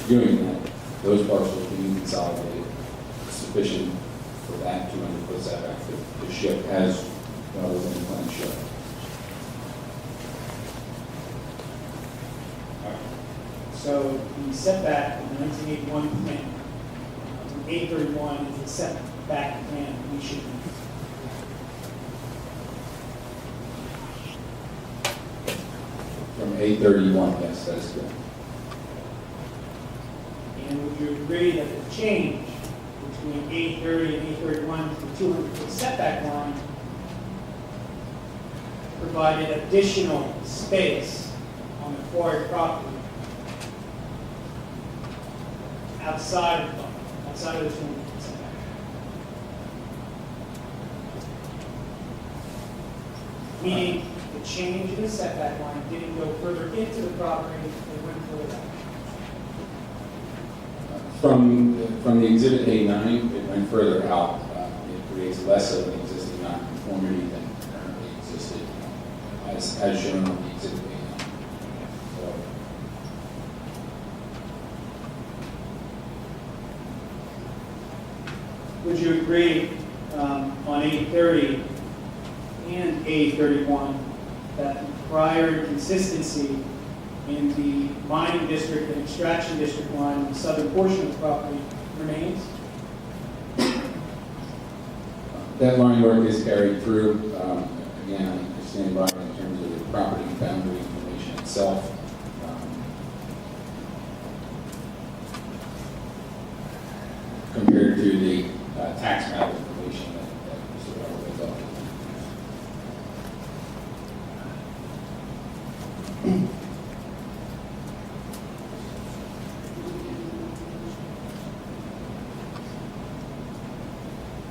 doing that, those parcels being consolidated, sufficient for that 200-foot setback to ship as well as any plan show. So the setback in the 1981 plan, 831 is the setback plan we should use. From 831, yes, that is good. And would you agree that the change between 830 and 831 to the 200-foot setback line provided additional space on the quarry property outside of the 200-foot setback? Meaning the change in the setback line didn't go further into the property, it went further out. From the exhibit A9, it went further out. It creates less of an existing nonconformity than currently existed, as shown on the exhibit A9. So, would you agree on 830 and 831 that the prior inconsistency in the mining district and extraction district line in the southern portion of the property remains? that line work is carried through. Again, I stand by in terms of the property boundary information itself. Compared to the tax map information that Mr. Elway got.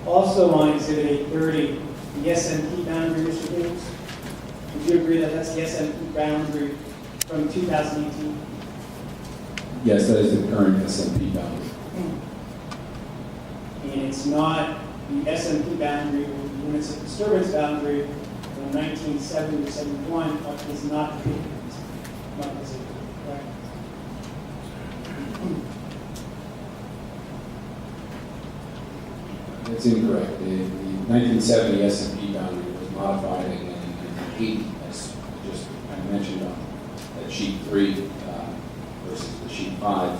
Also on exhibit 830, the SMP boundary, Mr. Davis. Would you agree that that's the SMP boundary from 2018? Yes, that is the current SMP boundary. And it's not the SMP boundary or the limits of disturbance boundary from 1970 or 71, but is not the not the same, right? That's incorrect. The 1970 SMP boundary was modified again in 1980, as just I mentioned on that sheet 3 versus the sheet 5.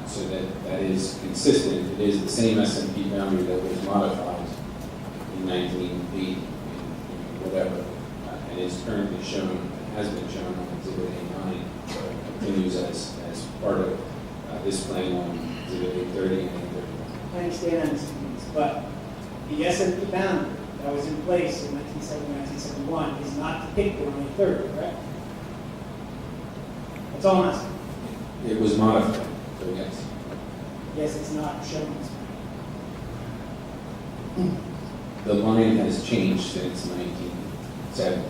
So that is consistent. It is the same SMP boundary that was modified in 1980, whatever, and is currently shown, has been shown on Exhibit A9, continues as part of this plan on Exhibit A30 and A31. I understand that, Mr. Deans, but the SMP boundary that was in place in 1970, 1971 is not depicted on A30, correct? That's all I'm asking. It was modified, so yes. Yes, it's not shown. The line has changed since 1970.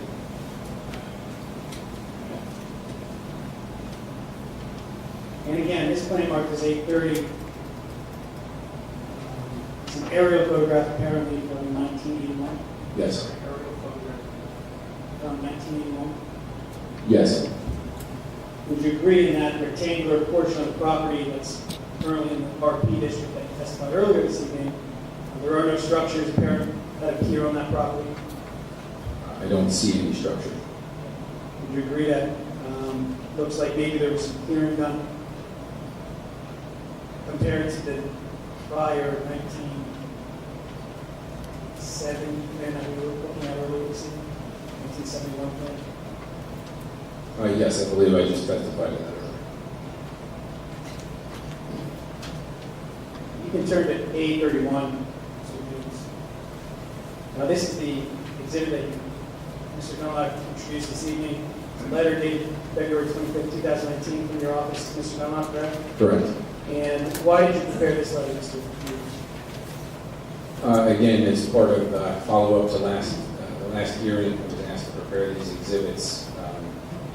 And again, this plan marked as 830. It's an aerial photograph apparently from 1981. Yes. Aerial photograph from 1981. Yes. Would you agree in that rectangular portion of the property that's currently in the RP district that you testified earlier this evening, there are no structures apparent that appear on that property? I don't see any structure. Would you agree that looks like maybe there was some clearing done compared to the prior 1970 plan that we were looking at earlier this evening, 1971 plan? Yes, I believe I just testified to that earlier. You can turn to A31. Now, this is the exhibit that Mr. Dunlap introduced this evening. It's a letter dated February 25th, 2019 from your office, Mr. Dunlap, correct? Correct. And why did you prepare this letter, Mr. Hughes? Again, as part of follow-up to the last hearing, I was asked to prepare these exhibits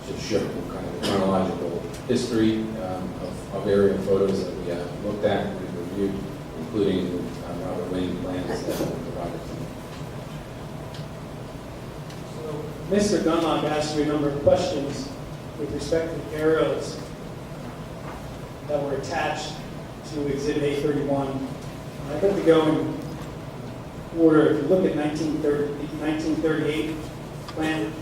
to show kind of the chronological history of aerial photos that we looked at and reviewed, including Robert Wayne plans that were provided to me. So, Mr. Dunlap asked you a number of questions with respect to the aerials that were attached to Exhibit A31. I'd like to go in order. If you look at 1938 plan,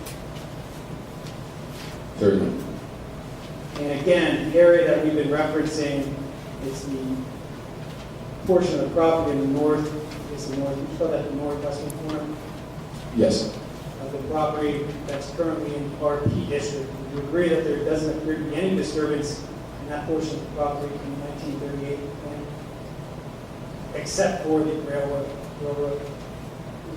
Certainly. and again, the area that we've been referencing is the portion of the property in the north, you saw that the northwestern corner Yes. of the property that's currently in RP district. Would you agree that there doesn't appear to be any disturbance in that portion of the property in the 1938 plan, except for the railroad?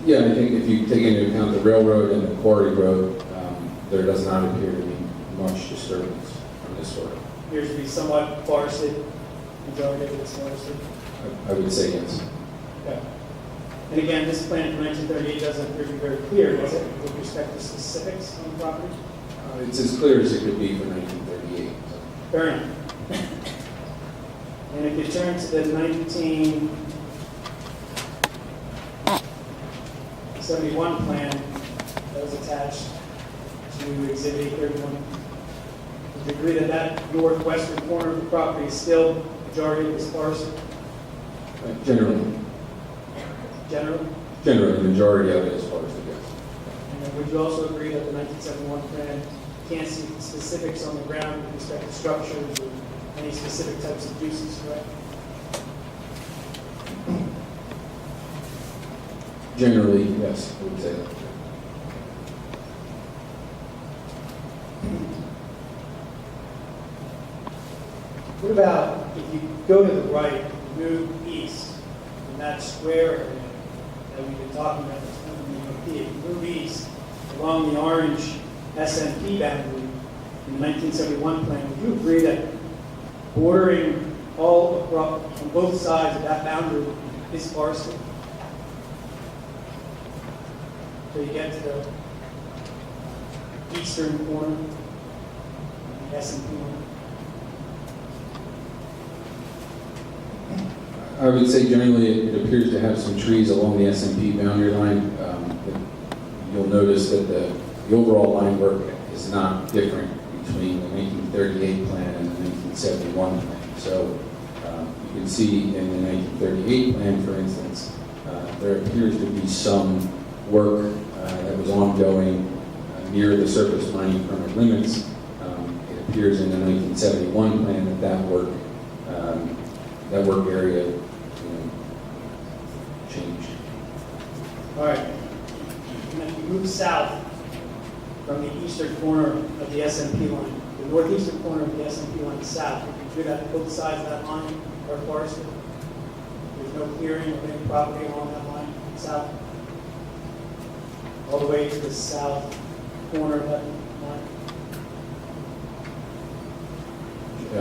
Yeah, I think if you take into account the railroad and the quarry road, there does not appear to be much disturbance from this sort. Appears to be somewhat forested, majority of it's forested. I would say yes. Okay. And again, this plan from 1938 doesn't appear to be very clear, does it, with respect to specifics on the property? It's as clear as it could be for 1938. So. Fair enough. And if you turn to the 1971 plan that was attached to Exhibit A31, would you agree that that northwestern corner of the property is still majority of this parcel? Generally, the majority of it is forested, yes. And then would you also agree that the 1971 plan can't see the specifics on the ground with respect to structures or any specific types of uses, correct? Generally, yes, I would say that. What about if you go to the right, move east, in that square area that we've been talking about, if you move east along the orange SMP boundary in the 1971 plan, would you agree that bordering all across, on both sides of that boundary is forested? So you get to the eastern corner of the SMP line. I would say generally it appears to have some trees along the SMP boundary line. You'll notice that the overall line work is not different between the 1938 plan and the 1971 plan. So you can see in the 1938 plan, for instance, there appears to be some work that was ongoing near the surface mining permit limits. It appears in the 1971 plan that work area changed. All right. And if you move south from the eastern corner of the SMP line, the northeastern corner of the SMP line south, you can figure that both sides of that line are forested. There's no clearing of any property along that line south, all the way to the south corner of that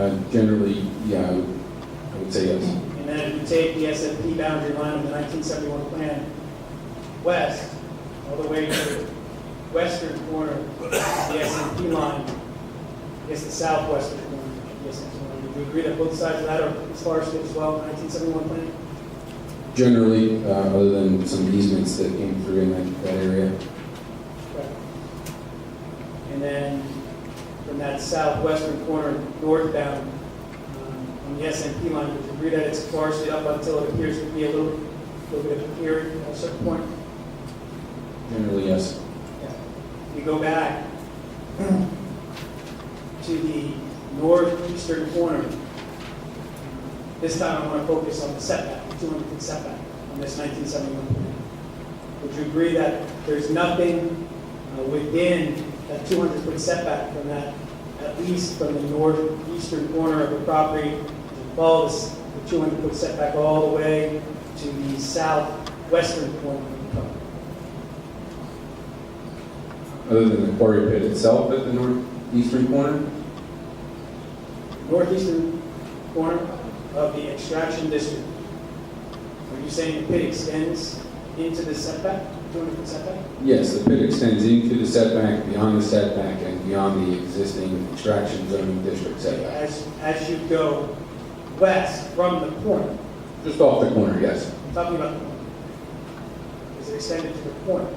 line. Generally, yeah, I would say yes. And then if you take the SMP boundary line of the 1971 plan west, all the way to the western corner of the SMP line, I guess the southwestern corner of the SMP line, would you agree that both sides of that are as forested as well in the 1971 plan? Generally, other than some easements that came through in that area. Right. And then from that southwestern corner northbound on the SMP line, would you agree that it's forested up until it appears to be a little bit of a clearing at a certain point? Generally, yes. Yeah. You go back to the northeastern corner. This time I want to focus on the setback, the 200-foot setback on this 1971 plan. Would you agree that there's nothing within that 200-foot setback from that, at least from the northeastern corner of the property, to follow the 200-foot setback all the way to the southwestern corner of the property? Other than the quarry pit itself at the northeastern corner? Northeastern corner of the extraction district. Are you saying the pit extends into the setback, 200-foot setback? Yes, the pit extends into the setback, beyond the setback, and beyond the existing extraction zoning district setback. As you go west from the corner, Just off the corner, yes. I'm talking about the corner. Is it extended to the corner?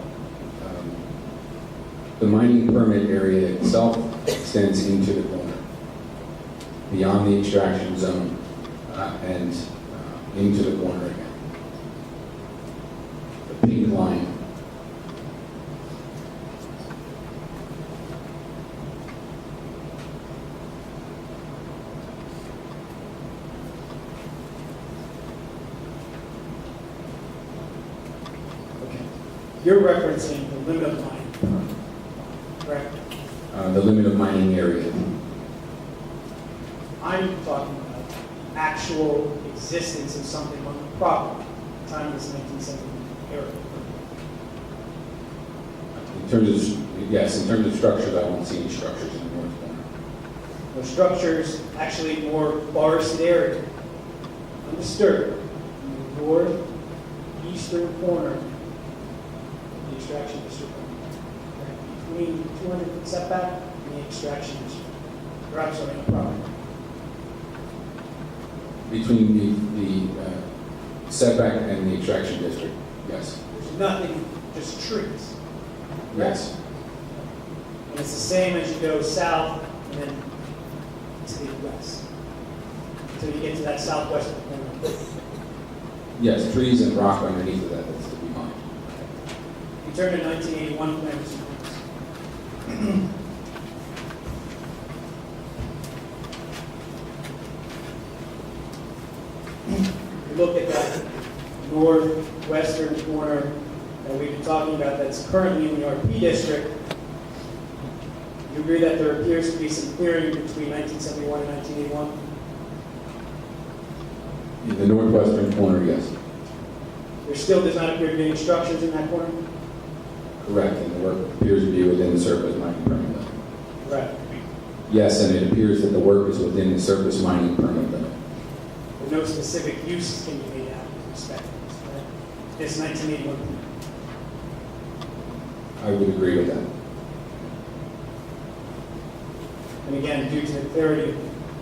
The mining permit area itself extends into the corner, beyond the extraction zone and into the corner again. The pink line. Okay. You're referencing the limit of mining, correct? The limit of mining area. I'm talking about actual existence of something on the property at the time of this 1970 era. In terms of, yes, in terms of structures, I won't see any structures in the north corner. No structures, actually more forested area, undisturbed, in the northeastern corner of the extraction district. Between 200-foot setback and the extraction district. Or I'm sorry, the property. Between the setback and the extraction district, yes. There's nothing, just trees. Yes. And it's the same as you go south and then to the west. Until you get to that southwestern corner. Yes, trees and rock underneath of that, that's to be mined. You turn to 1981 plan, Mr. Holmes. You look at that northwestern corner that we've been talking about that's currently in the RP district. You agree that there appears to be some clearing between 1971 and 1981? In the northwestern corner, yes. There still does not appear to be any structures in that corner? Correct, and the work appears to be within the surface mining permit limit. Right. Yes, and it appears that the work is within the surface mining permit limit. But no specific uses can be made out with respect to this, right? This 1981 plan. I would agree with that. And again, due to the clarity of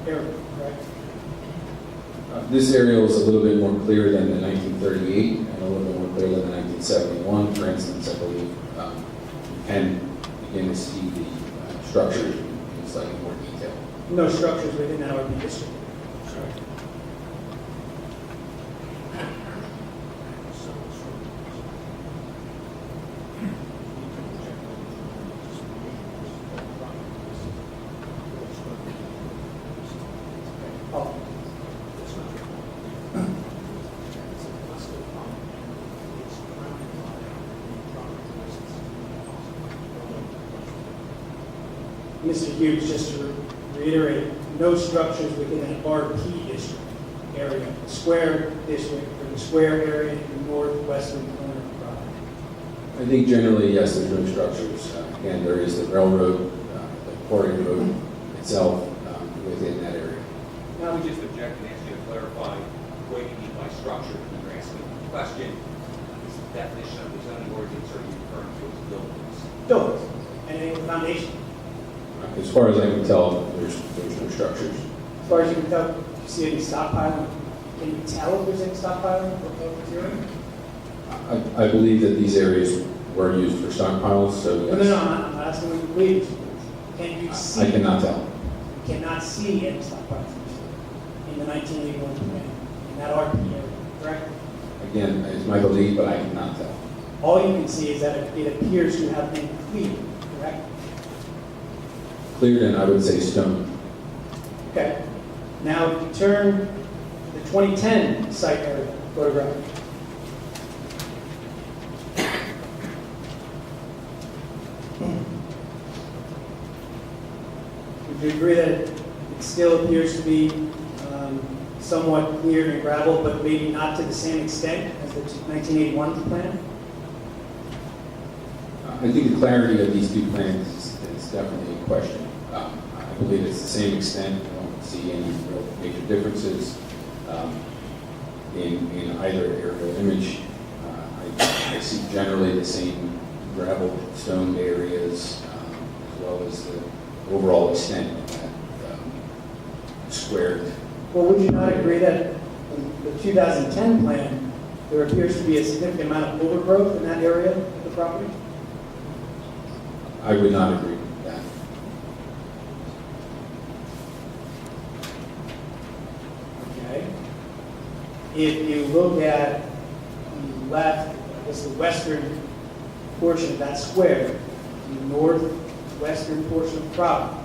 the area, correct? This aerial is a little bit more clear than the 1938 and a little bit more clear than the 1971. For instance, I believe you can begin to see the structures in slightly more detail. No structures within that RP district. Oh, Mr. Hughes, just to reiterate, no structures within an RP district area, the square district, or the square area in the northwestern corner of the property. I think generally, yes, there's no structures. Again, there is the railroad, the quarry road itself within that area. I would just object and ask you to clarify what you mean by structure when you're asking the question. Is the definition of the zoning ordinance, are you referring to as buildings? Buildings, and a foundation. As far as I can tell, there's no structures. As far as you can tell, do you see any stockpiling? Can you tell if there's any stockpiling for material? I believe that these areas were used for stockpiles, so No, yes. I'm not asking what you believe. Can you see? I cannot tell. You cannot see any stockpiling in the 1981 plan, in that RP area, correct? Again, it's my belief, but I cannot tell. All you can see is that it appears to have been cleared, correct? Cleared, and I would say stone. Okay. Now, if you turn to the 2010 site area photograph. Would you agree that it still appears to be somewhat cleared and gravel, but maybe not to the same extent as the 1981 plan? I think the clarity of these two plans is definitely a question. I believe it's the same extent. I don't see any real major differences in either aerial image. I see generally the same gravel, stone areas, as well as the overall extent of that squared. Well, would you not agree that in the 2010 plan, there appears to be a significant amount of overgrowth in that area of the property? I would not agree with that. if you look at the left, I guess the western portion of that square, the northwestern portion of the property,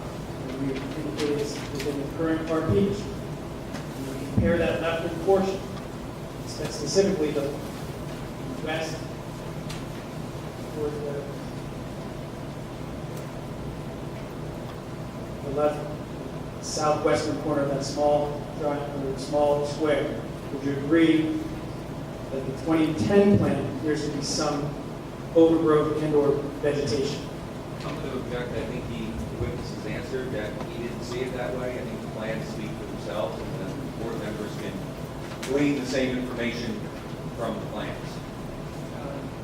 and we indicate it's within the current RP district. And you compare that leftern portion, that's specifically the west toward the left southwestern corner of that small triangle, or small square. Would you agree that the 2010 plan appears to be some overgrowth and/or vegetation? I'm going to object. I think the witness has answered that he didn't see it that way. I think the plans speak for themselves, and the board members can glean the same information from the plans.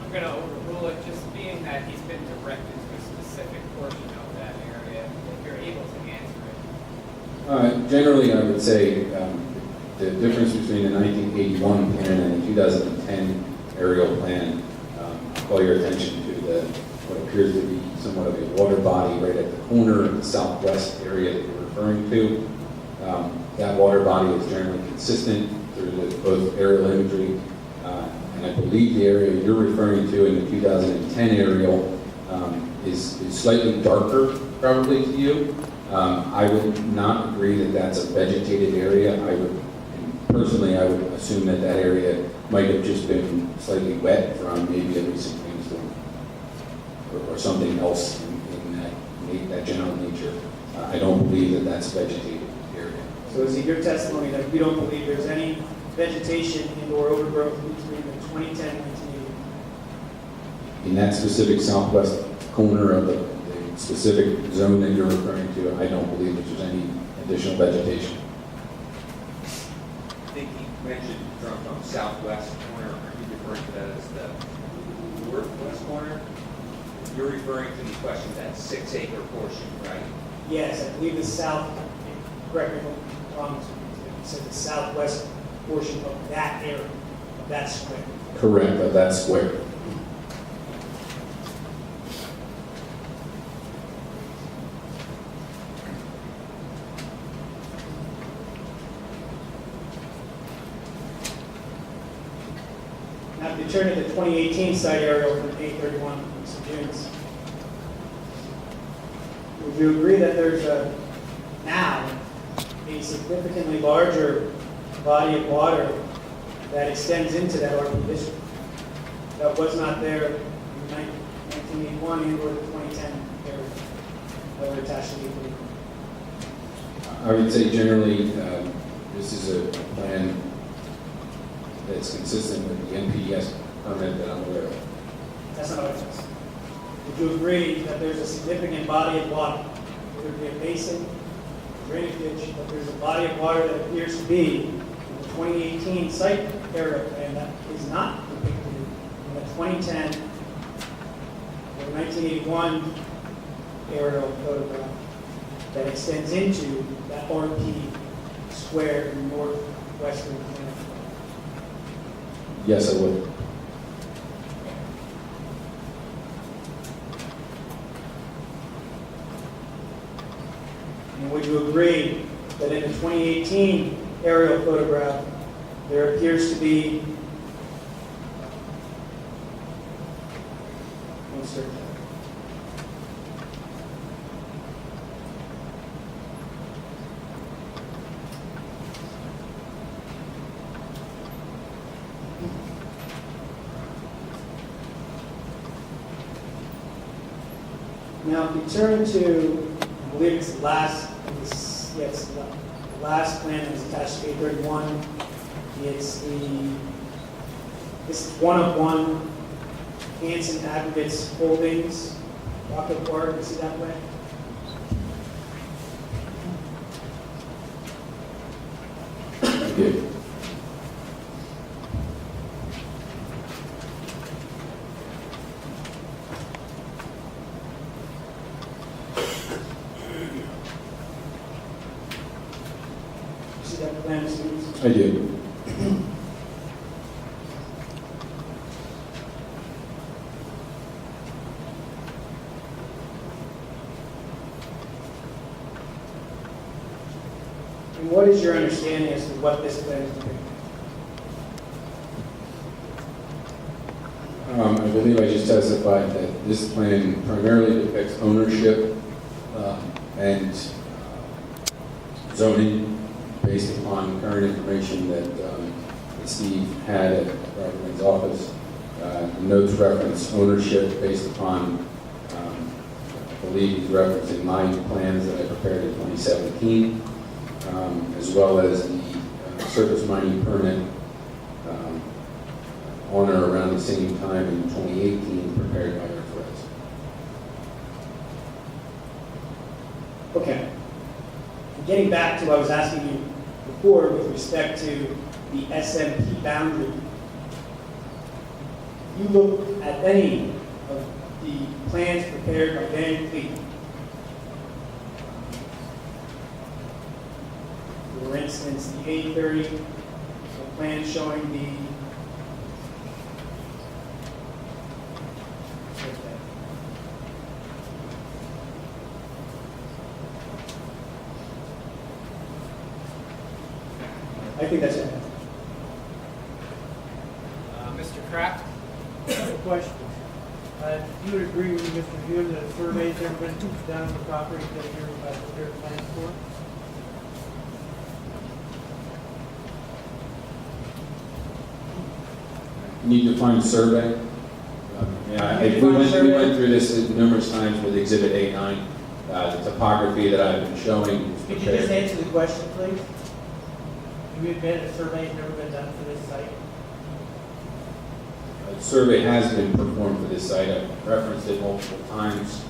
I'm going to overrule it, just being that he's been directed to a specific portion of that area, if you're able to answer it. Generally, I would say the difference between the 1981 plan and the 2010 aerial plan, call your attention to what appears to be somewhat of a water body right at the corner of the southwest area that you're referring to. That water body is generally consistent through both aerial imagery, and I believe the area you're referring to in the 2010 aerial is slightly darker, probably to you. I would not agree that that's a vegetated area. Personally, I would assume that that area might have just been slightly wet from maybe a recent rainstorm or something else in that general nature. I don't believe that that's a vegetated area. So is it your testimony that you don't believe there's any vegetation and/or overgrowth between the 2010 and 1980? In that specific southwest corner of the specific zone that you're referring to, I don't believe that there's any additional vegetation. I think he mentioned from southwest corner, are you referring to that as the northwest corner? You're referring to the question, that 6-acre portion, right? Yes, I believe the south, correct me if I'm wrong, you said the southwest portion of that area, of that square. Correct, of that square. Now, if you turn to the 2018 site aerial from 831 St. June's, would you agree that there's now a significantly larger body of water that extends into that RP district that was not there in 1981 and or the 2010 area that were attached to the agreement? I would say generally, this is a plan that's consistent with the NPDES permit that I'm aware of. That's not what it says. Would you agree that there's a significant body of water, whether it be a basin, drainage ditch, but there's a body of water that appears to be in the 2018 site area plan that is not depicted in the 2010 or 1981 aerial photograph that extends into that RP square in the northwestern corner? Yes, I would. And would you agree that in the 2018 aerial photograph, there appears to be, insert that. Now, if you turn to, I believe it's the last, yes, the last plan that was attached to A31. It's this is one of one Hanson Aggregates Holdings, Rocco Park, you see that plan? I did. You see that plan, students? I did. And what is your understanding as to what this plan is doing? I believe I just testified that this plan primarily depicts ownership and zoning based upon current information that Steve had at Robert Lynn's office. The notes reference ownership based upon, I believe he's referencing my plans that I prepared in 2017, as well as the surface mining permit on or around the same time in 2018 prepared by Earthrise. Okay. Getting back to what I was asking you before with respect to the SMP boundary, you look at any of the plans prepared by Van Cleet. For instance, the A30, the plan showing the I think that's it. Mr. Kraft? A question. You would agree with Mr. Hume that a survey's ever been done on the property that you're about to prepare plans for? You need to find survey. Yeah, You need to we find went survey? through this numerous times with Exhibit A9. The topography that I've been showing is Could you just prepared. answer the question, please? You admit a survey's never been done for this site? A survey has been performed for this site. I've referenced it multiple times.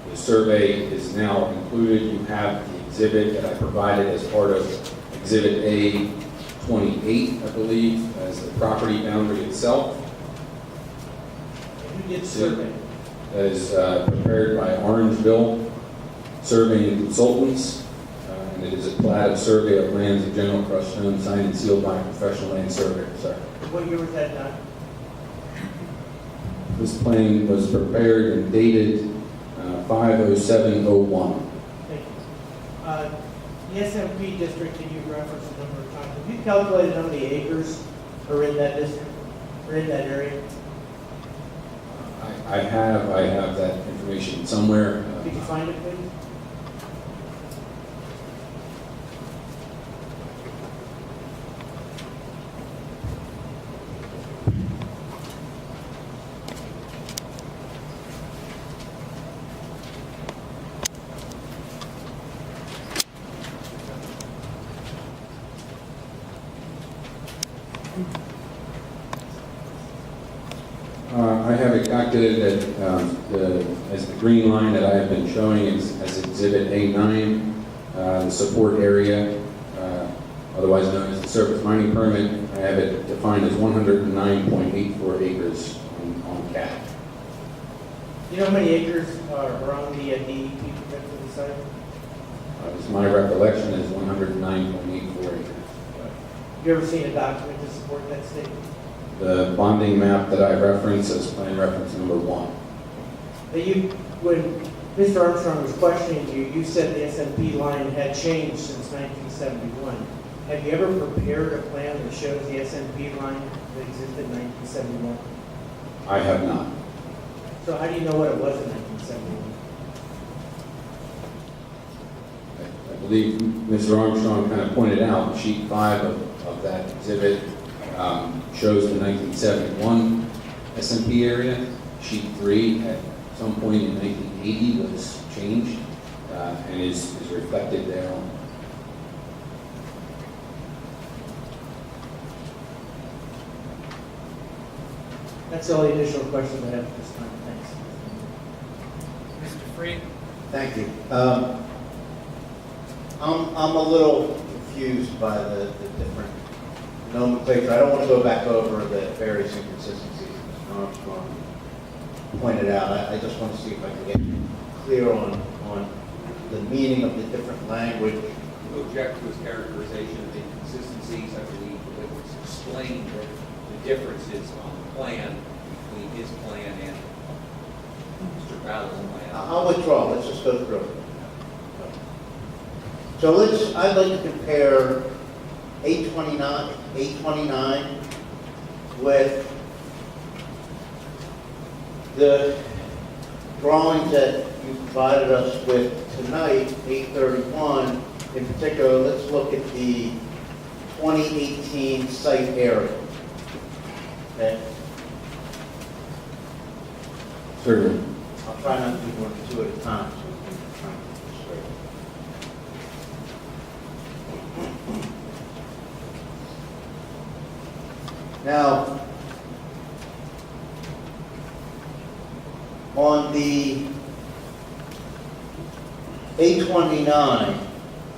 The survey is now included. You have the exhibit that I provided as part of Exhibit A28, I believe, as the property boundary itself. And who did the survey? That is prepared by Orangeville Surveying Consultants. And it is a plat of survey of lands of general crushed stone signed and sealed by a professional land surveyor. Sorry. What year was that done? This plan was prepared and dated 5/07/01. Thank you. The SMP district that you referenced a number of times, have you calculated how many acres are in that district, or in that area? I have that information somewhere. Could you find it, please? I have it calculated as the green line that I have been showing as Exhibit A9, the support area, otherwise known as the surface mining permit. I have it defined as 109.84 acres on CAD. You know how many acres are on the DEP permit for the site? It's my recollection is 109.84 acres. You ever seen a document to support that statement? The bonding map that I reference is plan reference number 1. When Mr. Armstrong was questioning you, you said the SMP line had changed since 1971. Have you ever prepared a plan that shows the SMP line that existed in 1971? I have not. So how do you know what it was in 1971? I believe Mr. Armstrong kind of pointed out, sheet 5 of that exhibit shows the 1971 SMP area. Sheet 3 at some point in 1980 was changed and is reflected there. That's the only additional question I have at this time. Thanks. Mr. Freed? Thank you. I'm a little confused by the different nomenclature. I don't want to go back over the various inconsistencies Mr. Armstrong pointed out. I just want to see if I can get clear on the meaning of the different language. To object to his characterization of inconsistencies, I believe it was explained that the differences on the plan between his plan and Mr. Fowler's plan. I'll withdraw. Let's just go through it. So I'd like to compare 829 with The drawings that you provided us with tonight, 831, in particular, let's look at the 2018 site area. Okay? Certainly. I'll try not to do one two at a time, so we can try and keep this straight. Now, on the 829,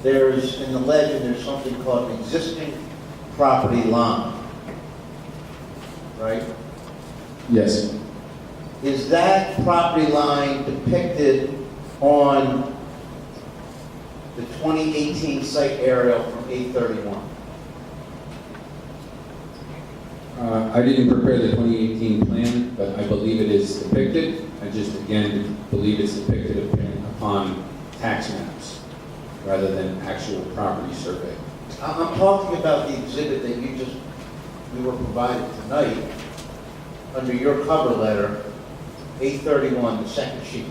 there's, in the legend, there's something called an existing property line, right? Yes. Is that property line depicted on the 2018 site aerial from 831? I didn't prepare the 2018 plan, but I believe it is depicted. I just, again, believe it's depicted upon tax maps rather than actual property survey. I'm talking about the exhibit that we were provided tonight, under your cover letter, 831, the second sheet.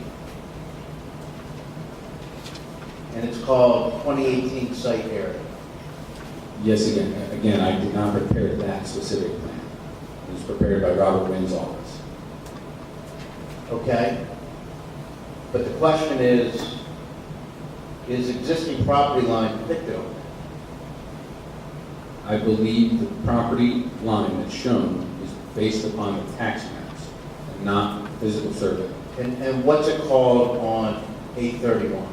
And it's called 2018 site area. Yes, again, I did not prepare that specific plan. It was prepared by Robert Wynn's office. Okay? But the question is existing property line depicted on that? I believe the property line that's shown is based upon the tax maps and not physical survey. And what's it called on 831?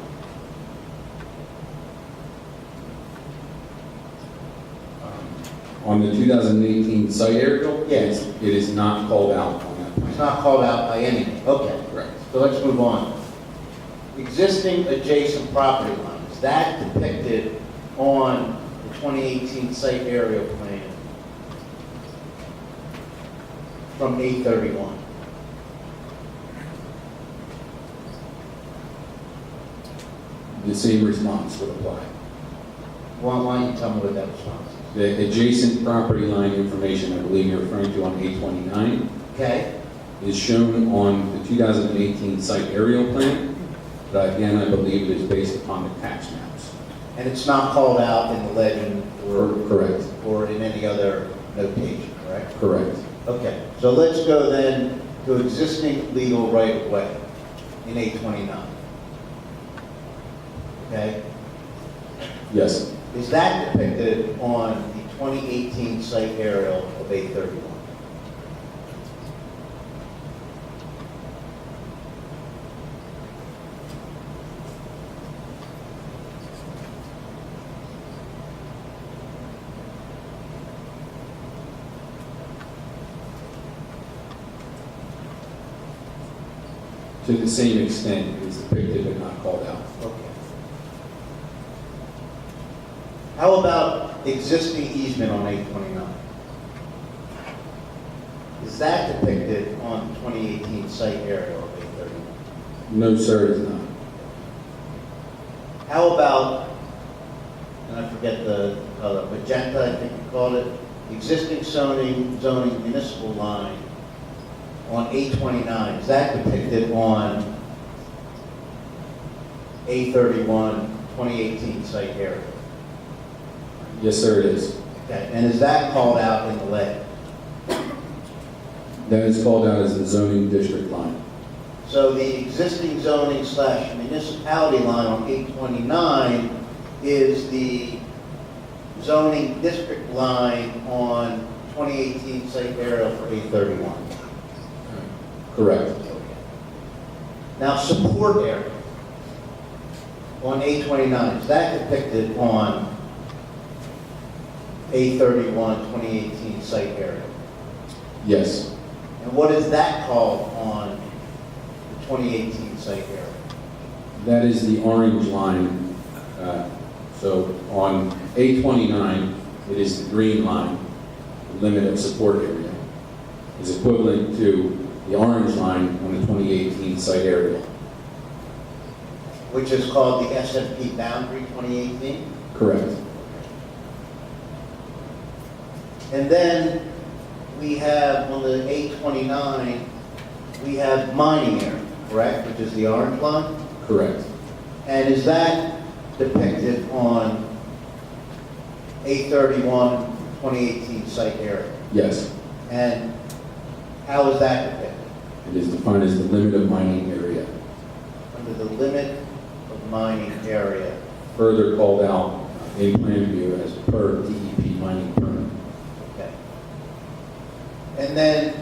On the 2018 site aerial, Yes. it is not called out on that It's plan. not called out by anything. Okay. Correct. So let's move on. Existing adjacent property line, is that depicted on the 2018 site aerial plan from 831? The same response would apply. Why don't you tell me what that response is? The adjacent property line information, I believe you're referring to on 829, Okay? is shown on the 2018 site aerial plan, but again, I believe it is based upon the tax maps. And it's not called out in the legend Correct. or in any other notation, correct? Correct. Okay, so let's go then to existing legal right-of-way in 829. Okay? Yes. Is that depicted on the 2018 site aerial of 831? To the same extent, it is depicted but not called out. Okay. How about existing easement on 829? Is that depicted on the 2018 site aerial of 831? No, sir, it is not. How about, and I forget the color, magenta, I think you called it, existing zoning municipal line on 829, is that depicted on 831, 2018 site area? Yes, sir, it is. Okay, and is that called out in the lead? That is called out as the zoning district line. So the existing zoning / municipality line on 829 is the zoning district line on 2018 site area for 831. Correct. Now, support area on 829, is that depicted on 831, 2018 site area? Yes. And what is that called on the 2018 site area? That is the orange line. So on 829, it is the green line, the limit of support area, is equivalent to the orange line on the 2018 site aerial. Which is called the SMP boundary 2018? Correct. And then we have on the 829, we have mining area, correct, which is the orange line? Correct. And is that depicted on A31 2018 site area? Yes. And how is that depicted? It is defined as the limit of mining area, Under the limit of mining area. further called out in plan view as per DEP mining permit. Okay. And then,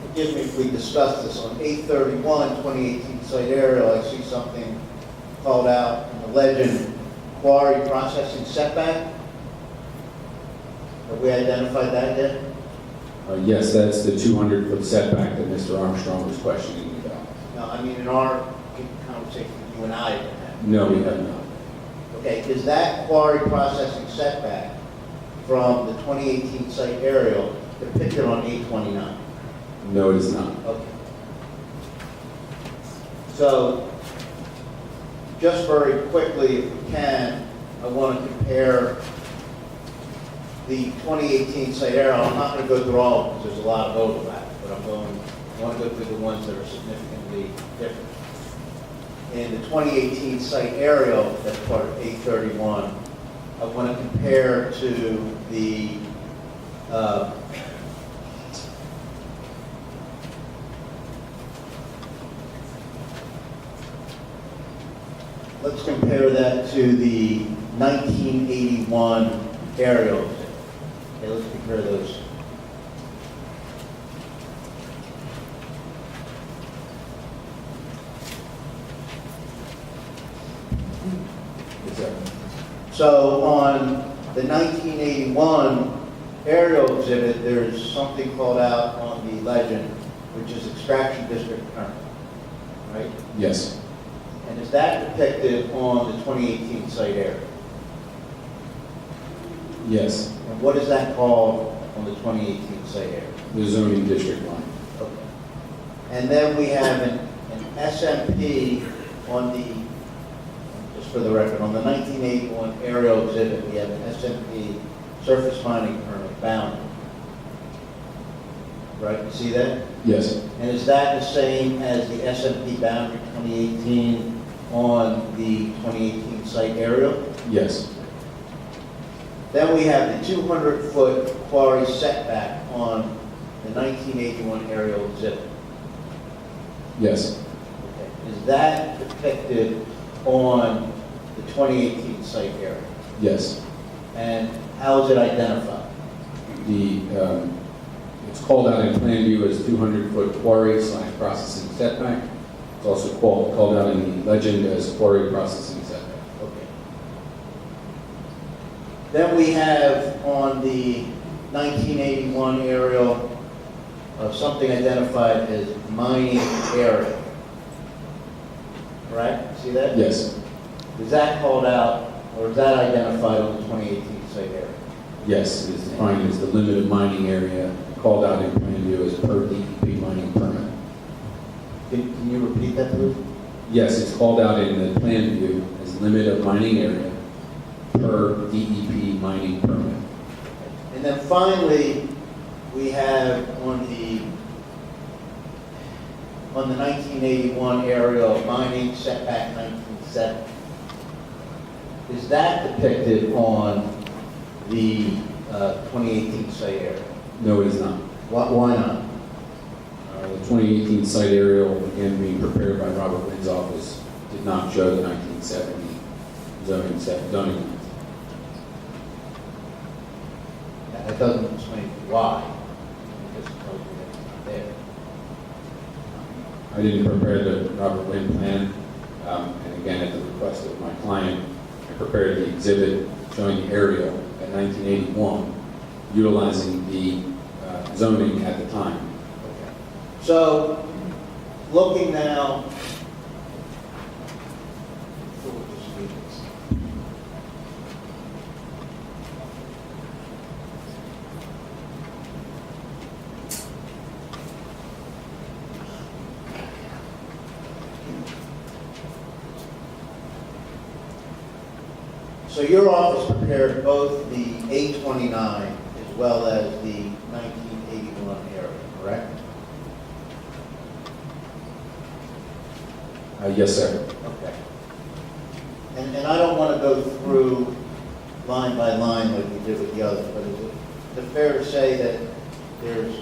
forgive me if we discussed this, on 831, 2018 site aerial, I see something called out in the legend, quarry processing setback. Have we identified that yet? Yes, that's the 200-foot setback that Mr. Armstrong was questioning me about. No, I mean, in our conversation, you and I have had. No, we have not. Okay, is that quarry processing setback from the 2018 site aerial depicted on 829? No, it is not. Okay. So, just very quickly, if we can, I want to compare the 2018 site aerial. I'm not going to go through all of them because there's a lot of overlap, but I want to go through the ones that are significantly different. In the 2018 site aerial, that's part of 831, I want to compare to the let's compare that to the 1981 aerial. Okay, let's compare those. Is that- So on the 1981 aerial exhibit, there's something called out on the legend, which is extraction district permit, right? Yes, And is that depicted on the 2018 site area? yes, And what is that called on the 2018 site area? the zoning district line. Okay. And then we have an SMP on the, just for the record, on the 1981 aerial exhibit, we have an SMP surface mining permit bound. Right, you see that? Yes, And is that the same as the SMP boundary 2018 on the 2018 site aerial? yes, Then we have the 200-foot quarry setback on the 1981 aerial exhibit. yes, Okay. Is that depicted on the 2018 site area? yes. And how is it identified? It's called out in plan view as 200-foot quarry / processing setback. It's also called out in the legend as quarry processing setback. Okay. Then we have on the 1981 aerial something identified as mining area. Correct? See that? Yes, Is that called out, or is that identified on the 2018 site area? yes, it is defined as the limit of mining area, called out in plan view as per DEP mining permit. Can you repeat that, please? Yes, it's called out in the plan view as limit of mining area per DEP mining permit. And then finally, we have on the 1981 aerial mining setback 1970. Is that depicted on the 2018 site area? No, it is not. Why not? The 2018 site aerial, again being prepared by Robert Wynn's office, did not show the 1970 zoning lines. That doesn't explain why. It just tells you that it's not there. I didn't prepare the Robert Wynn plan, and again, at the request of my client, I prepared the exhibit showing the aerial at 1981, utilizing the zoning at the time. So, looking now, so your office prepared both the 829 as well as the 1981 area, correct? Yes, sir. Okay. And I don't want to go through line by line like we did with the others, but is it fair to say that there's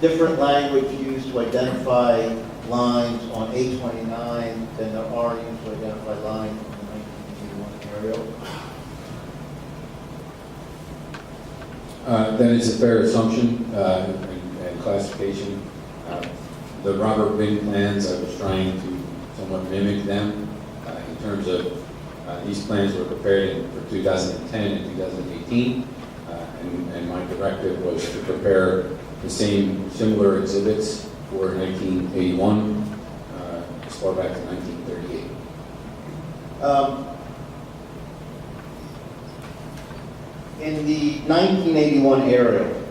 different language used to identify lines on A29 than there are used to identify lines on the 1981 aerial? That is a fair assumption and classification. The Robert Wynn plans, I was trying to somewhat mimic them in terms of these plans were prepared for 2010 and 2018, and my directive was to prepare the similar exhibits for 1981 as far back to 1938. In the 1981 aerial,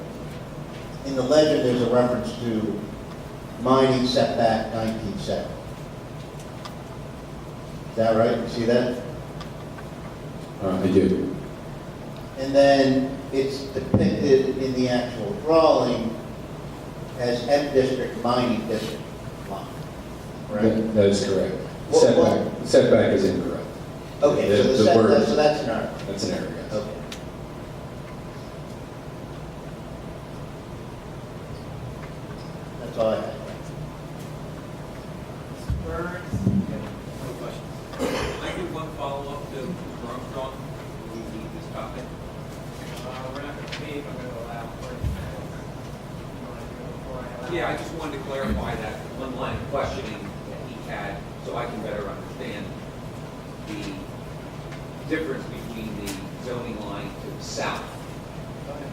in the legend, there's a reference to mining setback 1970. Is that right? You see that? I do. And then it's depicted in the actual drawing as M District mining district line, correct? That is correct. What- Setback is incorrect. Okay, so The the setback, word- so that's an error. That's an error, yes. Okay. That's all I had. Burns? No questions. Can I do one follow-up to Mr. Armstrong? We need this topic. We're not going to leave, I'm going to allow 40 minutes. You want to do it before I allow? Yeah, I just wanted to clarify that one line of questioning that he had, so I can better understand the difference between the zoning line to the south. Go ahead.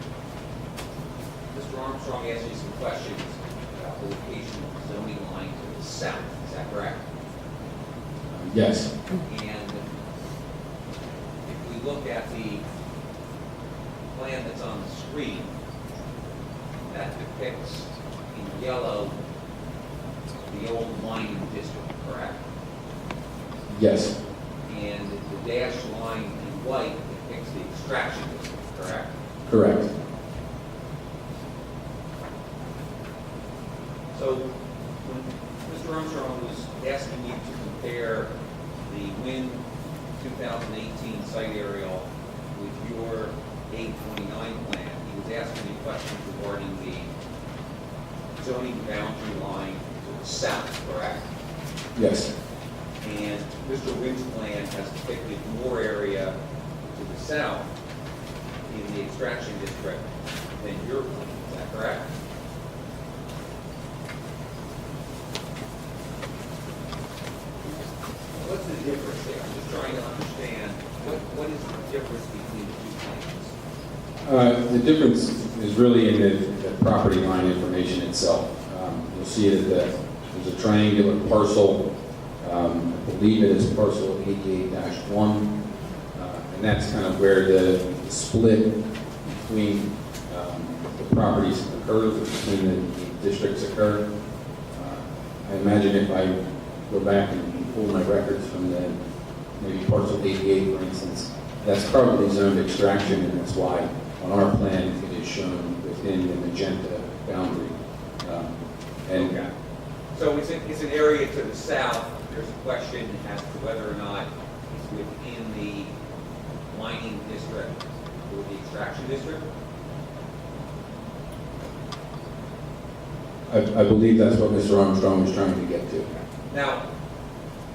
Mr. Armstrong asked you some questions about the location of the zoning line to the south, is that correct? Yes. And if we look at the plan that's on the screen, that depicts in yellow the old mining district, correct? Yes. And the dashed line in white depicts the extraction district, correct? Correct. So when Mr. Armstrong was asking you to compare the Wynn 2018 site aerial with your 829 plan, he was asking you questions regarding the zoning boundary line to the south, correct? Yes. And Mr. Wynn's plan has depicted more area to the south in the extraction district than your plan, is that correct? What's the difference there? I'm just trying to understand, what is the difference between the two plans? The difference is really in the property line information itself. You'll see that there's a triangular parcel. I believe it is parcel 88-1, and that's kind of where the split between the properties occurs, or between the districts occur. I imagine if I go back and pull my records from the maybe parcel 88, for instance, that's probably zoned extraction, and that's why on our plan it is shown within the magenta boundary. Okay. So it's an area to the south. There's a question as to whether or not it's within the mining district or the extraction district. I believe that's what Mr. Armstrong was trying to get to. Now,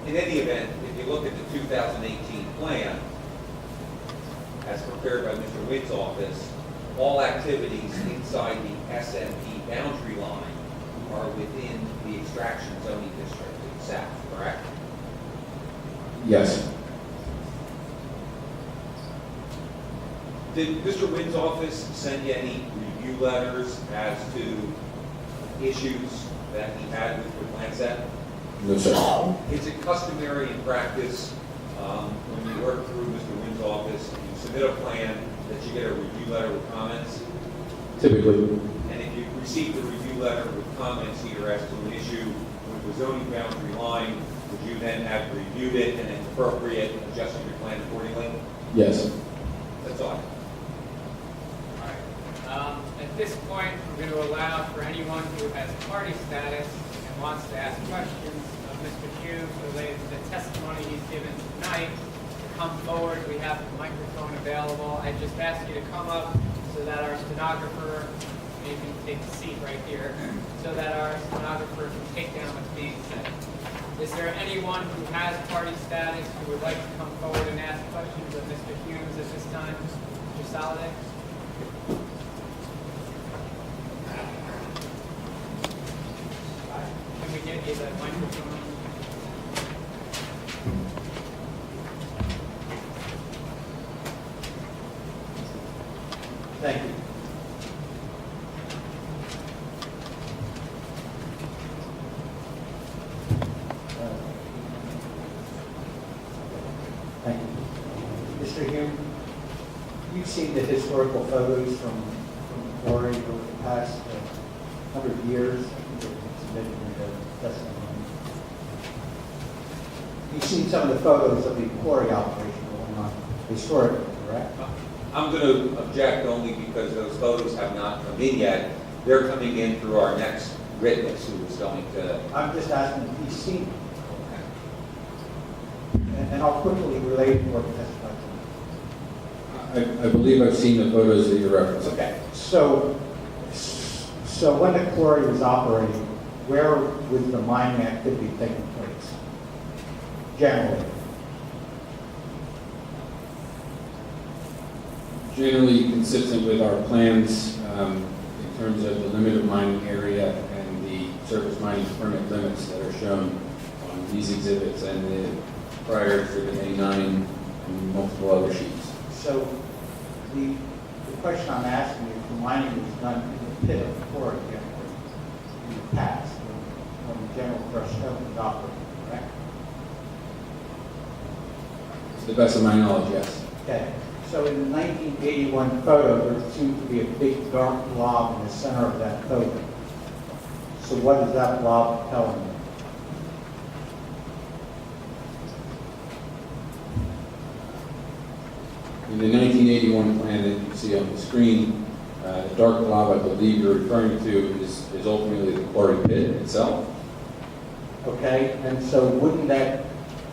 in any event, if you look at the 2018 plan, as prepared by Mr. Witt's office, all activities inside the SMP boundary line are within the extraction zoning district to the south, correct? Yes. Did Mr. Witt's office send you any review letters as to issues that he had with your plan set? No, sir. Is it customary in practice, when you work through Mr. Wynn's office, and you submit a plan, that you get a review letter with comments? Typically, And if you received a review letter with comments either as to an issue with the zoning boundary line, would you then have reviewed it and if appropriate, adjusted your plan accordingly? yes. That's all. At this point, we're going to allow for anyone who has party status and wants to ask questions of Mr. Hughes related to the testimony he's given tonight, to come forward. We have the microphone available. I just ask you to come up so that our stenographer, you can take a seat right here, so that our stenographer can take down what's being said. Is there anyone who has party status who would like to come forward and ask questions of Mr. Hughes at this time? Mr. Soliday? Can we get you the microphone? Thank you. Thank you. Mr. Hume, you've seen the historical photos from the quarry over the past 100 years. I think they've been submitted in the testimony. You've seen some of the photos of the quarry operation going on historically, correct? I'm going to object only because those photos have not come in yet. They're coming in through our next witness who is going to. I'm just asking if you've seen them. And I'll quickly relate what you testified I believe I've seen the photos that you're referencing. Okay, so when the quarry was operating, where was the mining activity taking place? Generally, Generally consistent with our plans in terms of the limit of mining area and the surface mining permit limits that are shown on these exhibits and the prior exhibit A9 and multiple other sheets. so the question I'm asking is, the mining was done in the pit of the quarry generally in the past, when the general crushed stone was operating, correct? To the best of my knowledge, yes. Okay, so in the 1981 photo, there seemed to be a big dark blob in the center of that photo. So what is that blob telling you? In the 1981 plan that you see on the screen, the dark blob I believe you're referring to is ultimately the quarry pit itself. Okay, and so wouldn't that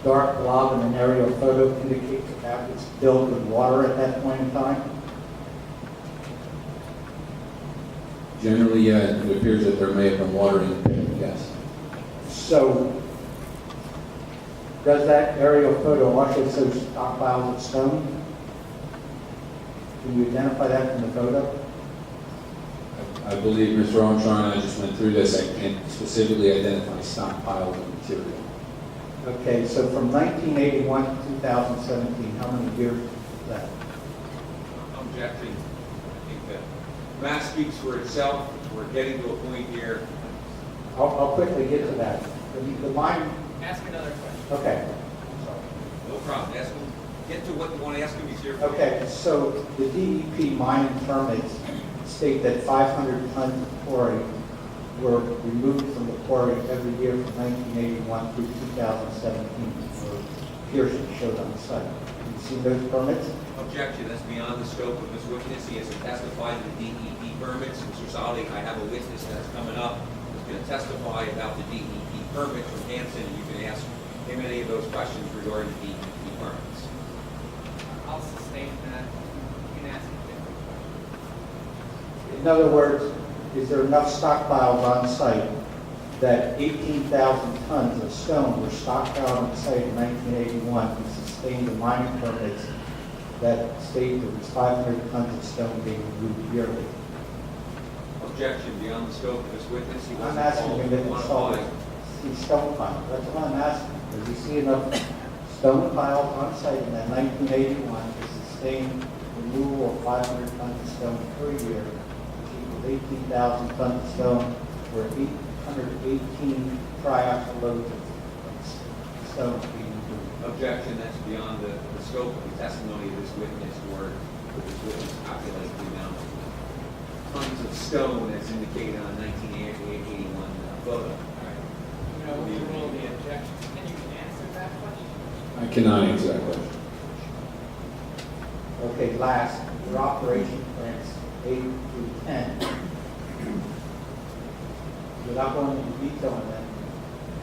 dark blob in an aerial photo indicate that that was filled with water at that point in time? Generally, it appears that there may have been water in the pit, yes. So does that aerial photo also show stockpiles of stone? Can you identify that from the photo? I believe Mr. Armstrong and I just went through this. I can't specifically identify stockpiles of material. Okay, so from 1981 to 2017, how many years is that? Objection. I think the math speaks for itself. We're getting to a point here. I'll quickly get to that. The mine, Ask another question. okay. No problem. Ask him. Get to what you want to ask him. He's here. Okay, so the DEP mining permits state that 500 tons of quarry were removed from the quarry every year from 1981 through 2017, or Pearson showed on the site. Have you seen those permits? Objection. That's beyond the scope of this witness. He has to testify to the DEP permits. Mr. Solly, I have a witness that's coming up who's going to testify about the DEP permits from Hanson. You can ask him any of those questions regarding the DEP permits. I'll sustain that. You can ask a different question. In other words, is there enough stockpiles on site that 18,000 tons of stone were stockpiled on site in 1981 to sustain the mining permits that state there was 500 tons of stone being removed yearly? Objection. Beyond the scope of this witness. He I'm wasn't asking called him to if it's all quantify. these stone piles. That's what I'm asking. Does he see enough stone piles on site in that 1981 to sustain removal of 500 tons of stone per year, which equals 18,000 tons of stone, or 818 triaxle loads of stone being removed? Objection. That's beyond the scope of the testimony of this witness, or would this witness calculate the amount of tons of stone that's indicated on 1981 photo. I'm going to overrule the objection. And you can answer that question. I cannot answer that question. Okay, last, your operation plans 8 through 10. Without going into detail on that,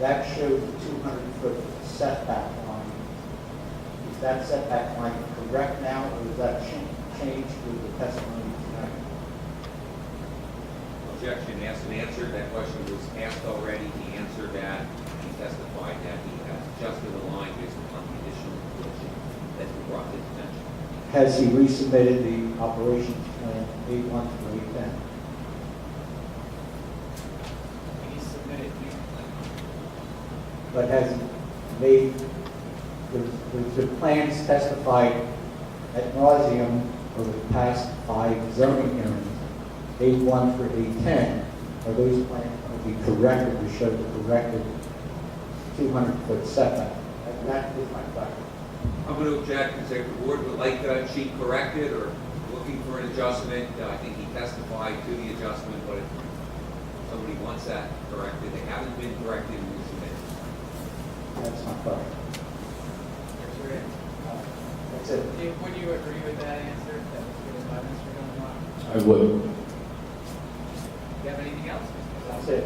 that showed the 200-foot setback line. Is that setback line correct now, or is that changed with the testimony tonight? Objection asked and answered. That question was asked already. He answered that. He testified that he has adjusted the line based upon the additional information that we brought to his attention. Has he resubmitted the operations plan 81 through 810? He submitted new plan. But has he made the plans testified ad nauseum over the past 5 zoning hearings, 8-1 through 8-10, are those plans going to be corrected to show the corrected 200-foot setback? That is my question. I'm going to object and say if the board would like that sheet corrected or looking for an adjustment. I think he testified to the adjustment, but if somebody wants that corrected, they haven't been corrected, we submit it. That's my question. That's it. Would you agree with that answer that was given by Mr. Gilmore? I would. Do you have anything else? That's it.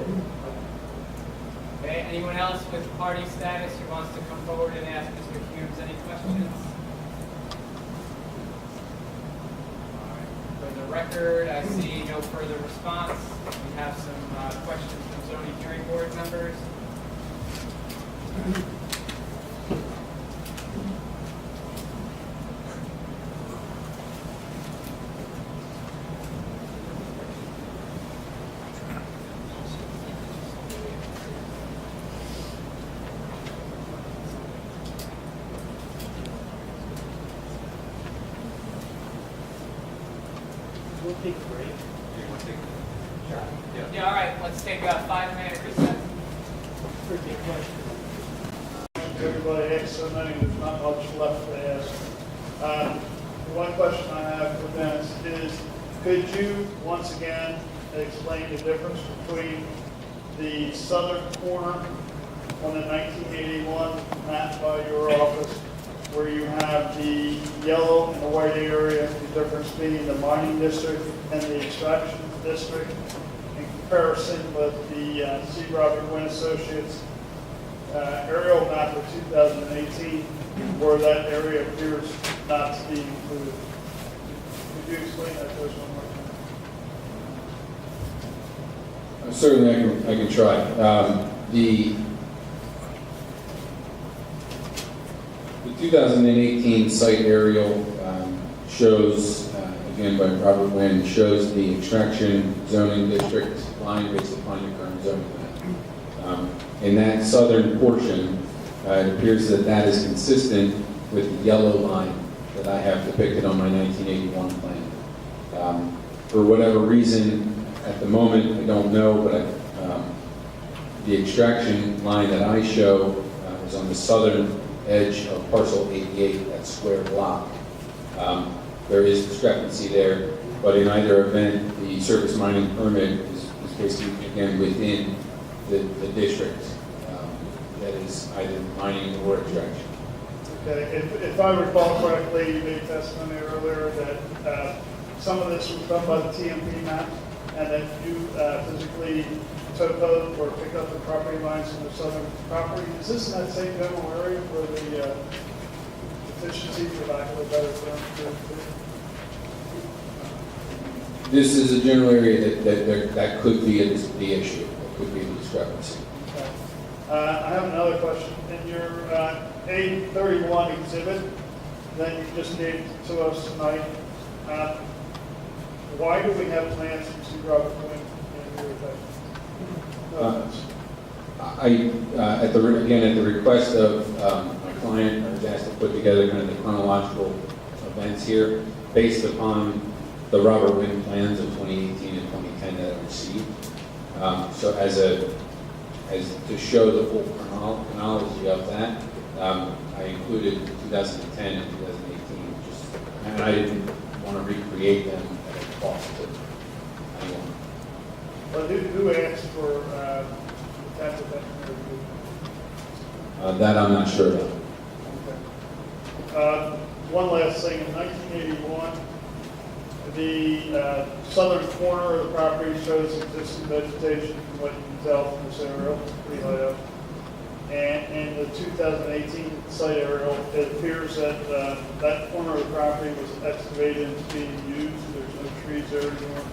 Okay, anyone else with party status who wants to come forward and ask Mr. Humes any questions? All right. For the record, I see no further response. We have some questions from zoning hearing board members. We'll take a break. Yeah, all right, let's take a 5-minute recess. Everybody asks so many, there's not much left to ask. One question I have for Dennis is, could you once again explain the difference between the southern corner on the 1981 map by your office, where you have the yellow and the white area, the difference being the mining district and the extraction district, in comparison with the C. Robert Wynn Associates aerial map of 2018, where that area appears not to be included. Could you explain that to us one more time? Certainly, I can try. The 2018 site aerial shows, again by Robert Wynn, shows the extraction zoning district line based upon your current zoning map. In that southern portion, it appears that that is consistent with the yellow line that I have depicted on my 1981 plan. For whatever reason, at the moment, I don't know, but the extraction line that I show is on the southern edge of parcel 88, that square block. There is discrepancy there, but in either event, the surface mining permit is basically, again, within the district that is either mining or extraction. Okay, if I recall correctly, you made testimony earlier that some of this was done by the TMP map, and that you physically topo or pick up the property lines from the southern property. Is this in that same general area where the efficiency, for lack of a better term, This is a general area that could be the issue, that could be the discrepancy. okay. I have another question. In your A31 exhibit that you just gave to us tonight, why do we have plans from C. Robert Wynn in your effect? At the request of my client, I was asked to put together kind of the chronological events here based upon the Robert Wynn plans of 2018 and 2010 that I received. So as to show the full chronology of that, I included 2010 and 2018, and I didn't want to recreate them at a cost to anyone. But who asked for the type of engineer review? That I'm not sure about. Okay. One last thing, in 1981, the southern corner of the property shows existing vegetation from what you can tell from this aerial, pretty high up. And in the 2018 site aerial, it appears that that corner of the property was excavated and is being used. There's no trees there anymore.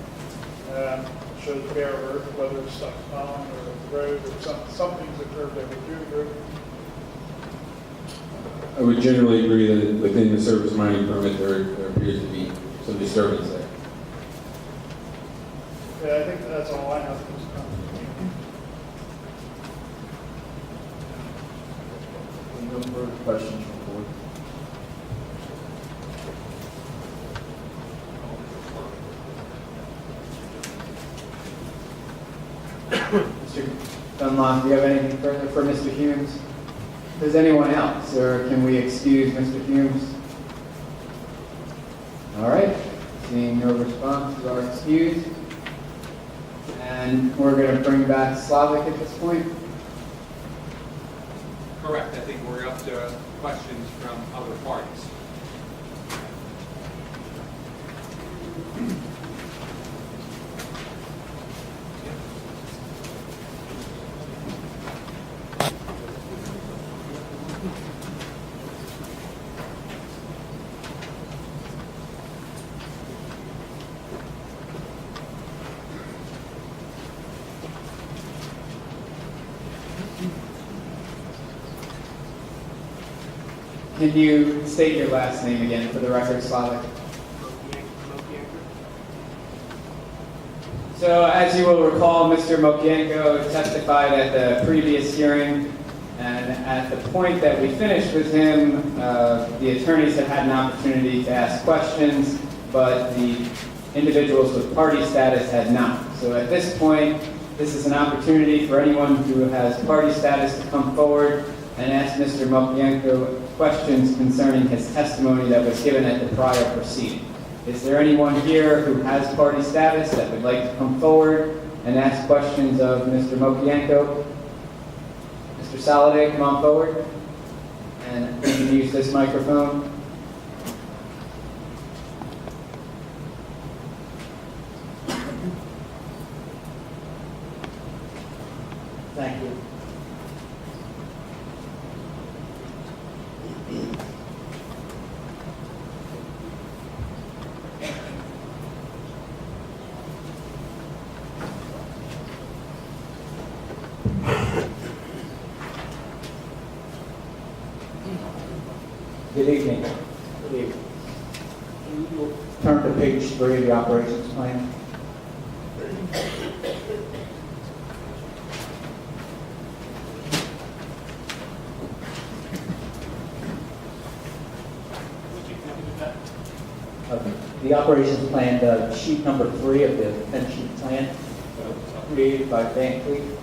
Shows bare earth, whether it's stuck on or the road or something's occurred there. Would you agree? I would generally agree that within the surface mining permit, there appears to be some disturbance there. Yeah, I think that's all I have at this time. No further questions from the board? Mr. Dunlop, do you have anything further for Mr. Humes? Does anyone else, or can we excuse Mr. Humes? All right, seeing no response, we are excused. And we're going to bring back Slavic at this point. Correct, I think we're up to questions from other parties. Can you state your last name again for the record, Slavic? So as you will recall, Mr. Mokienko testified at the previous hearing, and at the point that we finished with him, the attorneys had had an opportunity to ask questions, but the individuals with party status had not. So at this point, this is an opportunity for anyone who has party status to come forward and ask Mr. Mokienko questions concerning his testimony that was given at the prior proceeding. Is there anyone here who has party status that would like to come forward and ask questions of Mr. Mokienko? Mr. Saladay, come on forward. And you can use this microphone. Thank you. Good evening. Good evening. We'll turn to page 3 of the operations plan. The operations plan, sheet number 3 of the 10-sheet plan, created by Van Cleef.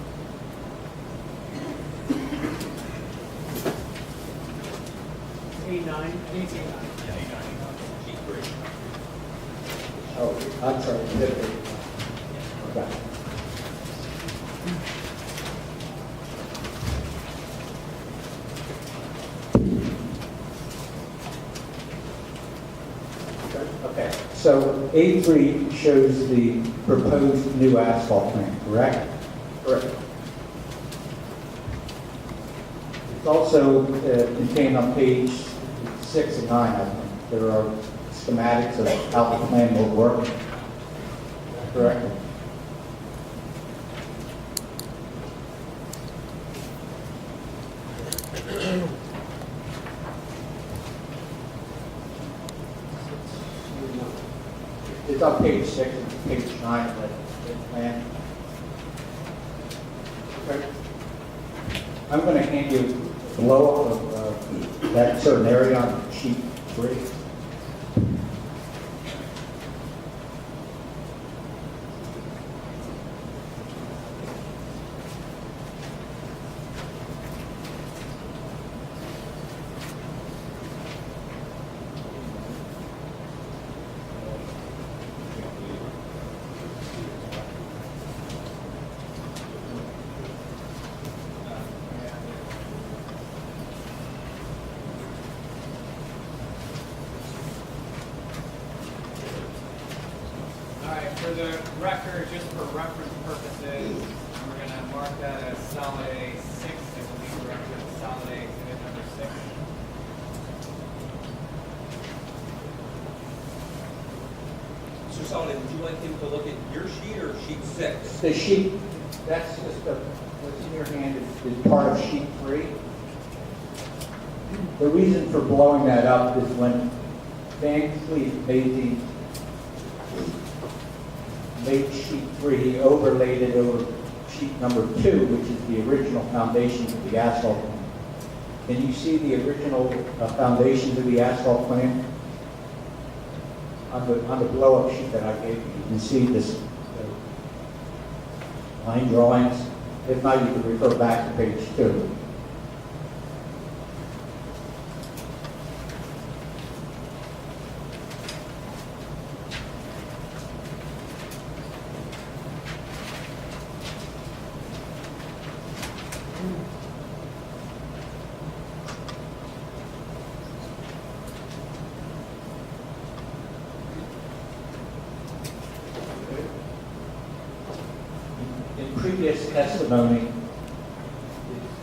A9. Oh, I'm sorry. Okay. Okay, so A3 shows the proposed new asphalt plant, correct? Correct. It's also contained on page 6 and 9, I think. There are schematics of how the plan will work, correct? It's on page 6 and page 9 of the plan. Okay. I'm going to hand you a blow-up of that certain area on sheet 3. All right, for the record, just for reference purposes, we're going to mark that as solid A6, I believe, Director. consolidate exhibit number 6. Mr. Sullivan, would you like him to look at your sheet or sheet 6? The sheet, that's just what's in your hand is part of sheet 3. The reason for blowing that up is when Van Cleef made sheet 3, he overlaid it over sheet number 2, which is the original foundations of the asphalt plant. Can you see the original foundations of the asphalt plant? On the blow-up sheet that I gave you, you can see this line drawings. If not, you can refer back to page 2. In previous testimony,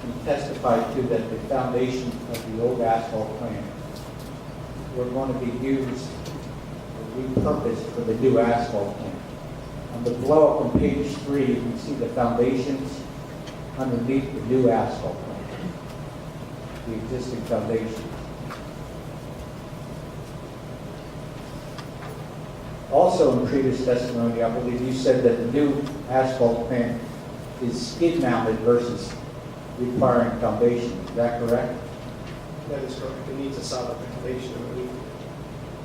we testified to that the foundation of the old asphalt plant were going to be used or repurposed for the new asphalt plant. On the blow-up on page 3, you can see the foundations underneath the new asphalt plant, the existing foundations. Also in previous testimony, I believe you said that the new asphalt plant is skid mounted versus requiring foundation. Is that correct? That is correct. It needs a solid foundation underneath.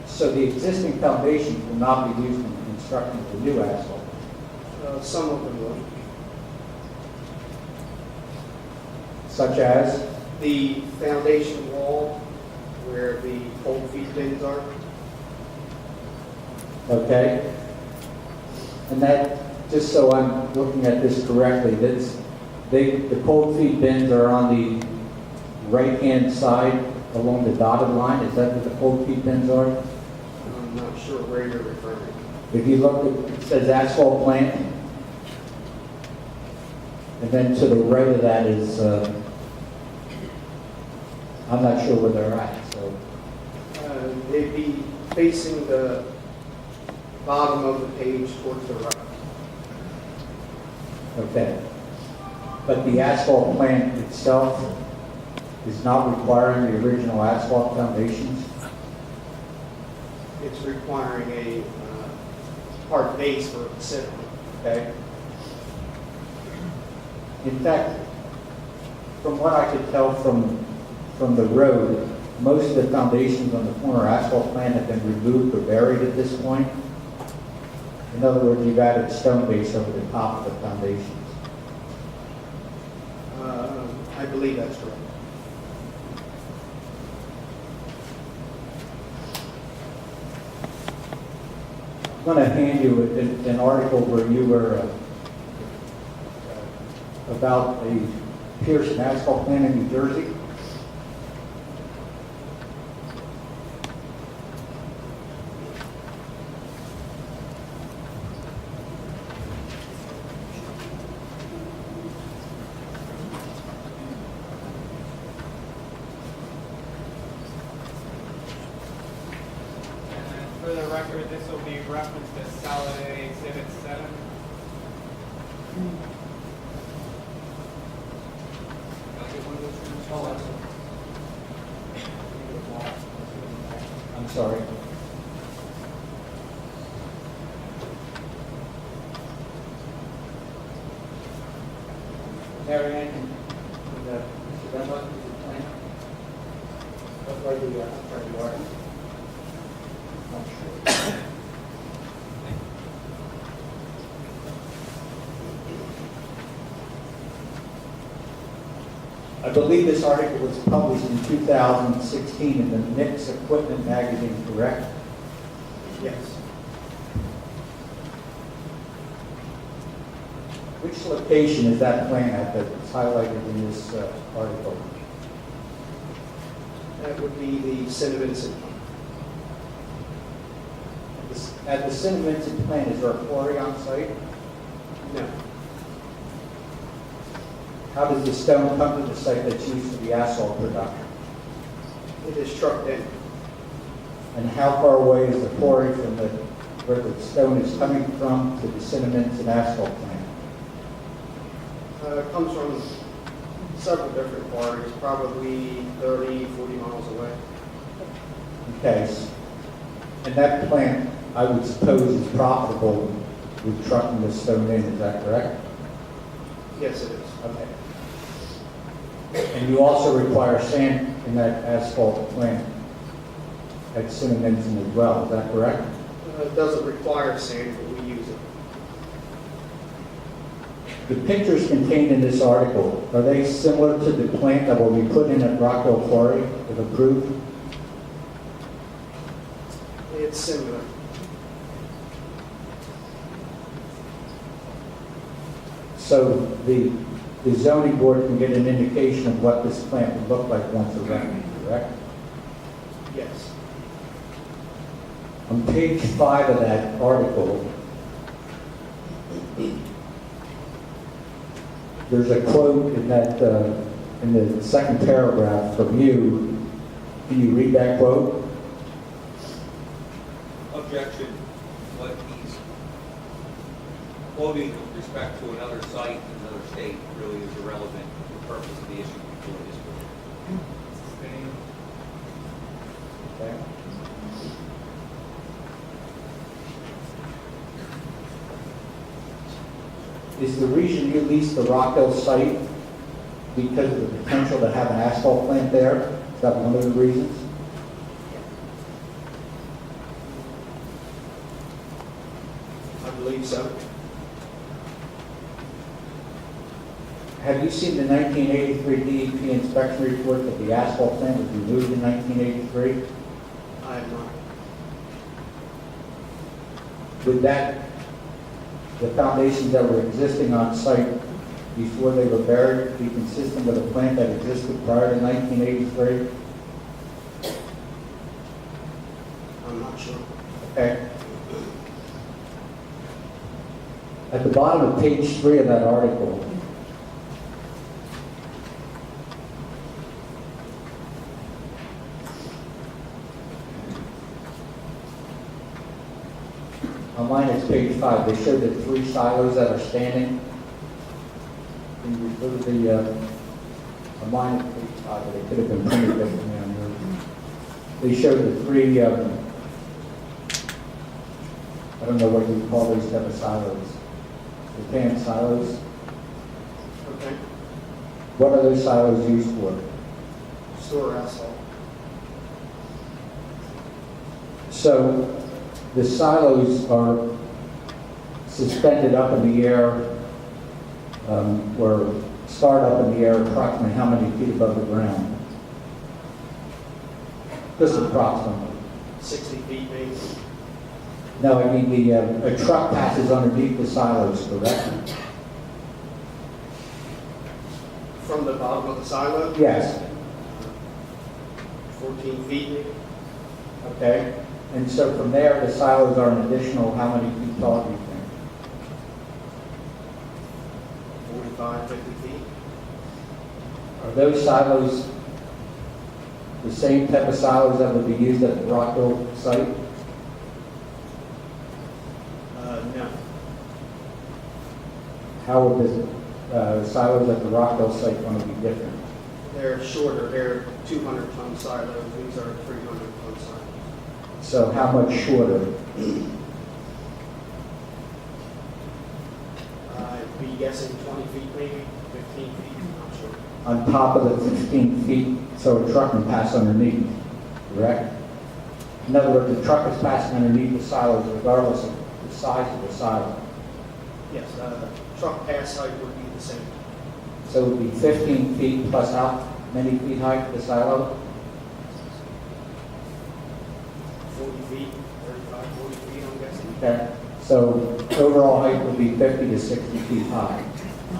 So the existing foundations will not be used in constructing the new asphalt. Some of them will. Such as? The foundation wall where the cold feet bins are. Okay. And that, just so I'm looking at this correctly, the cold feed bins are on the right-hand side along the dotted line. Is that what the cold feed bins are? I'm not sure where you're referring. If you look, it says asphalt plant. And then to the right of that is, I'm not sure where they're at, so. They'd be facing the bottom of the page towards the right. Okay. But the asphalt plant itself is not requiring the original asphalt foundations? It's requiring a hard base for it to sit on. Okay. In fact, from what I could tell from the road, most of the foundations on the corner asphalt plant have been removed or buried at this point. In other words, you've added stone base over the top of the foundations. I believe that's correct. I'm going to hand you an article where you were about a Pearson asphalt plant in New Jersey. And for the record, this will be referenced as Solid A Exhibit 7. I'm sorry. Mary Ann, Mr. Dunlop, is it plan? Where the are? Not sure. I believe this article was published in 2016 in the Mix Equipment magazine, correct? Yes. Which location is that plant at that's highlighted in this article? That would be the Cinnamon City. At the Cinnamon plant, is there a quarry on site? No. How does the stone come to the site that's used for the asphalt production? It is trucked in. And how far away is the quarry from where the stone is coming from to the Cinnamons and asphalt plant? It comes from several different quarries, probably 30, 40 miles away. Okay, and that plant, I would suppose, is profitable with trucking the stone in, is that correct? Yes, it is. Okay. And you also require sand in that asphalt plant at Cinnamons as well, is that correct? It doesn't require sand, but we use it. The pictures contained in this article, are they similar to the plant that will be put in at Rockville Quarry if approved? It's similar. So the zoning board can get an indication of what this plant would look like once erected, correct? Yes. On page 5 of that article, there's a quote in that, in the second paragraph from you. Can you read that quote? Objection. What he's quoting with respect to another site in another state really is irrelevant to the purpose of the issue before this board. Okay. Is the reason you leased the Rockville site because of the potential to have an asphalt plant there? Is that one of the reasons? I believe so. Have you seen the 1983 DEP inspection report that the asphalt plant was removed in 1983? I have not. Would that, the foundations that were existing on site before they were buried be consistent with a plant that existed prior to 1983? I'm not sure. Okay. At the bottom of page 3 of that article, on mine it's page 5, they show the 3 silos that are standing. Can you refer to the, on mine it's page 5, but it could have been printed differently on yours. They show the 3, I don't know what you call these type of silos. The pan silos. Okay. What are those silos used for? Store asphalt. So the silos are suspended up in the air, or start up in the air approximately how many feet above the ground? Just approximately. 60 feet maybe. No, I mean a truck passes underneath the silos, correct? From the bottom of the silo, Yes. 14 feet maybe. Okay. And so from there, the silos are an additional how many feet tall, do you think? 45, 50 feet. Are those silos the same type of silos that would be used at the Rockville site? No. How would the silos at the Rockville site going to be different? They're shorter. They're 200-ton silos. These are 300-ton silos. So how much shorter? I'd be guessing 20 feet maybe, 15 feet, I'm not sure. On top of the 15 feet, so a truck can pass underneath, correct? In other words, the truck is passing underneath the silos regardless of the size of the silo. Yes, truck pass height would be the same. So it would be 15 feet plus how many feet high to the silo? 40 feet, 35, 40 feet, I'm guessing. Okay. So overall height would be 50 to 60 feet high.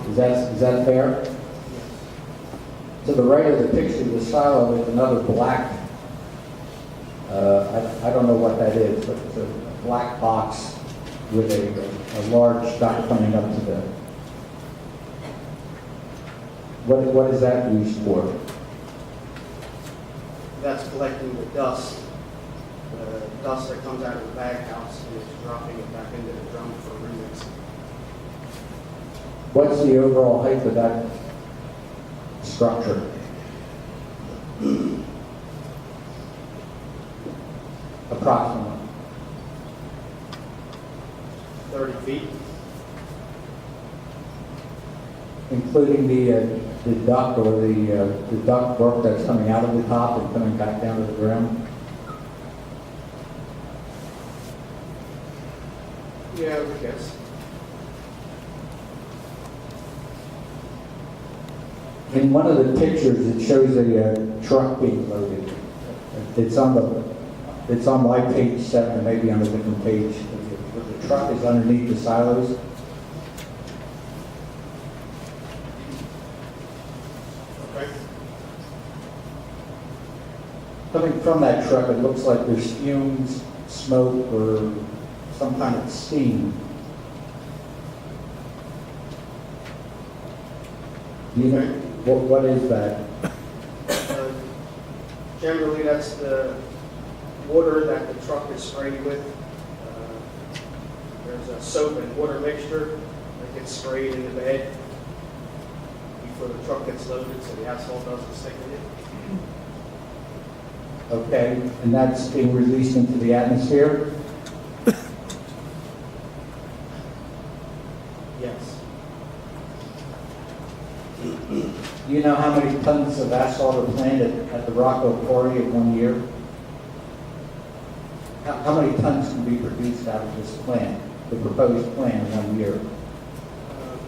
Is that fair? To the right of the picture of the silo is another black, I don't know what that is, but it's a black box with a large dock coming up to What is that used for? That's collecting the dust that comes out of the bag house, and it's dropping it back into the drum for remix. What's the overall height of that structure? Approximately. 30 feet. Including the duct or the duct work that's coming out of the top and coming back down to the ground? Yeah, I would guess. In one of the pictures, it shows a truck being loaded. It's on my page 7, maybe on a different page. The truck is underneath the silos. Okay. Coming from that truck, it looks like there's fumes, smoke, or some kind of steam. Do you know, what is that? Generally, that's the water that the truck is sprayed with. There's a soap and water mixture that gets sprayed in the bed before the truck gets loaded, so the asphalt doesn't stick in it. Okay, and that's being released into the atmosphere? Yes. Do you know how many tons of asphalt are planted at the Rockwell Quarry in 1 year? How many tons can be produced out of this plant, the proposed plant in 1 year?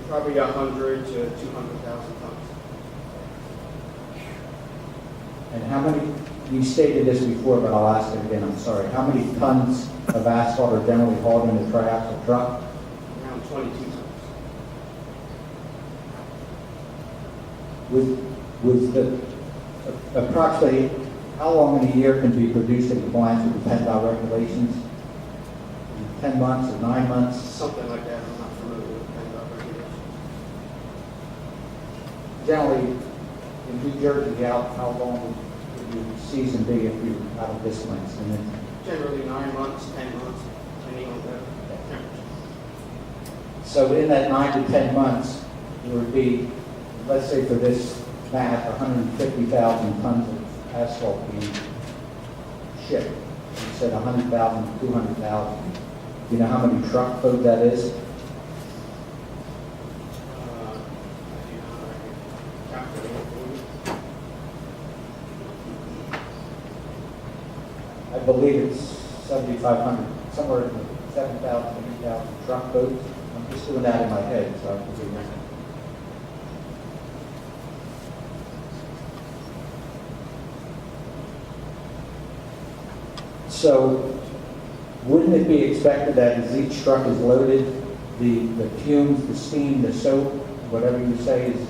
Probably 100 to 200,000 tons. And how many, you stated this before, but I'll ask it again, I'm sorry. How many tons of asphalt are generally hauled in a triaxle truck? Around 22 tons. With the, approximately, how long in a year can be produced in compliance with the PennDOT regulations? 10 months or 9 months? Something like that. I'm not familiar with PennDOT regulations. Generally, in New Jersey, how long would your season be if you're out of this place? And then, Generally 9 months, 10 months, depending on the temperature. so in that 9 to 10 months, there would be, let's say for this math, 150,000 tons of asphalt being shipped. You said 100,000, 200,000. Do you know how many truckloads that is? I believe it's 7,500, somewhere in the 7,000, 8,000 truckloads. I'm just doing that in my head, so I could be wrong. So, wouldn't it be expected that as each truck is loaded, the fumes, the steam, the soap, whatever you say is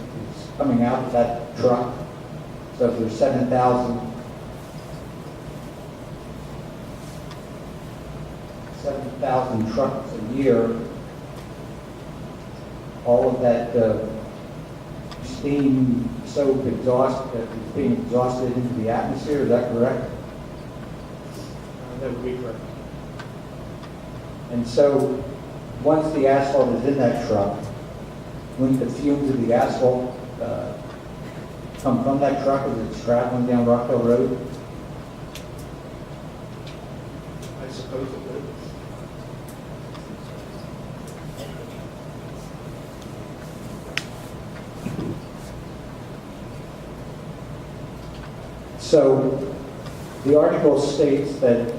coming out of that truck? So if there's 7,000 trucks a year, all of that steam, soap, exhaust is being exhausted into the atmosphere, is that correct? That would be correct. And so, once the asphalt is in that truck, when the fumes of the asphalt come from that truck as it's traveling down Rockville Road? I suppose it would. So, the article states that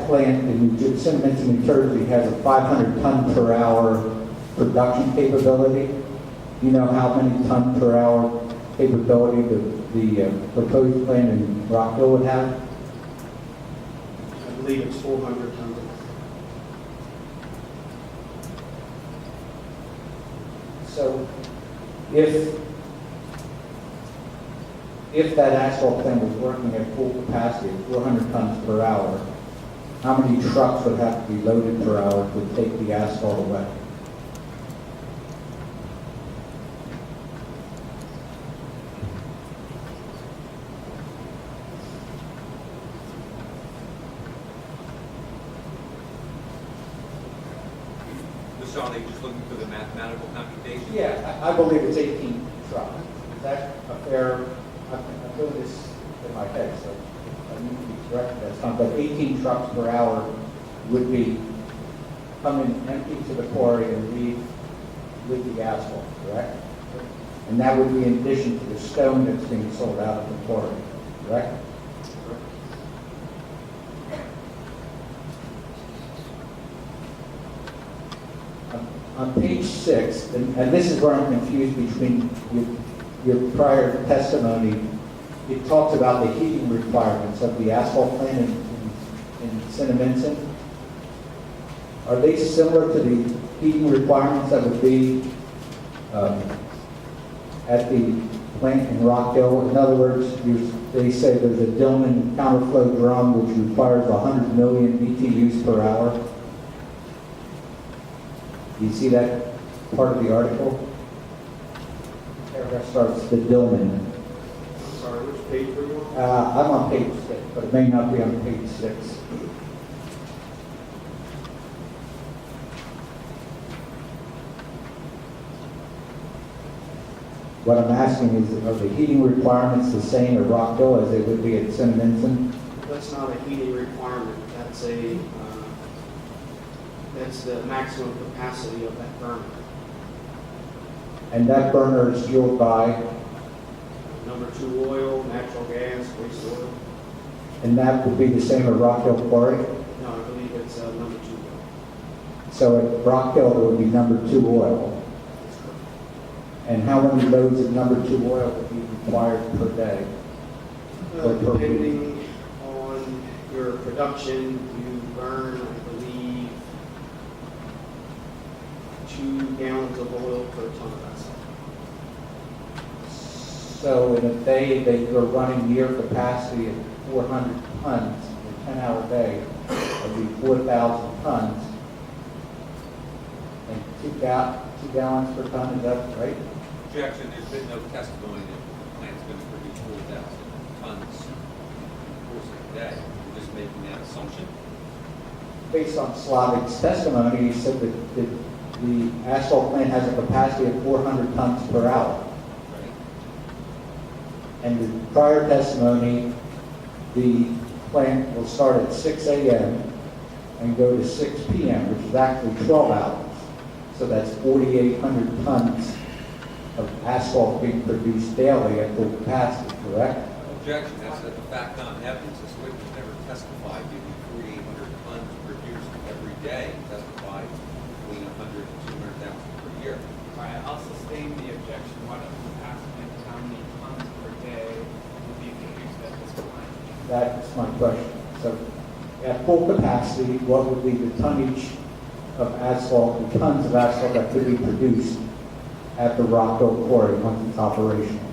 plant in Cinnamon, New Jersey has a 500 ton per hour production capability. Do you know how many ton per hour capability the proposed plant in Rockville would have? I believe it's 400 tons. So, if that asphalt plant was working at full capacity, 400 tons per hour, how many trucks would have to be loaded per hour to take the asphalt away? Sean, are you just looking for the mathematical computation? Yeah, I believe it's 18 trucks. Is that a fair, I'm doing this in my head, so I need to be corrected that's not, but 18 trucks per hour would be coming empty to the quarry and leave with the asphalt, correct? And that would be in addition to the stone that's being sold out of the quarry, correct? On page 6, and this is where I'm confused between your prior testimony, it talks about the heating requirements of the asphalt plant in Cinnaminson. Are they similar to the heating requirements that would be at the plant in Rock Hill? In other words, they say there's a Dillman counterflow drum which requires 100 million BTUs per hour. Do you see that part of the article? Paragraph starts the Dillman. I'm sorry, which page were you on? I'm on page 6, but it may not be on page 6. What I'm asking is, are the heating requirements the same at Rock Hill as they would be at Cinnaminson? That's not a heating requirement, that's the maximum capacity of that burner. And that burner is fueled by, Number 2 oil, natural gas, waste oil. and that would be the same at Rock Hill Quarry? No, I believe it's number 2 oil. So at Rock Hill, there would be number 2 oil. That's correct. And how many loads of number 2 oil would be required per day? Or per week? Depending on your production, you burn, I believe, 2 gallons of oil per ton of asphalt. So in a day, they were running near capacity of 400 tons, in a 10-hour day, it would be 4,000 tons. And 2 gallons per ton, is that right? Objection, there's been no testimony that the plant's going to produce 4,000 tons in the course of the day. We're just making that assumption. Based on Slavic's testimony, he said that the asphalt plant has a capacity of 400 tons per hour. Right? And the prior testimony, the plant will start at 6 a.m. and go to 6 p.m., which is actually 12 hours. So that's 4,800 tons of asphalt being produced daily at full capacity, correct? Objection, that's a fact on evidence. This witness never testified to 4,800 tons produced every day. He testified between 100 and 200,000 per year. All right, I'll sustain the objection. Why don't you ask me how many tons per day would be produced at this plant? That's my question. So at full capacity, what would be the tonnage of asphalt, the tons of asphalt that could be produced at the Rock Hill Quarry once it's operational?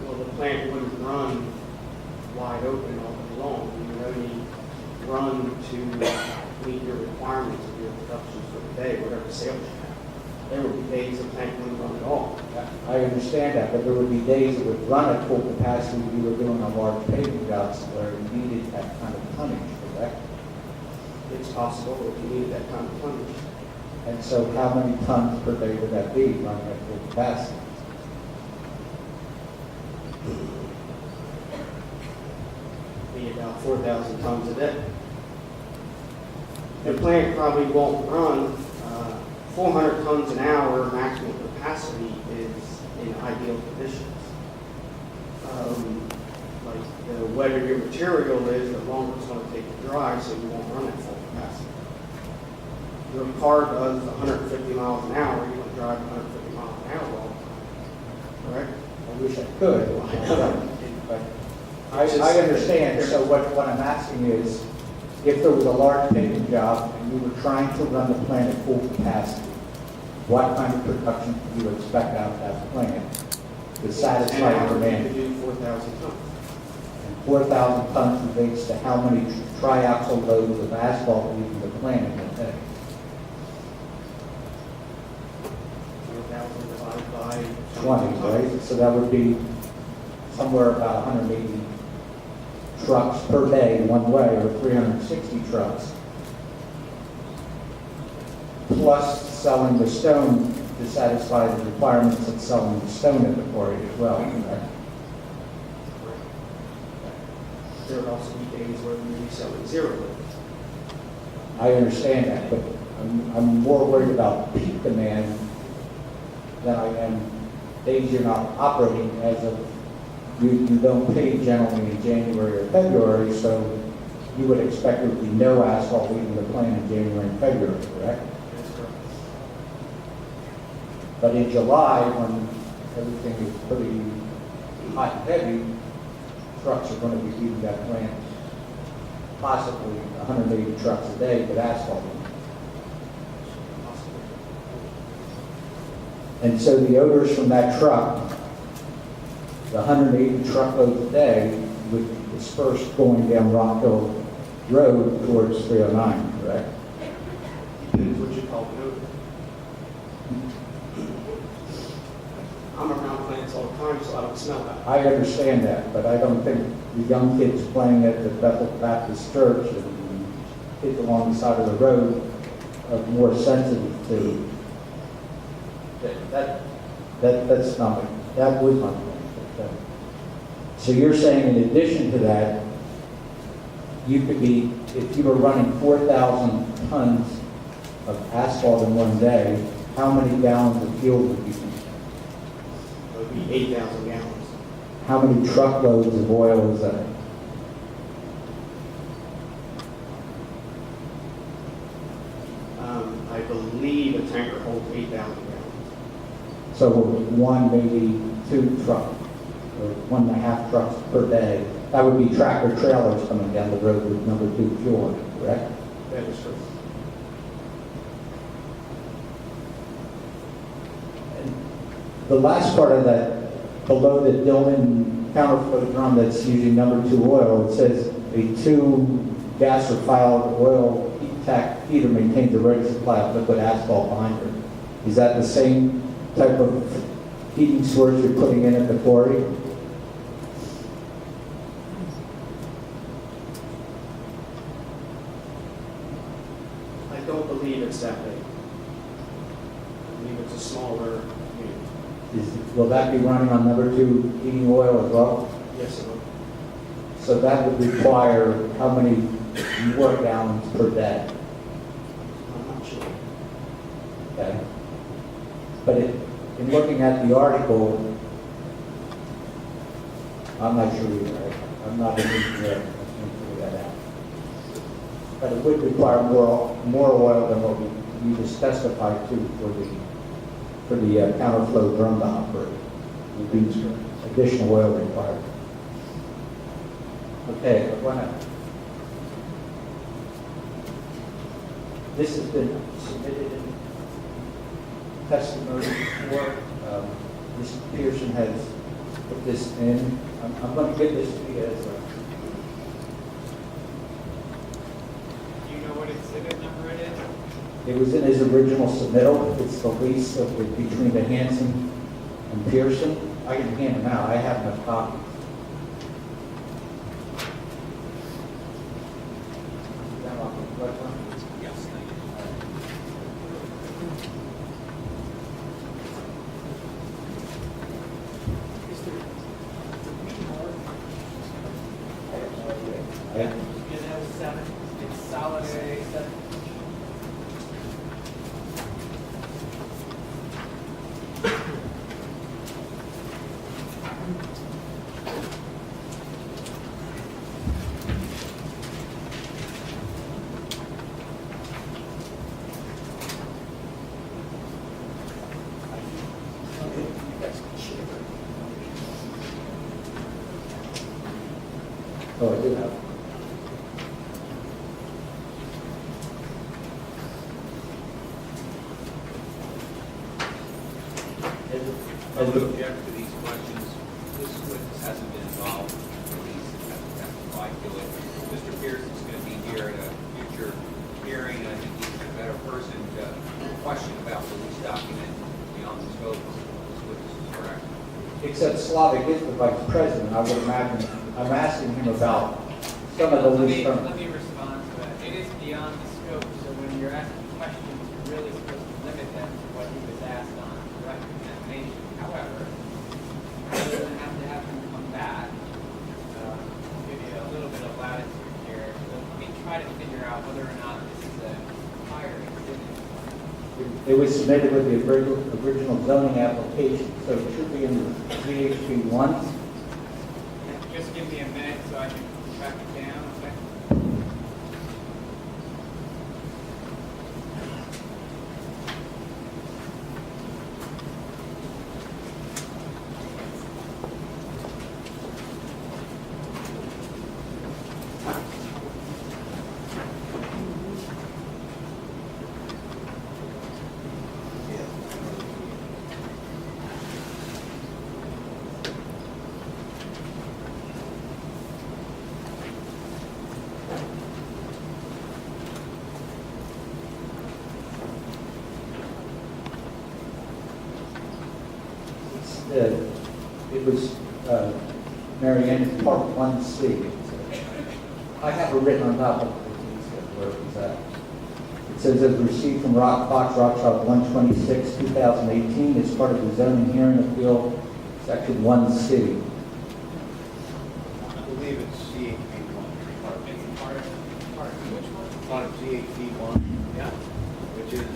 Well, the plant wouldn't run wide open all day long. You would only run to meet your requirements of your production for the day, whatever sales you have. There would be days the plant wouldn't run at all. I understand that, but there would be days it would run at full capacity if you were doing a large paving jobs where it needed that kind of tonnage, correct? It's possible if you needed that kind of tonnage. And so how many tons per day would that be running at full capacity? Be about 4,000 tons a day. The plant probably won't run 400 tons an hour maximum capacity is in ideal conditions. Like the wetter your material is, the longer it's going to take to dry, so you won't run at full capacity. Your car does 150 miles an hour, you're going to drive 150 miles an hour all the time. Correct? I wish I could. But I understand, so what I'm asking is, if there was a large paving job and you were trying to run the plant at full capacity, what kind of production do you expect out of that plant to satisfy And your you demand? could do 4,000 tons. And 4,000 tons relates to how many triaxle loads of asphalt leaving the plant in a day? 4,000 divided by 20, right? So that would be somewhere about 180 trucks per day one way, or 360 trucks plus selling the stone to satisfy the requirements of selling the stone at the quarry as well, correct? There would also be days where we would be selling zero wood. I understand that, but I'm more worried about peak demand than I am days you're not operating as of, you don't pay generally in January or February, so you would expect there would be no asphalt leaving the plant in January and February, correct? That's correct. But in July, when everything is pretty hot and heavy, trucks are going to be leaving that plant, possibly 180 trucks a day with asphalt. And so the odors from that truck, the 180 truckloads a day, would be dispersed going down Rock Hill Road towards 309, correct? Depends what you call it. I'm around plants all the time, so I don't smell that. I understand that, but I don't think the young kids playing at the Bethel Baptist Church and kids along the side of the road are more sensitive to that's not, that was my point. So you're saying in addition to that, you could be, if you were running 4,000 tons of asphalt in one day, how many gallons of fuel would you use? It would be 8,000 gallons. How many truckloads of oil is that? I believe a tanker holds 8,000 gallons. So one, maybe two trucks, or 1.5 trucks per day. That would be tractor trailers coming down the road with number 2 fuel, correct? That is true. The last part of that, below the Dillon counterflow drum that's using number 2 oil, it says a 2 gas or filed oil heat heater maintains a ready supply of liquid asphalt binder. Is that the same type of heating source you're putting in at the quarry? I don't believe it's that big. I believe it's a smaller unit. Will that be running on number 2 heating oil as well? Yes, it will. So that would require how many more gallons per day? I'm not sure. Okay. But in looking at the article, I'm not sure either. I'm not an engineer. I can't figure that out. But it would require more oil than what we just specified to for the counterflow drum to operate. Would be additional oil required. Okay, I want to. This has been submitted in testimony before. Mr. Pearson has put this in. I'm going to give this to you as a. Do you know what exhibit number it is? It was in his original submittal. It's the lease of between the Hanson and Pearson. I can hand them out. I have enough copies. Yes, thank you. Yeah. It's solid A, 7. Oh, I do have. I would object to these questions. This witness hasn't been involved in these, hasn't testified to it. Mr. Pearson's going to be here at a future hearing, and I think he's a better person to question about the lease document beyond the scope of this witness's correct. Except Slavic is the vice president, I would imagine. I'm asking him about some of the lease terms. Let me respond to that. It is beyond the scope, so when you're asking questions, you're really out whether or not this is a higher exhibit. It was submitted with the original zoning application, so it should be in the VHB 1. Just give me a minute so I can track it down, okay? It was, Mary Ann, it's part 1C. I have it written on top of where it was at. It says, as received from Fox Rockshop 126, 2018, as part of the zoning hearing appeal, section 1C. I believe it's CHP 1. It's part of which one? Part of CHP 1, Yeah. which is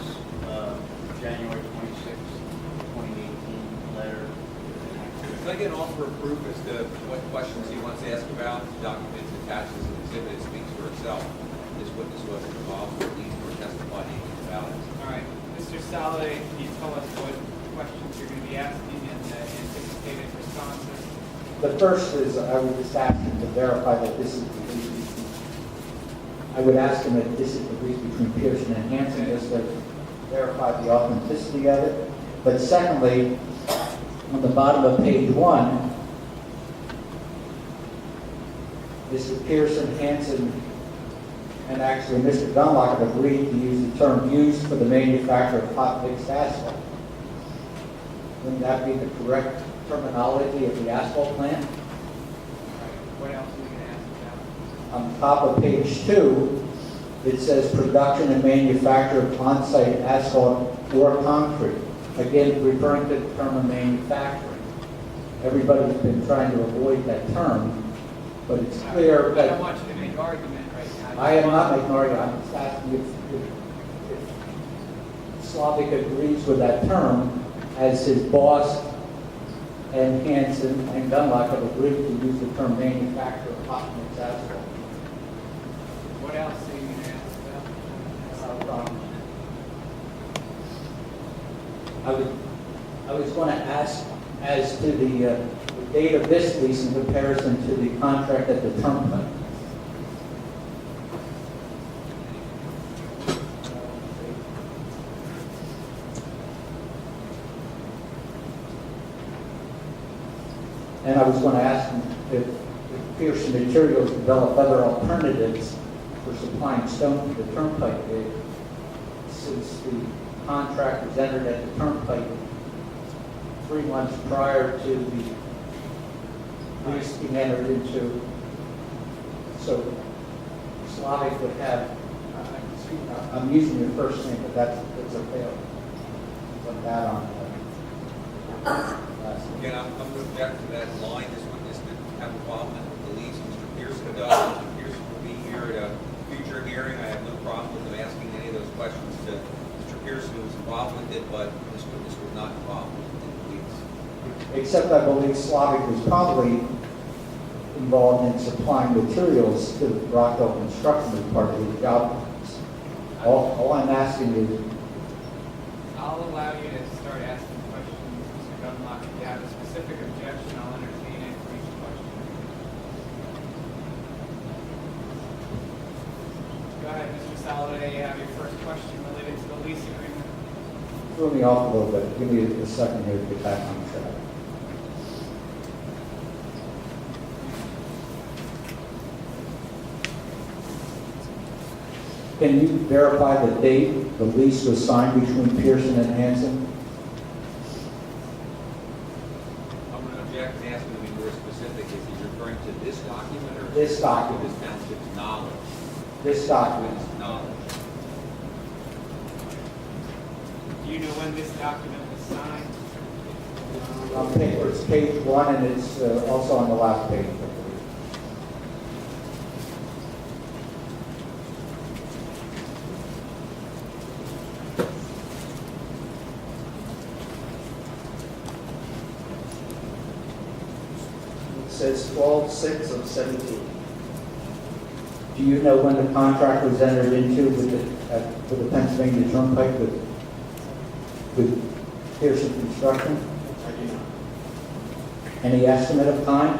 January 26, 2018 letter. Can I get an offer of proof as to what questions he wants to ask about? The document attached as an exhibit, it speaks for itself. This witness wasn't involved, or at least or testified anything about it. All right, Mr. Saleh, can you tell us what questions you're going to be asking and the anticipated responses? The first is, I would just ask him to verify that this is the lease. I would ask him if this is the lease between Pearson and Hanson, just to verify the authenticity of it. But secondly, on the bottom of page 1, Mr. Pearson, Hanson, and actually Mr. Dunlop have agreed to use the term used for the manufacture of hot mixed asphalt. Wouldn't that be the correct terminology of the asphalt plant? What else are you going to ask about? On top of page 2, it says production and manufacture of on-site asphalt or concrete. Again, referring to the term of manufacturing. Everybody's been trying to avoid that term, but it's clear I that don't want you to make argument right now. I am not making an argument. I'm just asking if Slavic agrees with that term, as his boss and Hanson and Dunlop have agreed to use the term manufacturer of hot mix asphalt. What else are you going to ask about? I was going to ask as to the date of this lease in comparison to the contract at the turnpike. And I was going to ask him if Pearson Materials develop other alternatives for supplying stone to the turnpike bid, since the contract was entered at the turnpike 3 months prior to the lease being entered into. So Slavic would have, I'm using your first name, but that's okay. Put that on. Again, I'm going to object to that line. This witness didn't have involvement with the lease. Mr. Pearson does. Mr. Pearson will be here at a future hearing. I have no problem with him asking any of those questions to Mr. Pearson, who was involved with it, but this witness was not involved with the lease. Except I believe Slavic was probably involved in supplying materials to Rockwell Construction as part of the job. All I'm asking is, I'll allow you to start asking questions, Mr. Dunlop. If you have a specific objection, I'll entertain it for each question. Go ahead, Mr. Saladay, you have your first question related to the lease agreement. threw me off a little bit. Give me a second here to get back on track. Can you verify the date the lease was signed between Pearson and Hanson? I'm going to object and ask him to be more specific. Is he referring to this document or This document. this township's knowledge? This document. Knowledge. Do you know when this document was signed? On paper, it's page 1, and it's also on the last page, I believe. says 12/6/17. Do you know when the contract was entered into with the Pennsylvania Turnpike with Pearson Construction? I do not. Any estimate of time?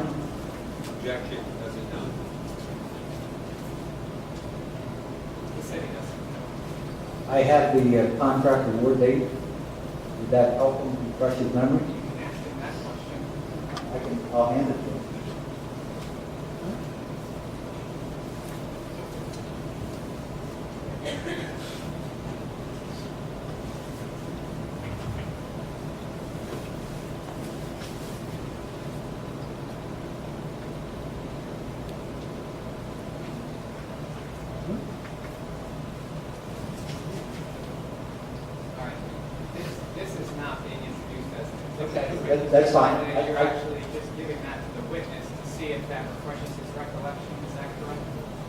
Objection, doesn't know. He said he doesn't. I have the contract award date. Would that help him refresh his memory? You can ask him that question. I'll hand it to him. All right. This is not being introduced as an Okay, exhibit. that's fine. And you're actually just giving that to the witness to see if that refreshes his recollection. Is that correct?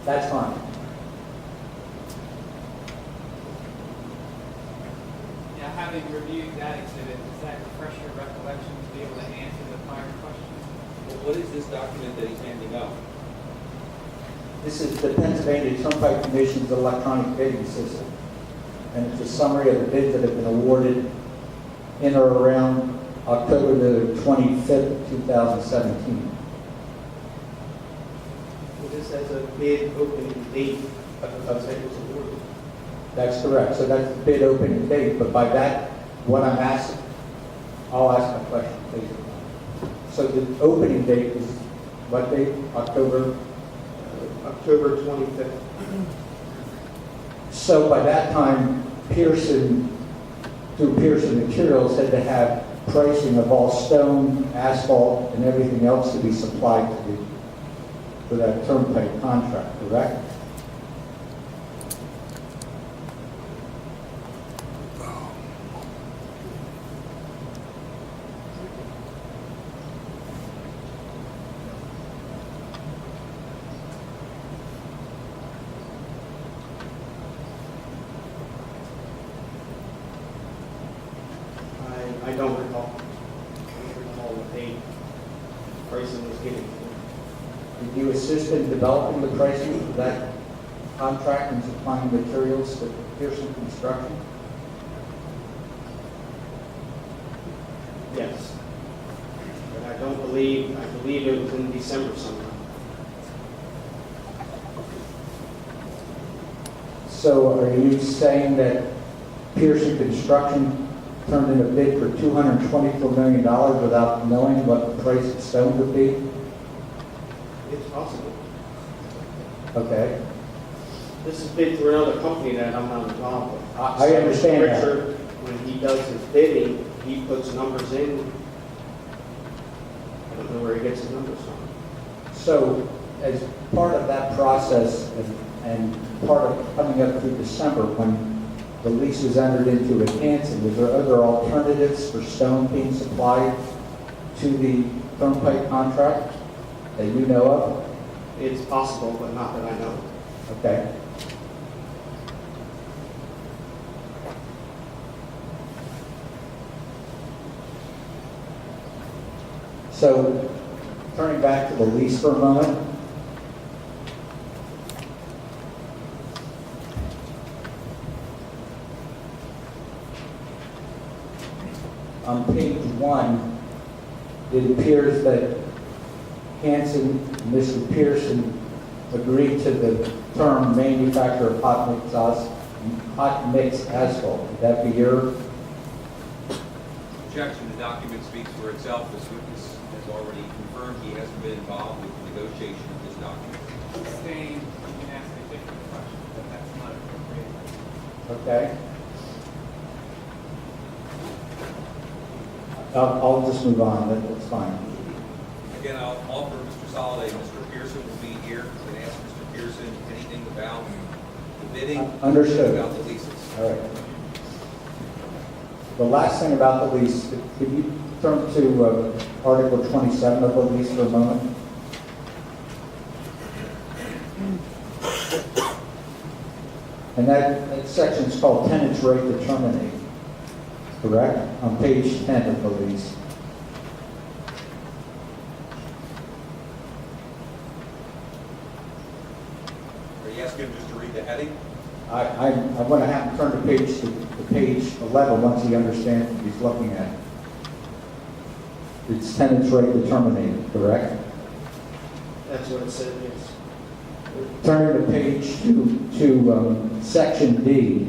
That's fine. Now, having reviewed that exhibit, does that refresh your recollection to be able to answer the prior question? Well, what is this document that he's handing out? This is the Pennsylvania Turnpike Commission's electronic bidding system. And it's a summary of the bids that have been awarded in or around October the 25th, 2017. Well, this has a bid opening date of it was awarded. That's correct. So that's the bid opening date. But by that, what I'm asking, I'll ask my question, please. So the opening date is what date? October? October 25th. So by that time, Pearson, through Pearson Materials, had to have pricing of all stone, asphalt, and everything else to be supplied to that turnpike contract, correct? I don't recall. I don't recall what date pricing was given. Did you assist in developing the pricing for that contract and supplying materials to Pearson Construction? Yes. But I believe it was in December sometime. So are you saying that Pearson Construction turned in a bid for $224 million without knowing what the price of stone would be? It's possible. Okay. This is bid through another company that I'm not involved with. I understand that. Richard, when he does his bidding, he puts numbers in. I don't know where he gets his numbers from. So as part of that process and part of coming up through December, when the lease was entered into with Hanson, was there other alternatives for stone being supplied to the turnpike contract that you know of? It's possible, but not that I know. Okay. So, turning back to the lease for a moment. On page 1, it appears that Hanson and Mr. Pearson agreed to the term manufacturer of hot mix asphalt. Would that be your? Objection, the document speaks for itself. This witness has already confirmed he hasn't been involved with the negotiation of this document. Staying, you can ask a different question, but that's not appropriate. Okay. I'll just move on, that's fine. Again, I'll offer Mr. Soliday, Mr. Pearson will be here and ask Mr. Pearson anything about the bidding. Understood. About the leases. All right. The last thing about the lease, could you turn to Article 27 of the lease for a moment? And that section is called tenant's right to terminate, correct? On page 10 of the lease. Are you asking him just to read the heading? I want to have him turn the page to page 11 once he understands what he's looking at. It's tenants' right to terminate, correct? That's what it said, yes. Turn the page to section D.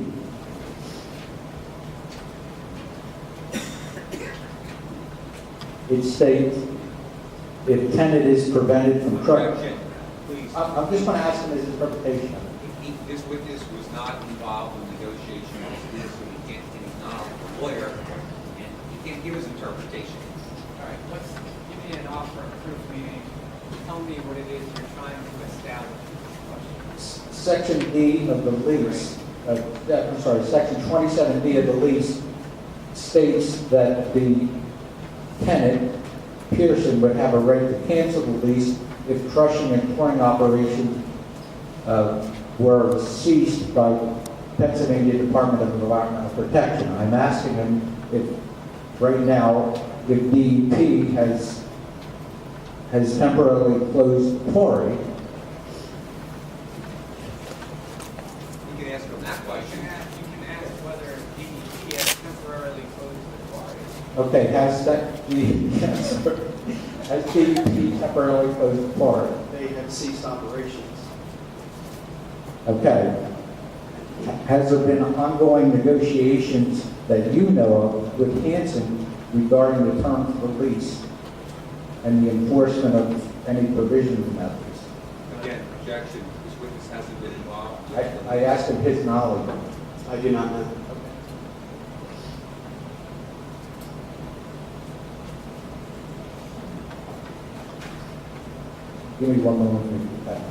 It states, if tenant is prevented from Objection, please. I'm just going to ask him his interpretation. This witness was not involved in negotiation of this, so he can't, and he's not a lawyer, and he can't give his interpretation. All right, give me an offer of proof, meaning tell me what it is you're trying to establish. Section D of the lease, I'm sorry, section 27D of the lease states that the tenant, Pearson, would have a right to cancel the lease if crushing and pouring operations were ceased by Pennsylvania Department of Environmental Protection. I'm asking him if right now the DEP has temporarily closed quarry. You can ask him that You question. can ask whether DEP has temporarily closed the quarry. Okay, has DEP temporarily closed the quarry? They had ceased operations. Okay. Has there been ongoing negotiations that you know of with Hanson regarding the terms of the lease and the enforcement of any provisions in that lease? Again, objection, this witness hasn't been involved. I asked him his knowledge. I do not know. Give me one moment to get that.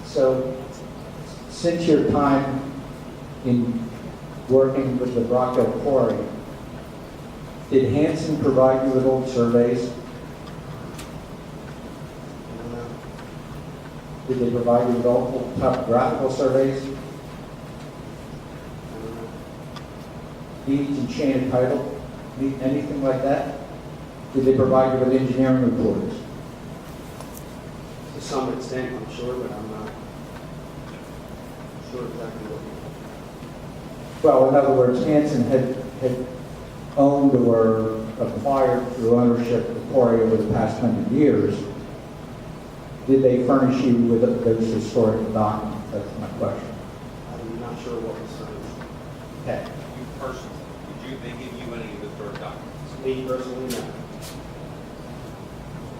So, since your time in working with the Brockwell Quarry, did Hanson provide you with old surveys? Did they provide you with old topographical surveys? Deeds and chain of title? Anything like that? Did they provide you with engineering reports? To some extent, I'm sure, but I'm not sure exactly what. Well, in other words, Hanson had owned or acquired through ownership the quarry over the past 100 years. Did they furnish you with those historical documents? That's my question. I'm not sure what was done. Okay. You personally, did they give you any of the third documents? Me personally, no.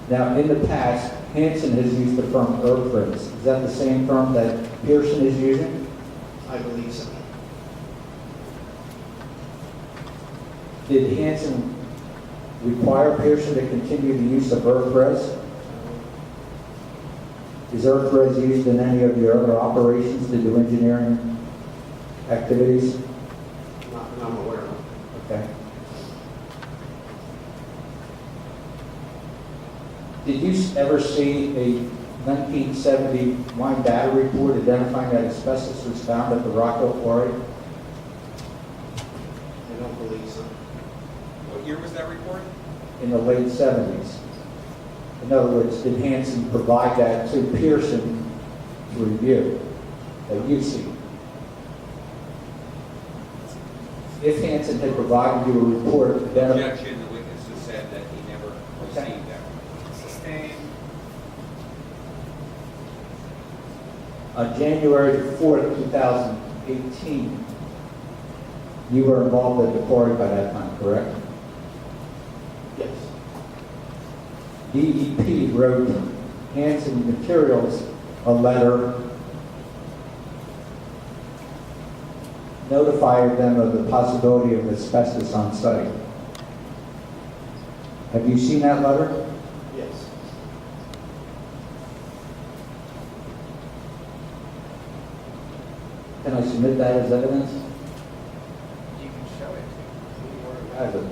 Now, in the past, Hanson has used the firm Earthfritz. Is that the same firm that Pearson is using? I believe so. Did Hanson require Pearson to continue the use of Earthres? Is Earthres used in any of your other operations to do engineering activities? Not that I'm aware of. Okay. Did you ever see a 1970 mine data report identifying that asbestos was found at the Rockwell Quarry? I don't believe so. What year was that report? In the late 70s. In other words, did Hanson provide that to Pearson to review that you see? If Hanson had provided you a report identifying... Objection, the witness has said that he never received that. Sustained. On January 4th, 2018, you were involved at the quarry by that time, correct? Yes. DEP wrote Hanson Materials a letter notifying them of the possibility of asbestos on site. Have you seen that letter? Yes. Can I submit that as evidence? You can show it to me. As a-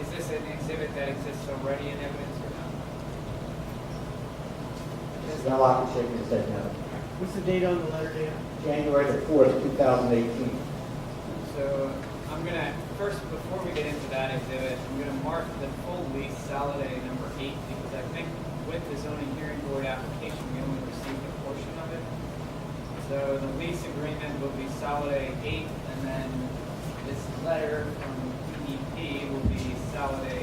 Is this an exhibit that exists already in evidence or not? Mr. Locke is shaking his head no. What's the date on the letter, Dan? January the 4th, 2018. So I'm gonna, first, before we get into that exhibit, I'm gonna mark the full lease solid A number 8, because I think with the zoning hearing board application, we only received a portion of it. So the lease agreement will be solid A 8, and then this letter from DEP will be solid A 9.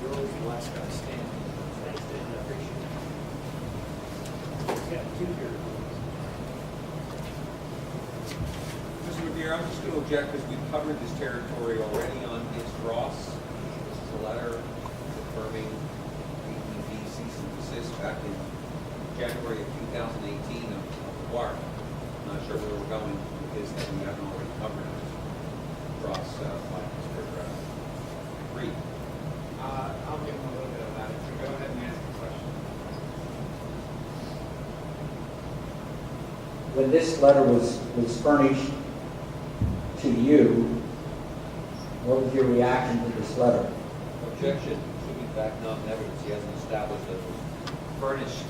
You're always the last guy standing. Thanks, Dan, I appreciate it. Yeah, 2 here. Mr. McGear, I'm just going to object because we've covered this territory already on It's Ross. This is a letter confirming DEP cease and desist back in January of 2018 of the WARC. I'm not sure where we're going with this that we haven't already covered it. Ross, Mr. Reed. I'll give him a little bit of that, so go ahead and ask the question. When this letter was furnished to you, what was your reaction to this letter? Objection, should be back not in evidence. He hasn't established that it was furnished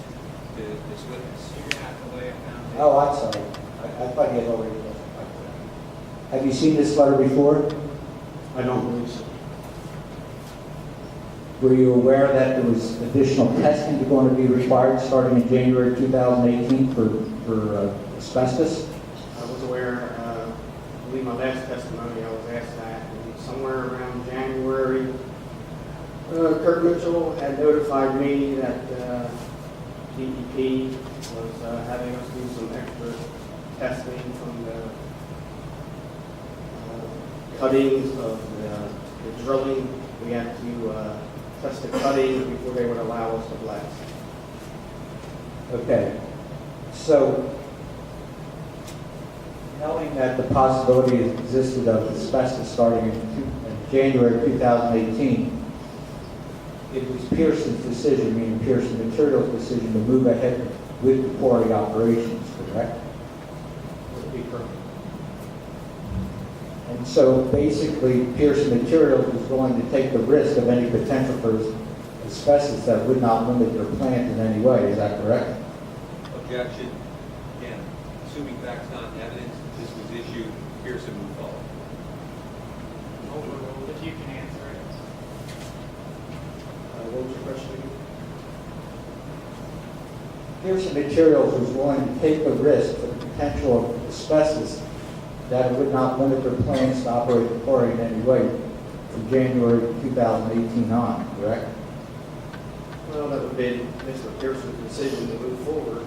to this witness. You're gonna have to lay it down. Oh, I'm sorry. I thought you had already testified to that. Have you seen this letter before? I don't believe so. Were you aware that there was additional testing going to be required starting in January 2018 for asbestos? I was aware, I believe my last testimony, I was asked that, and somewhere around January, Kurt Mitchell had notified me that DEP was having us do some extra testing from the cuttings of the drilling. We had to test the cuttings before they would allow us to blast. Okay. So, knowing that the possibility existed of asbestos starting in January 2018, it was Pearson's decision, meaning Pearson Materials' decision, to move ahead with the quarry operations, correct? Would be correct. And so basically, Pearson Materials was going to take the risk of any potential for asbestos that would not limit their plant in any way. Is that correct? Objection. Again, assuming facts not in evidence, this was issued, Pearson moved forward. Overruled, if you can answer it. What was your question again? Pearson Materials was willing to take the risk for the potential of asbestos that it would not limit their plans to operate the quarry in any way from January 2018 on, correct? Well, that would have been Mr. Pearson's decision to move forward.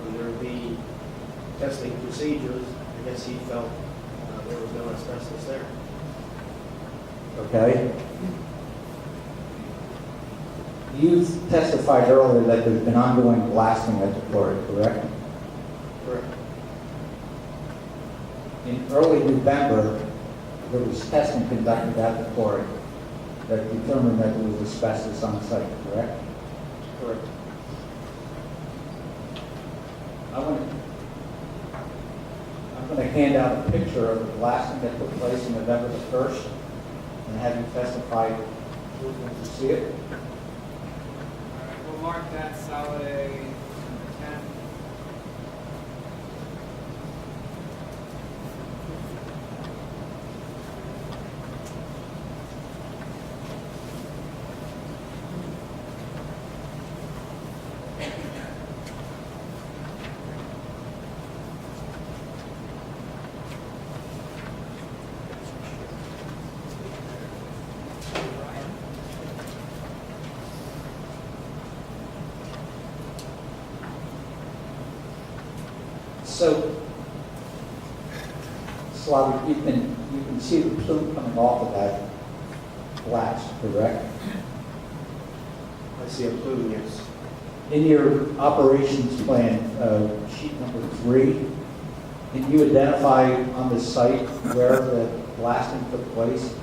And under the testing procedures, I guess he felt there was no asbestos there. Okay? You testified earlier that there's been ongoing blasting at the quarry, correct? Correct. In early November, there was testing conducted at the quarry that determined that there was asbestos on site, correct? Correct. I'm going to hand out a picture of the blasting that took place on November the 1st, and have you testify who's going to see it. All right, we'll mark that solid A number 10. So, Slavic, you can see the plume coming off of that blast, correct? see a plume, yes. In your operations plan, sheet number 3, can you identify on the site where the blasting took place?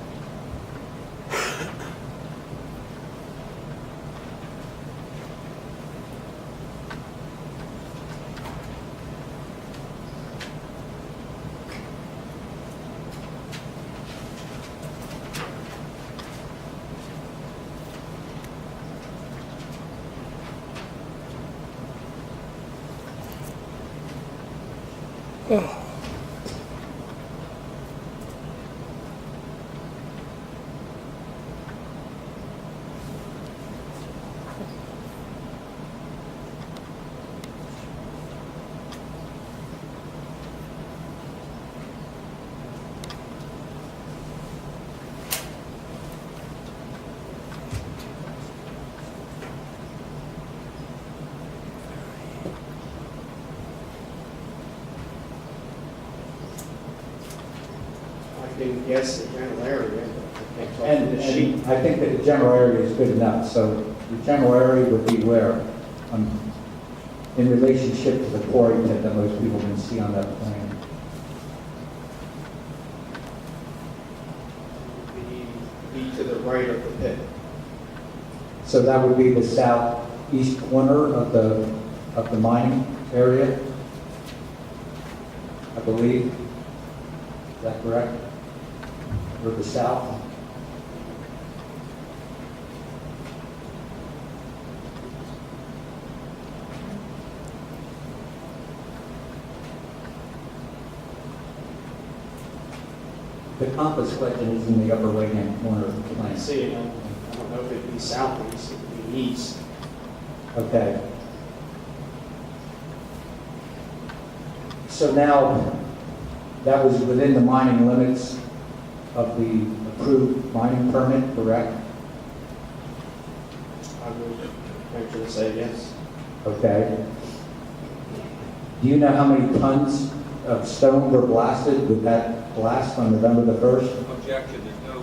I can guess the general area, but I can't talk And to the sheet. I think that the general area is good enough, so the general area would be where? In relationship to the quarry pit that most people can see on that plan. Be to the right of the pit. So that would be the southeast corner of the mining area, I believe. Is that correct? Or the south? The compass legend is in the upper right-hand corner of the I plan. see it, I don't know if it'd be southeast, it would be east. Okay. So now, that was within the mining limits of the approved mining permit, correct? I would venture to say yes. Okay. Do you know how many tons of stone were blasted with that blast on November the 1st? Objection, there's no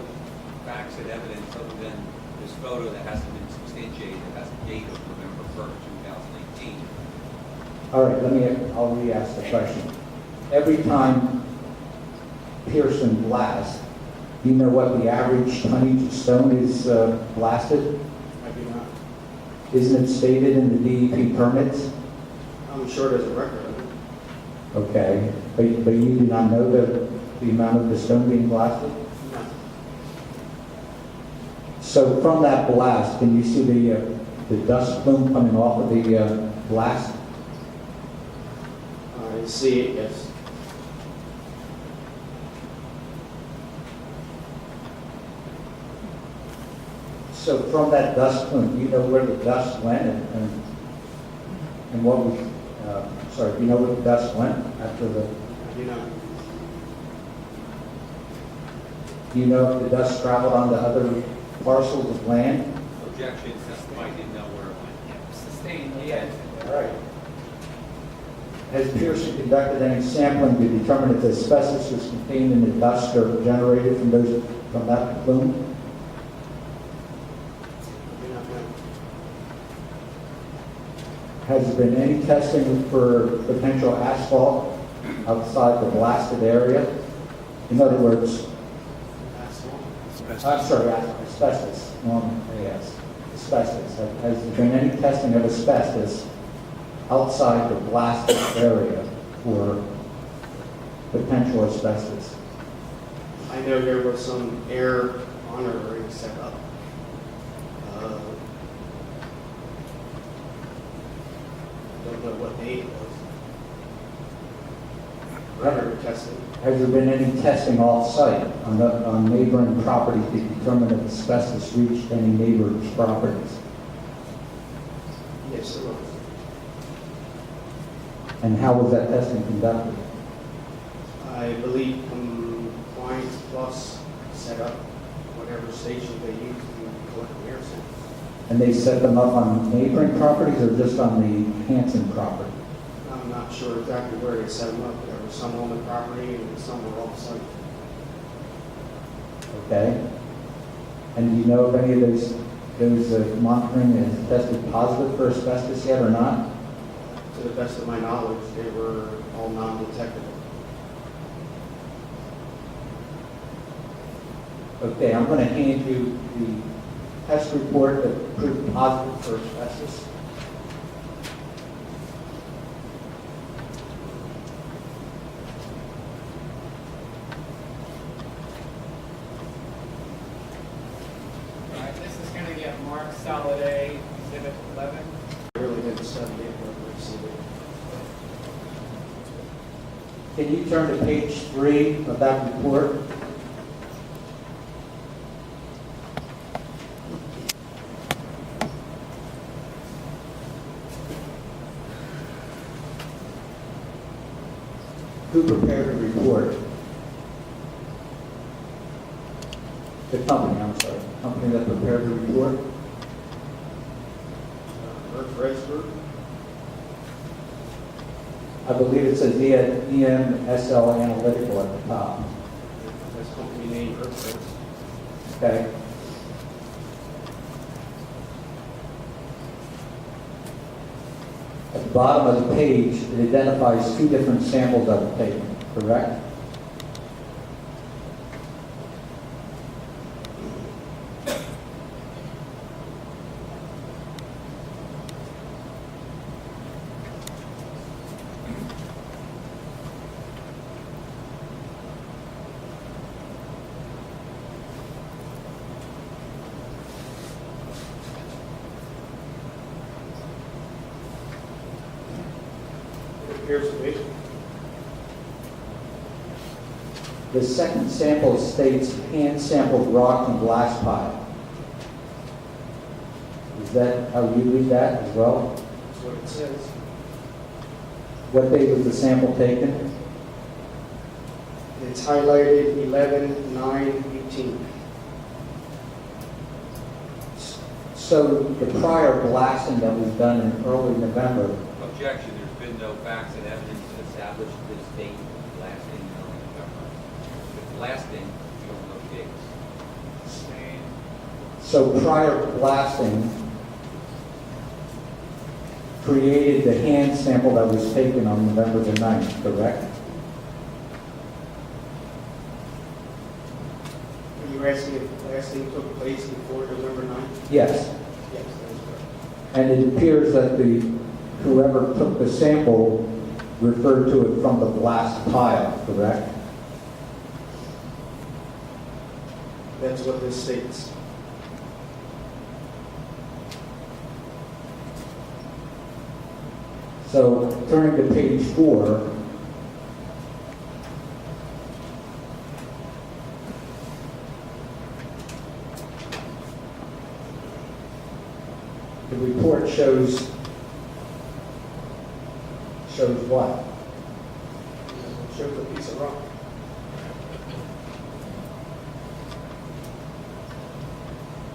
facts and evidence other than this photo that hasn't been substantiated, that has a date of November 1st, 2018. All right, I'll re-ask the question. Every time Pearson blasts, do you know what the average tonnage of stone is blasted? I do not. Isn't it stated in the DEP permits? I'm sure there's a record of it. Okay, but you do not know the amount of the stone being blasted? No. So from that blast, can you see the dust plume coming off of the blast? I see it, yes. So from that dust plume, do you know where the dust went and what was, do you know where the dust went after the, I do not. do you know if the dust traveled onto other parcels of land? Objection, testified didn't know where it went. Sustained, yes. All right. Has Pearson conducted any sampling to determine if asbestos was contained in the dust or generated from that plume? I do not know. Has there been any testing for potential asphalt outside the blasted area? In other words, That's all. I'm sorry, asbestos, yes, asbestos. Has there been any testing of asbestos outside the blasted area for potential asbestos? I know there was some air monitoring set up. Don't know what date it was. Radar testing. Has there been any testing off-site on neighboring properties to determine if asbestos reached any neighbor's properties? Yes, there was. And how was that testing conducted? I believe Compliance Plus set up whatever station they used to collect air samples. And they set them up on neighboring properties or just on the Hanson property? I'm not sure exactly where they set them up. There were some on the property and some were off-site. Okay. And do you know if any of those those monitoring has tested positive for asbestos yet or not? To the best of my knowledge, they were all non-detectable. Okay, I'm going to hand you the test report that proved positive for asbestos. All right, this is going to get marked solid A, exhibit 11. I really didn't study it, but we'll see it. Can you turn to page 3 of that report? Who prepared the report? The company, I'm sorry, the company that prepared the report? Earth Register, I believe it says EMSL Analytical at the top. that's company name, Earth Register. Okay. At the bottom of the page, it identifies 2 different samples that were taken, correct? It appears to be. The second sample states hand sampled rock and glass pile. Is that how you read that as well? That's what it says. What date was the sample taken? It's highlighted 11/9/18. So the prior blasting that was done in early November, Objection, there's been no facts and evidence to establish this date lasting in early November. If it's lasting, you don't know dates. so prior blasting created the hand sample that was taken on November the 9th, correct? Are you asking if blasting took place before November 9th? Yes. Yes, that is correct. And it appears that whoever took the sample referred to it from the blast pile, correct? That's what this states. So turning to page 4, the report shows what? It shows a piece of rock.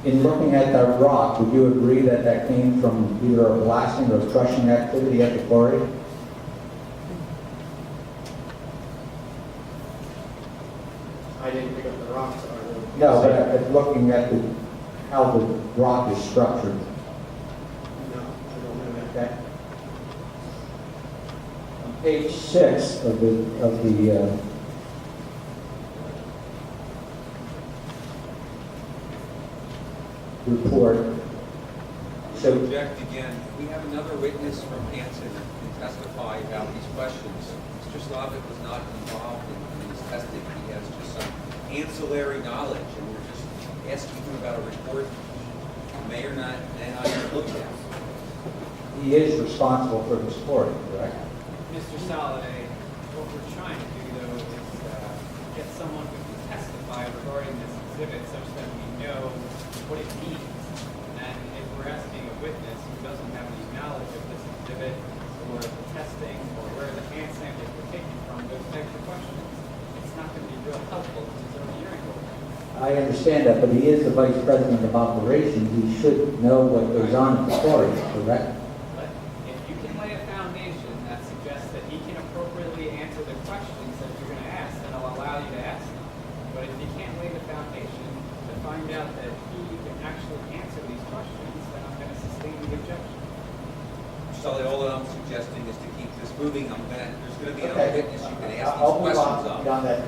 In looking at that rock, would you agree that that came from either a blasting or crushing activity at the quarry? I didn't pick up the rocks. So I really- No, but looking at how the rock is structured, No, I don't know that. okay? On page 6 of the report, So so object again. We have another witness from Hanson to testify about these questions. Mr. Slavic was not involved in this testing. He has just some ancillary knowledge, and we're just asking him about a report he may or not have looked at. he is responsible for this quarry, correct? Mr. Soliday, what we're trying to do though is get someone who can testify regarding this exhibit such that we know what it means. And if we're asking a witness who doesn't have any knowledge of this exhibit or the testing or where the hand samples were taken from, those types of questions, it's not going to be real helpful to his own hearing board. I understand that, but he is the vice president of operations. He should know what goes on at the quarry, correct? But if you can lay a foundation that suggests that he can appropriately answer the questions that you're going to ask, then I'll allow you to ask them. But if you can't lay the foundation to find out that if he can actually answer these questions, then I'm going to sustain the objection. Sully, all that I'm suggesting is to keep this moving. There's gonna be another Okay. witness you can ask I'll these move questions on of. beyond that.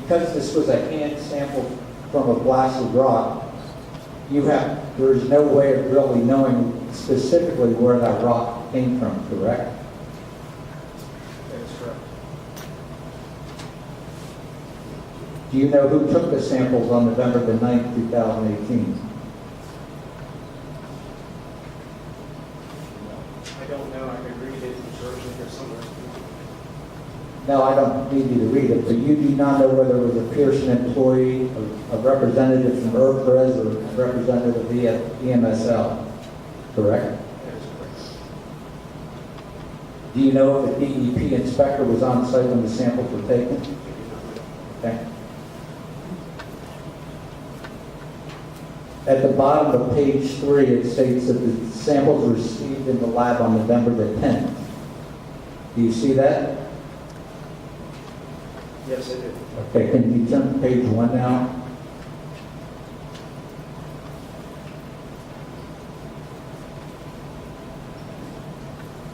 Because this was a hand sample from a blasted rock, there's no way of really knowing specifically where that rock came from, correct? That is correct. Do you know who took the samples on November the 9th, 2018? I don't know, I could read it, I'm sure it's there somewhere. No, I don't need you to read it, but you do not know whether it was a Pearson employee, a representative from ERPRES, or a representative of EMSL, correct? That is correct. Do you know if the DEP inspector was on site when the samples were taken? I do not know. Okay. At the bottom of page 3, it states that the samples were received in the lab on November the 10th. Do you see that? Yes, I do. Okay, can you turn to page 1 now?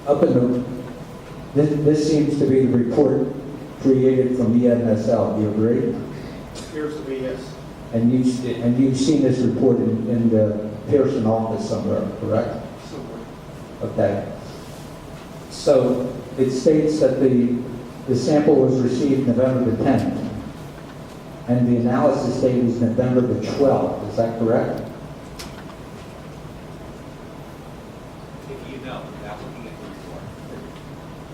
Up in this seems to be the report created from EMSL, do you agree? Appears to be, yes. And you've seen this report in the Pearson office somewhere, correct? Somewhere. Okay. So it states that the sample was received November the 10th, and the analysis date was November the 12th. Is that correct? If you know, without looking at the report.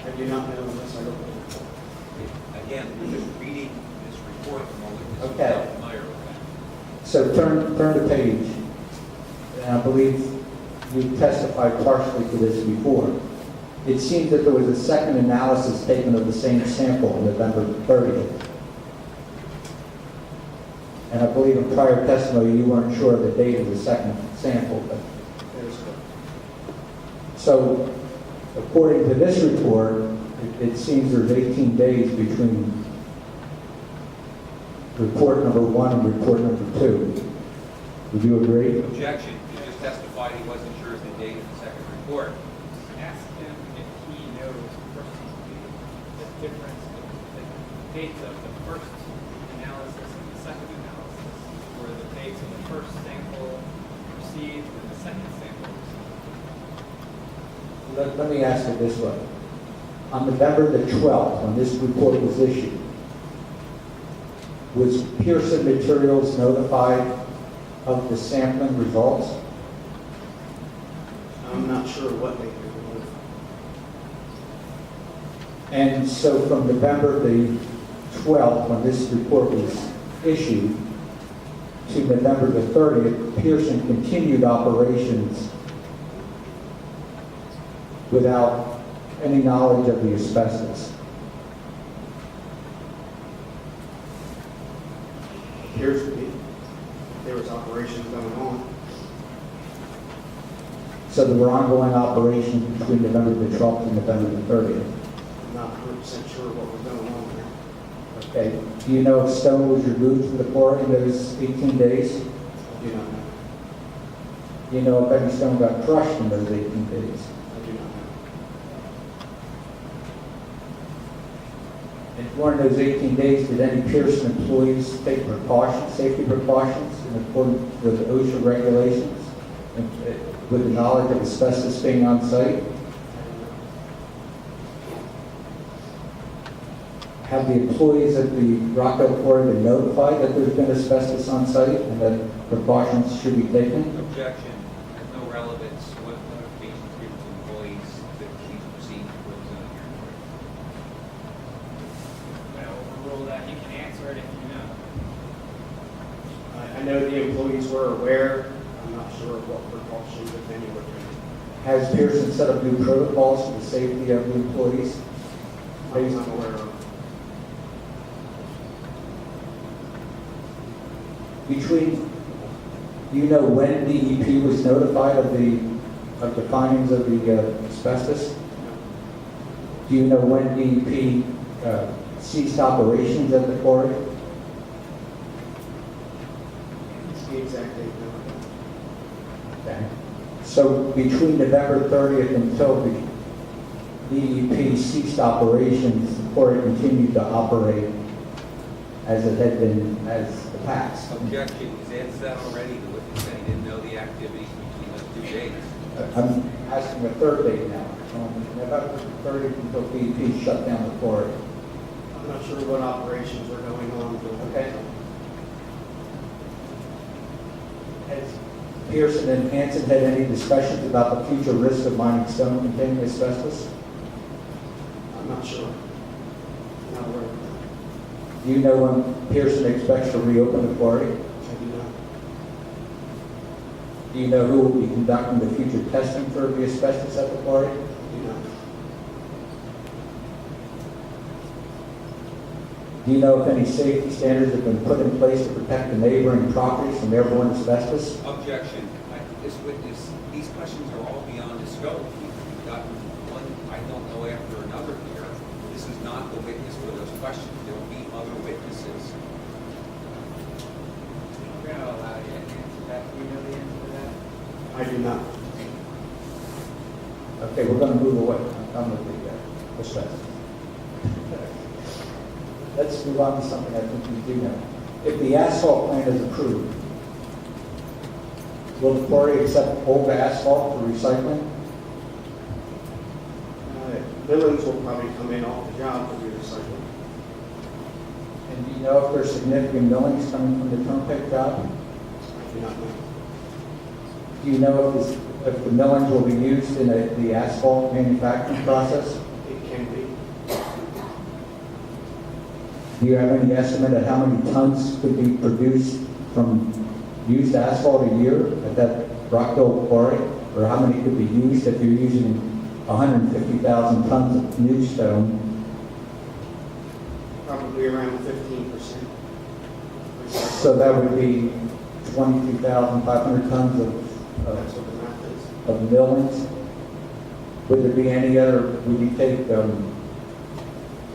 I do not know unless I look at the report. Again, we're just reading this report from a witness who's Okay. not familiar with that. So turn the page, and I believe you testified partially to this before. It seems that there was a second analysis taken of the same sample on November 30th. And I believe in prior testimony, you weren't sure of the date of the second sample. But That is correct. so, according to this report, it seems there's 18 days between report number 1 and report number 2. Would you agree? Objection, he just testified he wasn't sure of the date of the second report. Ask him if he knows personally the difference in the dates of the first analysis and the second analysis, or the dates of the first sample received and the second sample received. Let me ask it this way. On November the 12th, when this report was issued, was Pearson Materials notified of the sampling results? I'm not sure what they do. And so from November the 12th, when this report was issued, to November the 30th, Pearson continued operations without any knowledge of the asbestos. Appears to be. There was operations going on. So there were ongoing operations between November the 12th and November the 30th. I'm not 100% sure what was going on there. Okay. Do you know if stone was removed from the quarry in those 18 days? I do not know. Do you know if any stone got crushed in those 18 days? I do not know. And during those 18 days, did any Pearson employees take precautions, safety precautions in accordance with OSHA regulations, and, with the knowledge of asbestos being on site? Have the employees at the Rockwell Quarry been notified that there's been asbestos on site and that precautions should be taken? Objection, has no relevance what notifications given to employees that these procedures were done here. I'm going to overrule that. You can answer it if you know. I know the employees were aware. I'm not sure what precautions, if any, were taken. Has Pearson set up new protocols for the safety of the employees? I'm not aware of. Do you know when DEP was notified of the findings of the asbestos? Do you know when DEP ceased operations at the quarry? It's the exact date now. Okay. So between November 30th until the DEP ceased operations, the quarry continued to operate as it had been as the past. Objection, he's answered that already, the witness said he didn't know the activities between those 2 dates. I'm asking a third date now. November 30th until DEP shut down the quarry. I'm not sure what operations are going on. Okay. Has Pearson and Hanson had any discussions about the future risk of mining stone containing asbestos? I'm not sure. Not aware of that. Do you know when Pearson expects to reopen the quarry? I do not. Do you know who will be conducting the future testing for the asbestos at the quarry? I do not. Do you know if any safety standards have been put in place to protect the neighboring properties from airborne asbestos? Objection, this witness, these questions are all beyond his scope. We've gotten one, I don't know, after another here. This is not the witness for those questions. There will be other witnesses. We're not allowed to answer that. Do you know the answer to that? I do not. Okay, we're going to move away. I'm with the asbestos. Let's move on to something I think you do know. If the asphalt plan is approved, will the quarry accept old asphalt for recycling? Billings will probably come in off the job to be recycled. And do you know if there's significant millings coming from the turnpike job? I do not know. Do you know if the millings will be used in the asphalt manufacturing process? It can be. Do you have any estimate of how many tons could be produced from used asphalt a year at that Rockville quarry? Or how many could be used if you're using 150,000 tons of new stone? Probably around 15%. So that would be 22,500 tons That's what the math is. of millings. Would there be any other, would you take,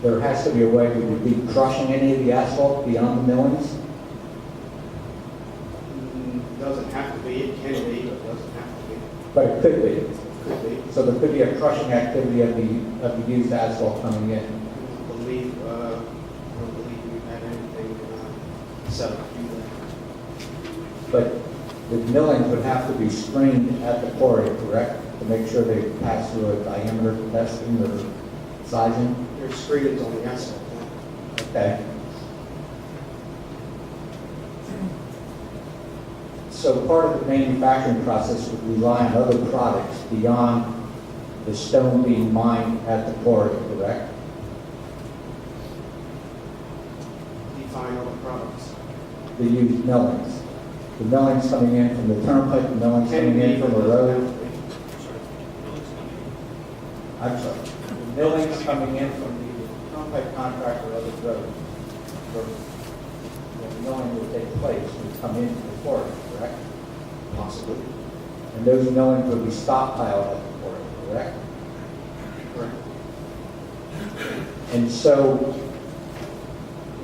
there has to be a way, would you be crushing any of the asphalt beyond the millings? Doesn't have to be, it can be, but doesn't have to be. But it could be. Could be. So there could be a crushing activity of the used asphalt coming in. I don't believe we've had anything set up to do that. But the millings would have to be screened at the quarry, correct? To make sure they pass through a diameter testing or sizing? There's screens on the asphalt now. Okay. So part of the manufacturing process would rely on other products beyond the stone being mined at the quarry, correct? Define all the products. The used millings. The millings coming in from the turnpike, the millings coming in from the road. I'm sorry. The millings coming in from the turnpike contractor or the road. Where the milling would take place would come into the quarry, correct? Possibly. And those millings would be stockpiled at the quarry, correct? Correct. And so,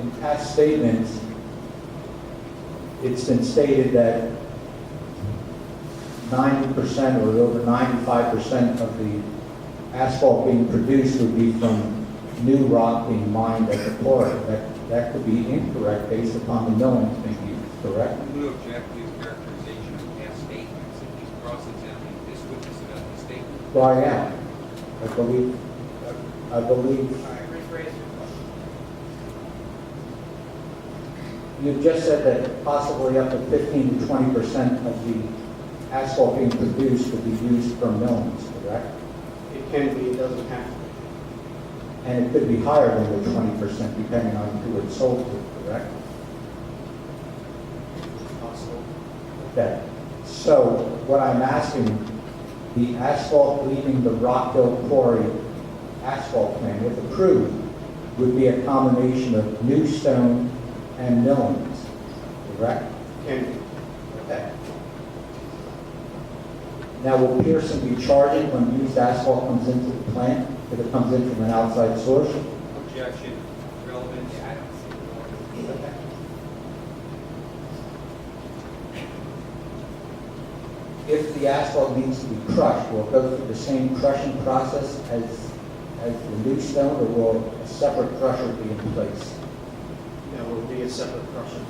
in past statements, it's been stated that 90% or over 95% of the asphalt being produced would be from new rock being mined at the quarry. That could be incorrect based upon the millings being used, correct? I'm going to object to his characterization of past statements, and he's cross-examining this witness about the statement. Well, I am. I believe, All right, rephrase your question. you just said that possibly up to 15 to 20% of the asphalt being produced would be used from millings, correct? It can be, it doesn't have to be. And it could be higher than the 20% depending on who it's sold to, correct? It's possible. Okay. So what I'm asking, the asphalt leaving the Rockville Quarry asphalt plant, if approved, would be a combination of new stone and millings, correct? Can be. Okay. Now, will Pearson be charging when used asphalt comes into the plant if it comes in from an outside source? Objection, relevance. Yeah, I don't see the order. If the asphalt needs to be crushed, will it go through the same crushing process as the new stone, or will a separate crusher be in place? That will be a separate crusher.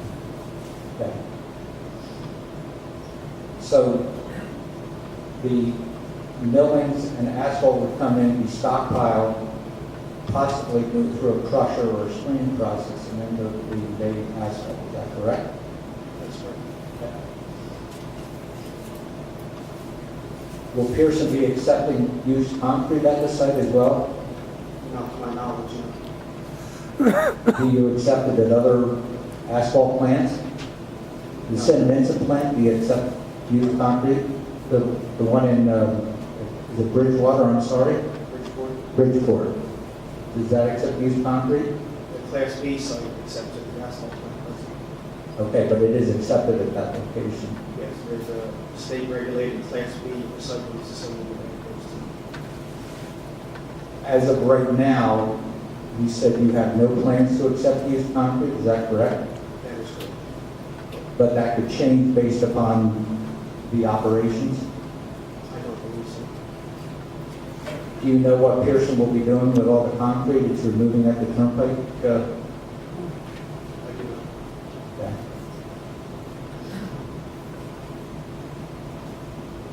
Okay. So the millings and asphalt would come in, be stockpiled, possibly go through a crusher or a screening process, and then go to the made asphalt. Is that correct? That's correct. Will Pearson be accepting used concrete at the site as well? Not to my knowledge, no. Do you accept it at other asphalt plants? The Cinnamon plant, do you accept used concrete? The one in, is it Bridgewater, I'm sorry? Bridgeport, Bridgeport. Does that accept used concrete? the Class B site accepted the asphalt plant. Okay, but it is accepted at that location. Yes, there's a state-regulated Class B recycling facility that goes to. As of right now, you said you have no plans to accept used concrete, is that correct? That is correct. But that could change based upon the operations? I don't believe so. Do you know what Pearson will be doing with all the concrete it's removing at the turnpike? I do not. Okay.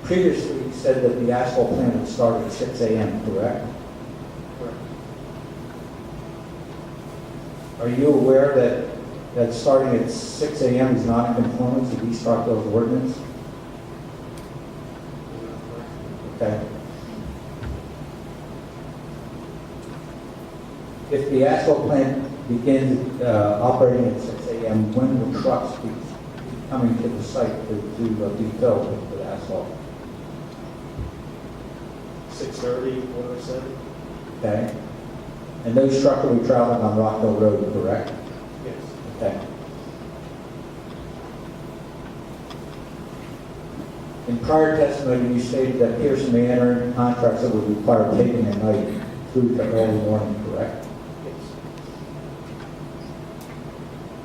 Previously, you said that the asphalt plant would start at 6 a.m., correct? Correct. Are you aware that starting at 6 a.m. is not in conformance with East Rockville's ordinance? You're not correct. Okay. If the asphalt plant begins operating at 6 a.m., when will trucks be coming to the site to be filled with asphalt? 6:30, 4:07? Okay? And those trucks will be traveling on Rockville Road, correct? Yes. Okay. In prior testimony, you stated that Pearson may enter into contracts that would require taking at night through to early morning, correct? Yes.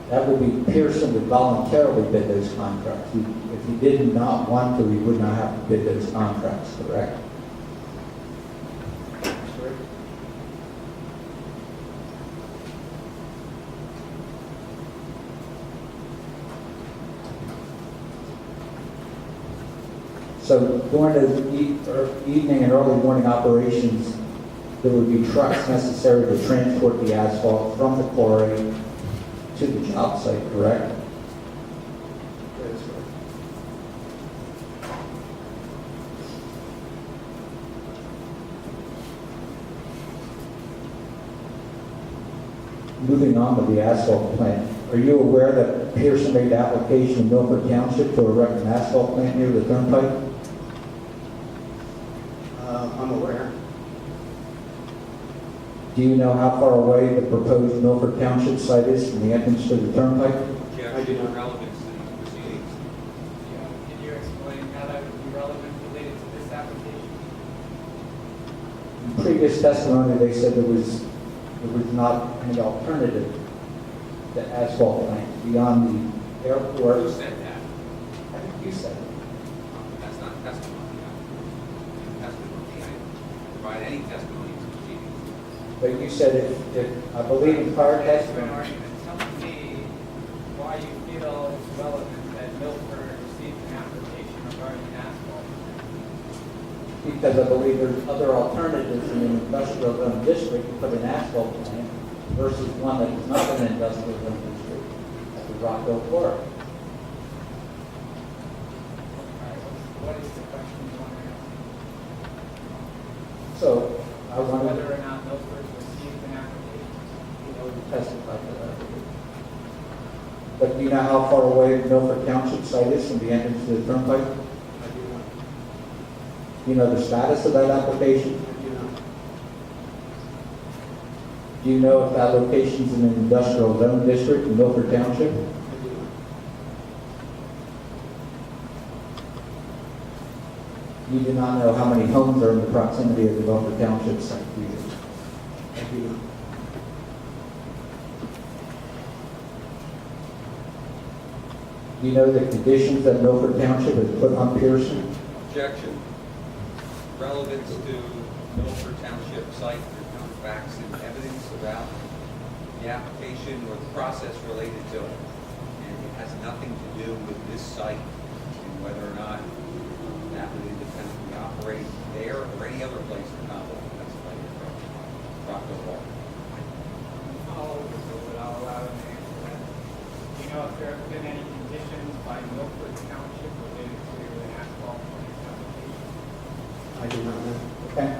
That would be Pearson would voluntarily bid those contracts. If he did not want to, he would not have to bid those contracts, correct? That's correct. So during the evening and early morning operations, there would be trucks necessary to transport the asphalt from the quarry to the job site, correct? That is correct. Moving on with the asphalt plant, are you aware that Pearson made application in Milford Township to erect an asphalt plant near the turnpike? I'm aware. Do you know how far away the proposed Milford Township site is from the entrance to the turnpike? I do Objection, not. relevance to these proceedings. Can you explain how that would be relevant related to this application? In previous testimony, they said there was not any alternative to asphalt plant beyond the airport. Who said that? I think you said it. That's not testimony. Testimony, I provide any testimony to proceedings. But you said if I believe in prior An testimony, argument. Tell me why you feel it's relevant that Milford received an application regarding asphalt. because I believe there's other alternatives in an industrial zone district to put an asphalt plant versus one that is not an industrial zone district at the Rockville Quarry. All right, what is the question you want to ask? So I wanted Whether or not Milford received an application. to testify to that. But do you know how far away Milford Township site is from the entrance to the turnpike? I do not. Do you know the status of that application? I do not. Do you know if that location is in an industrial zone district in Milford Township? I do not. You do not know how many homes are in the proximity of the Milford Township site, do you? you. Do you know the conditions that Milford Township has put on Pearson? Objection. Relevance to Milford Township site, there's no facts and evidence about the application or the process related to it. And it has nothing to do with this site and whether or not that would independently operate there or any other place in Commonwealth of Pennsylvania from Rockville Park. I'll allow him to answer that. Do you know if there have been any conditions by Milford Township related to an asphalt plant application? I do not know. Okay.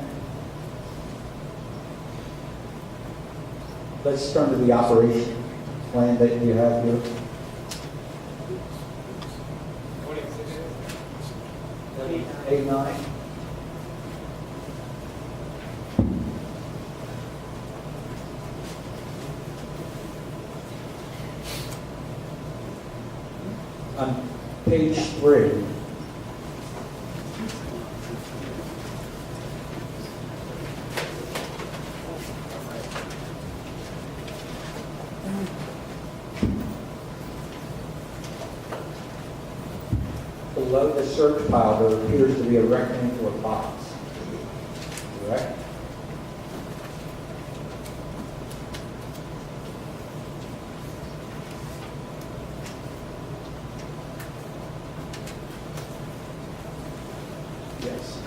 Let's turn to the operation plan that you have here. What is it? A9. On page 3. Below the search pile, there appears to be a rectangular box. Correct? Yes.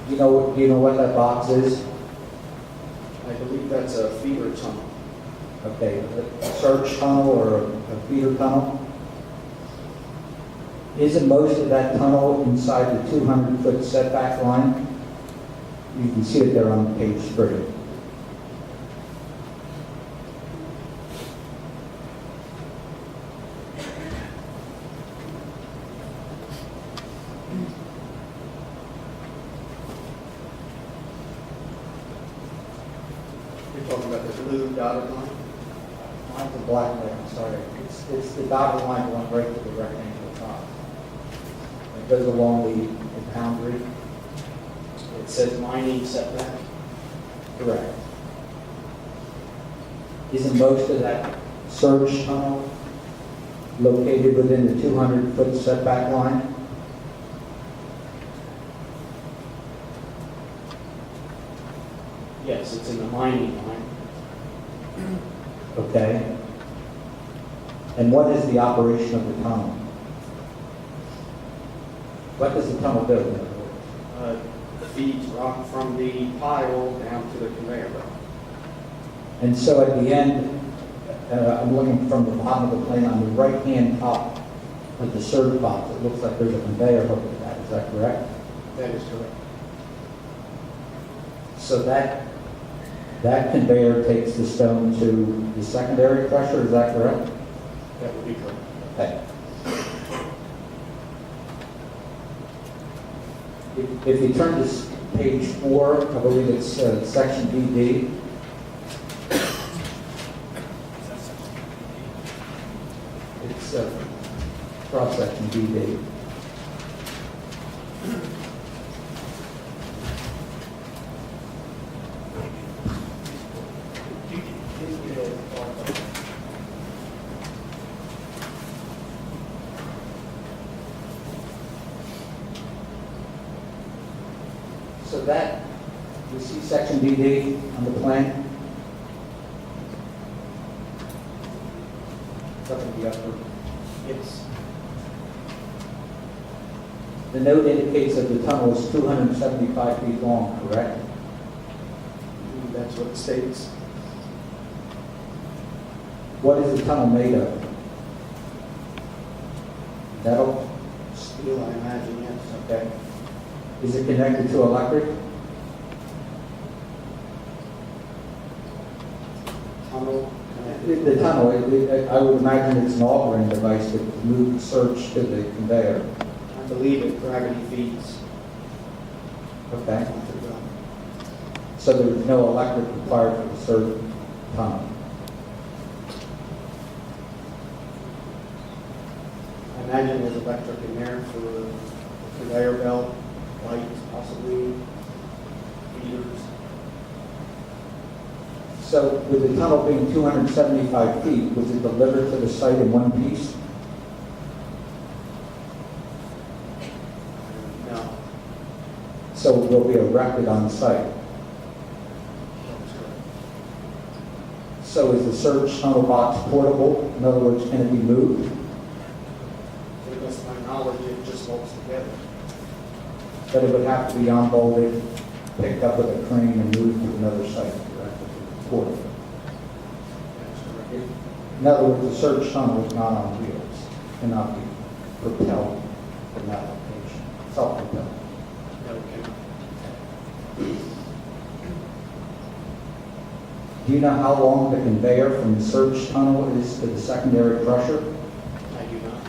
Do you know what that box is? I believe that's a feeder tunnel. Okay, a search tunnel or a feeder tunnel? Isn't most of that tunnel inside the 200-foot setback line? You can see it there on page 3. You're talking about the blue dotted line? Not the black there, I'm sorry. It's the dotted line going right to the rectangle top. It goes along the boundary. It says mining setback. Correct. Isn't most of that surge tunnel located within the 200-foot setback line? Yes, it's in the mining line. Okay. And what is the operation of the tunnel? What does the tunnel do? Feeds rock from the pile down to the conveyor belt. And so at the end, I'm looking from the bottom of the plane on the right-hand top of the surge box, it looks like there's a conveyor hook to that. Is that correct? That is correct. So that conveyor takes the stone to the secondary crusher, is that correct? That would be correct. Okay. If you turn to page 4, I believe it's section BD. It's cross-section BD. So that, you see section BD on the plan? Up in the upper. Yes. The note indicates that the tunnel is 275 feet long, correct? That's what it states. What is the tunnel made of? Metal? Steel, I imagine, yes. Okay. Is it connected to electric? Tunnel. The tunnel, I would imagine it's an altering device to move the surge to the conveyor. I believe it gravity feeds. Okay. onto the- So there's no electric required for the surge tunnel. I imagine there's electric in there for the conveyor belt, lights, So with the tunnel being 275 feet, was it delivered to the site in one piece? No. So it will be erected on site? That's correct. So is the surge tunnel box portable? In other words, can it be moved? To the best of my knowledge, it just bolts together. But it would have to be unbolted, picked up with a crane and moved to another site, correct? Portable. That's correct. In other words, the surge tunnel is not on wheels, cannot be propelled from that location, self-propelled. No, it cannot. Do you know how long the conveyor from the surge tunnel is to the secondary crusher? I do not.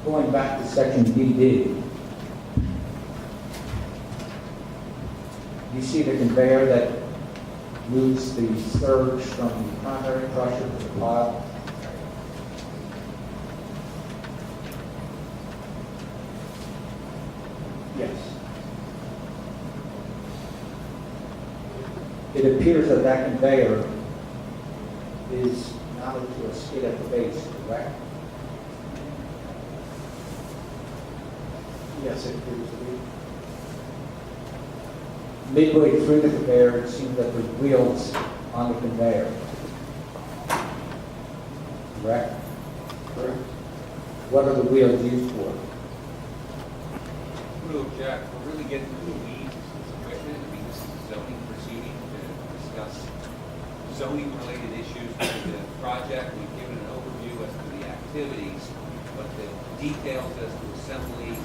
Going back to section DD, you see the conveyor that moves the surge from the primary crusher to the pile? Yes. It appears that that conveyor is mounted to a skid at the base, correct? Yes, it appears to be. Midway through the conveyor, it seems that there's wheels on the conveyor. Correct? Correct. What are the wheels used for? I'm going to object, we're really getting into the weeds of this equipment. I mean, this is a zoning proceeding to discuss zoning-related issues with the project. We've given an overview as to the activities, but the details as to assembly,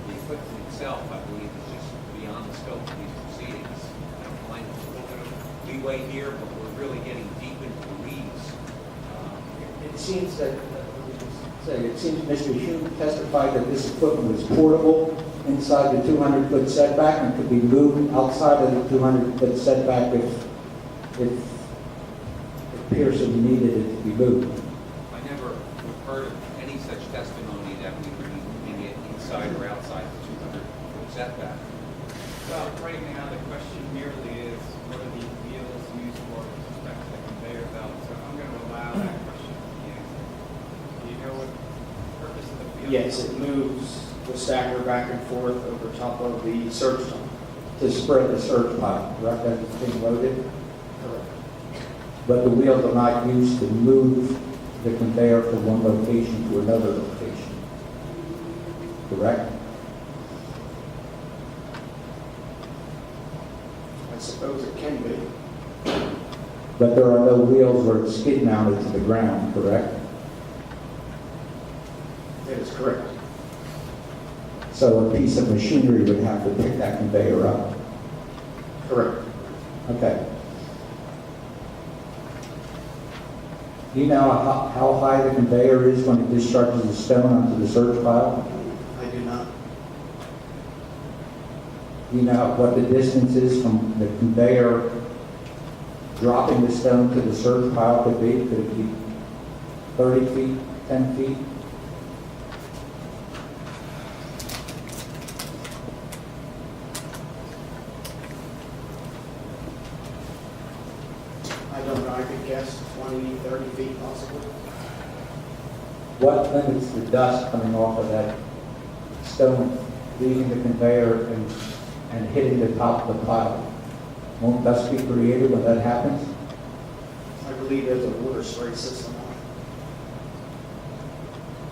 the equipment itself, I believe, is just beyond the scope of these proceedings. I don't mind a little bit of leeway here, but we're really getting deep into the weeds. It seems that, it seems Mr. Hume testified that this equipment was portable inside the 200-foot setback and could be moved outside of the 200-foot setback if Pearson needed it to be moved. I never heard of any such testimony that we would be moving it inside or outside the 200-foot setback. Well, right now, the question merely is, what are the wheels used for with respect to the conveyor belt? So I'm going to allow that question to be answered. Do you know what the purpose of the wheels? Yes, it moves the stacker back and forth over top of the surge tunnel. To spread the surge pile, correct, as it's being loaded? Correct. But the wheels are not used to move the conveyor from one location to another location, correct? I suppose it can be. But there are no wheels where it's skid mounted to the ground, correct? That is correct. So a piece of machinery would have to pick that conveyor up. Correct. Okay. Do you know how high the conveyor is when it discharges the stone onto the surge pile? I do not. Do you know what the distance is from the conveyor dropping the stone to the surge pile could be? Could it be 30 feet, 10 feet? I don't know. I could guess 20, 30 feet possibly. What limits the dust coming off of that stone leaving the conveyor and hitting the top of the pile? Won't dust be created when that happens? I believe there's a water spray system on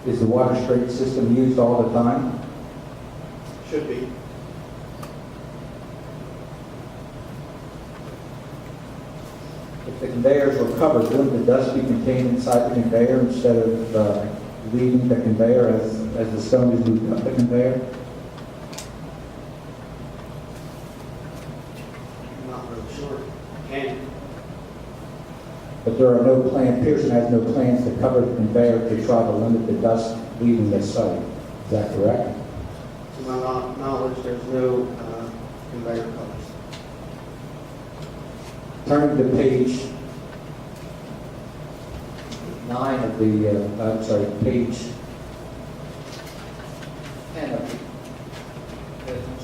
it. Is the water straight system used all the time? Should be. If the conveyors were covered, wouldn't the dust be contained inside the conveyor instead of leaving the conveyor as the stone is moved up the conveyor? I'm not really sure. Can. But there are no plans, Pearson has no plans to cover the conveyor to try to limit the dust leaving the site. Is that correct? To my knowledge, there's no conveyor covers. Turning to page 9 of the, page 10 of the,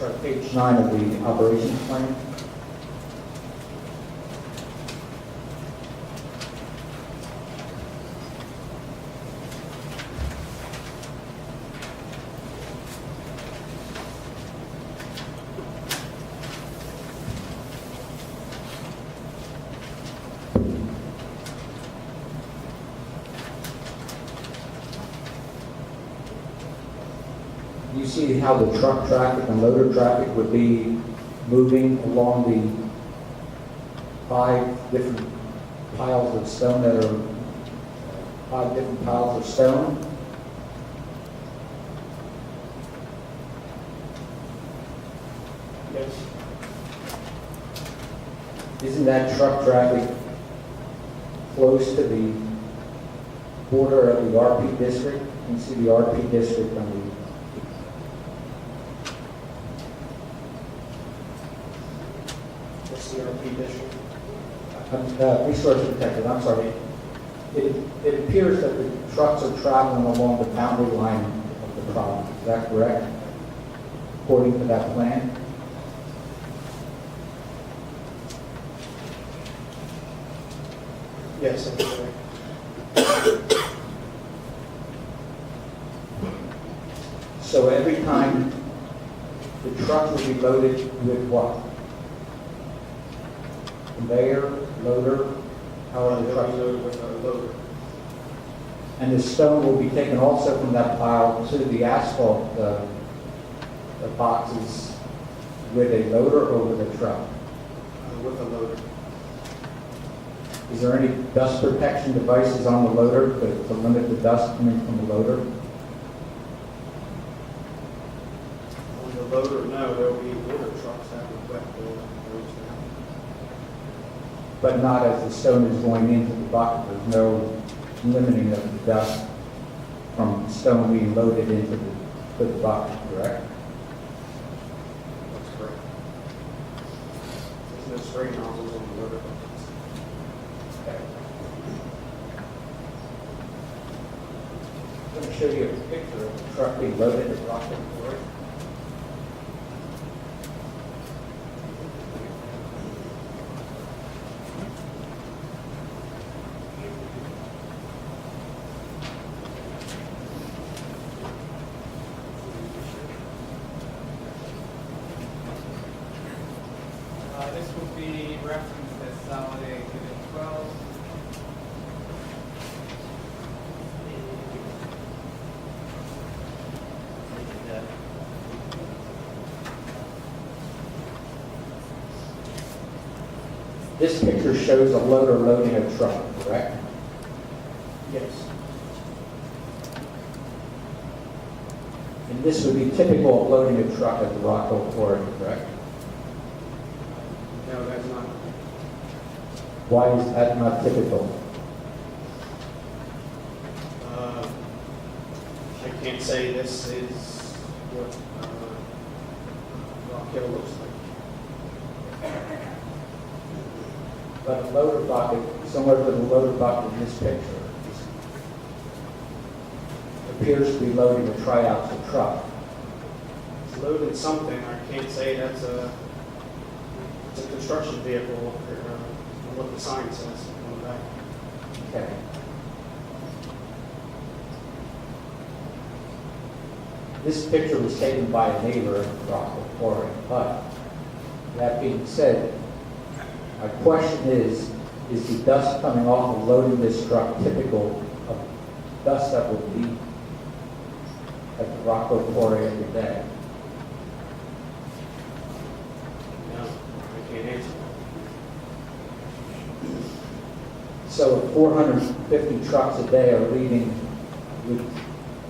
sorry, page 9 of the operations plan. You see how the truck traffic and loader traffic would be moving along the 5 different piles of stone that are 5 different piles of stone? Yes. Isn't that truck traffic close to the border of the RP district? You can see the RP district on the The CRP district. resource protected, I'm sorry. It appears that the trucks are traveling along the boundary line of the property. Is that correct? According to that plan? Yes, that's correct. So every time the truck will be loaded with what? Conveyor, loader, however the truck is loaded. With a loader. And the stone will be taken also from that pile to the asphalt the boxes with a loader or with a truck? With a loader. Is there any dust protection devices on the loader to limit the dust coming from the loader? On the loader, no, there'll be water trucks that will wet the roads down. But not as the stone is going into the bucket. There's no limiting of the dust from stone being loaded into the bucket, correct? That's correct. There's no spray nozzles on the loader buckets. I'm going to show you a picture of the truck being loaded at Rockland Quarry. This will be referenced as solid exhibit 12. This picture shows a loader loading a truck, correct? Yes. And this would be typical of loading a truck at the Rockville Quarry, correct? No, that's not. Why is that not typical? I can't say this is what Rock Hill looks like. But a loader bucket, similar to the loader bucket in this picture, appears to be loading a tri-axle truck. It's loaded something, I can't say it's a construction vehicle, or what the sign says on the back. Okay. This picture was taken by a neighbor at Rockville Quarry, but that being said, my question is the dust coming off of loading this truck typical of dust that would be at the Rockville Quarry every day? No, I can't answer that. So if 450 trucks a day are leaving with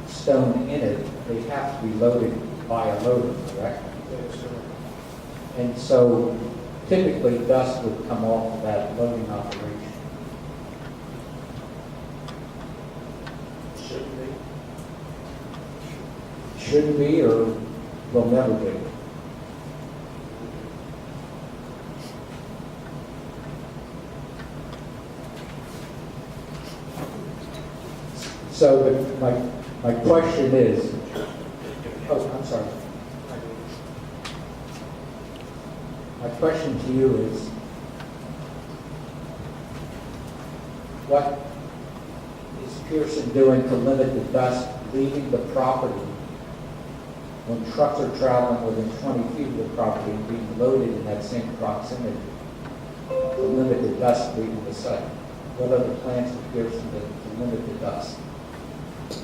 stone in it, they have to be loaded by a loader, correct? Yes, sir. And so typically dust would come off of that loading operation. Shouldn't be. Shouldn't be or will never be. So my question is, oh, I'm sorry. My question to you is, what is Pearson doing to limit the dust leaving the property when trucks are traveling within 20 feet of the property and being loaded in that same proximity to limit the dust leaving the site? What are the plans for Pearson to limit the dust? The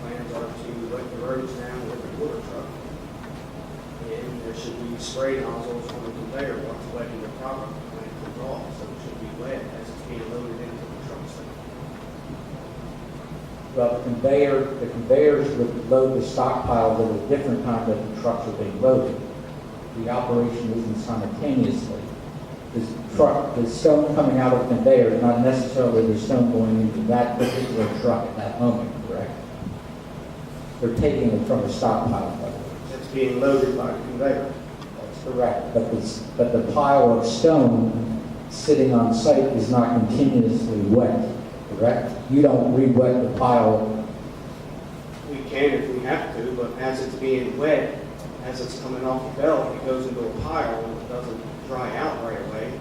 plans are to let the roads down with the water truck. And there should be spray nozzles on the conveyor once wetting the property when it comes off, so it should be wet as it's being loaded into the truck site. Well, the conveyors would load the stockpiles at a different time that the trucks are being loaded. The operation isn't simultaneously. The stone coming out of the conveyor is not necessarily the stone going into that particular truck at that moment, correct? They're taking it from a stockpile, by the way. It's being loaded by the conveyor. That's correct. But the pile of stone sitting on site is not continuously wet, correct? You don't re-wet the pile. We can if we have to, but as it's being wet, as it's coming off the belt, it goes into a pile and it doesn't dry out right away.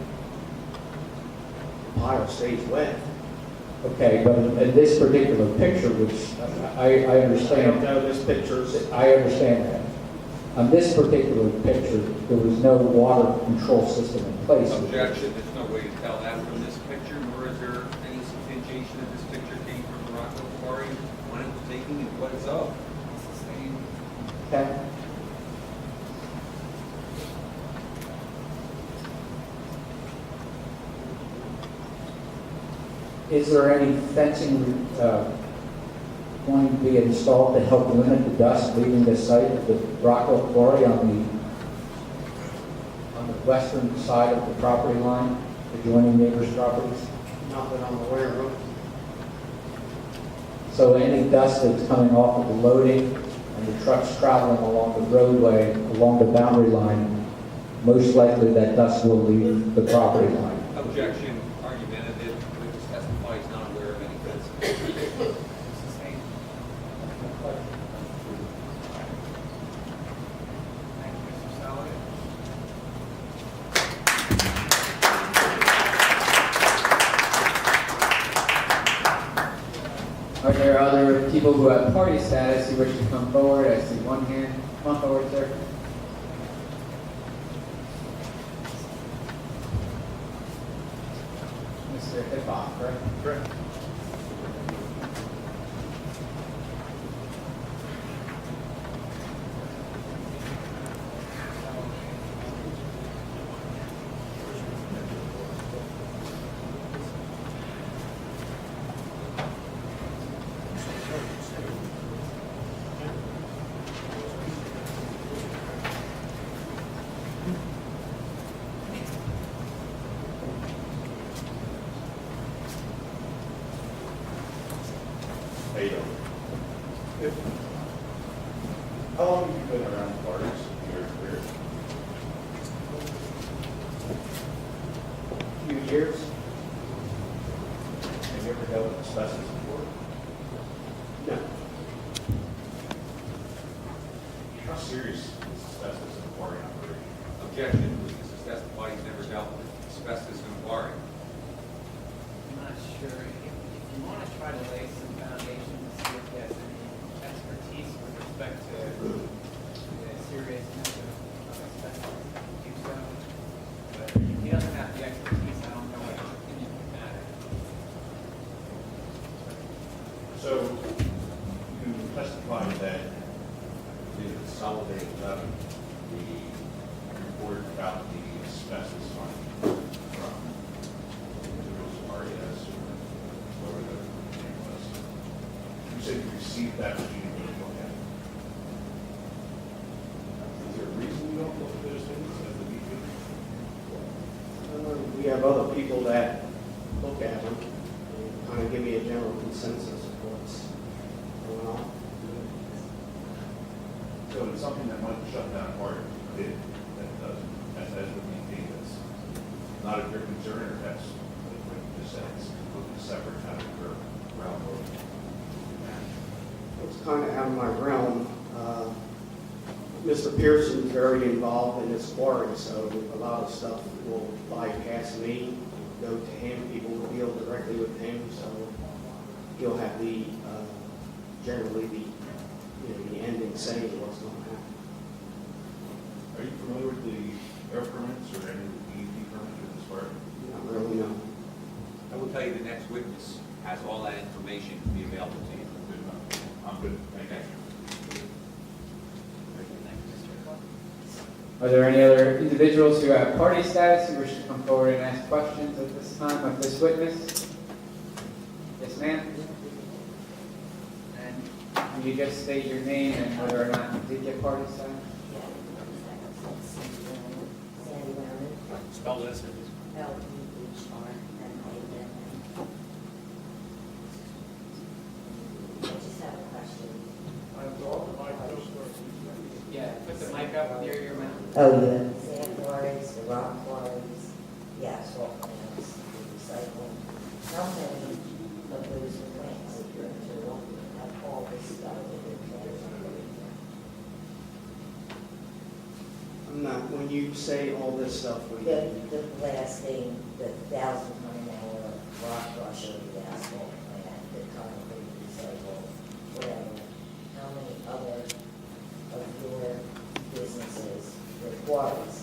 The pile stays wet. Okay, but in this particular picture, which I I understand. don't know, this picture's, I understand that. On this particular picture, there was no water control system in place. Objection, there's no way to tell that from this picture, nor is there any substantiation that this picture came from the Rockwell quarry, when it was taken and what it's of. It's the same. Okay. Is there any fencing going to be installed to help limit the dust leaving the site of the Rockwell quarry on the western side of the property line, adjoining neighbors' properties? not that I'm aware of. So any dust that's coming off of the loading and the trucks traveling along the roadway, along the boundary line, most likely that dust will leave the property line. Objection, argumentative, witness testifies not aware of any fence. Sustained. Thank you, Mr. Sullivan. Are there other people who have party status who wish to come forward? I see one hand. Come forward, sir. Mr. Hippock, correct? Correct. How you doing? How long have you been around parties in your career? A few years. Have you ever dealt with asbestos before? No. How serious is asbestos in a quarry operation? Objection, witness testifies never dealt with asbestos in a quarry. I'm not sure. If you want to try to lay some foundations, see if he has any expertise with respect to the seriousness of asbestos, do so. But if he doesn't have the expertise, I don't know what his opinion would matter. So you testified that the Consolidated 11, the report about the asbestos on from individuals RES or whatever the name was. You said you received that, but you didn't really look at it. Is there a reason you don't look at those things as the DP? We have other people that look at them and kind of give me a general consensus of what's going on. So it's something that might shut down a part of the bid that doesn't, as would be that's not of your concern, or that's what you just said, it's completely separate out of your realm of It's kind of out of my realm. Mr. Pearson's very involved in this quarry, so a lot of stuff will bypass me, go to him, people will deal directly with him, so he'll have the, generally the ending say of what's going to happen. Are you familiar with the air permits or any of the DEP permits for this work? Not really, no. I will tell you, the next witness has all that information to be available to you. Good enough. I'm good, thank you. Are there any other individuals who have party status who wish to come forward and ask questions at this time of this witness? Yes, ma'am? And can you just state your name and whether or not you did get party status? Sandy Lerman, Spell this. L-E-H-R-M-A-N-N. I just have a question. Yeah, put the mic up near your mouth. Oh, yeah. Sand quarries, the rock quarries, the asphalt plants, the recycling. How many of those plants that you're into have all this stuff in their plans already? I'm not, when you say all this stuff, what do you mean? The blasting, the 1,000-ton-an-hour rock crusher, the asphalt plant, the concrete recycle, whatever. How many other of your businesses, your quarries,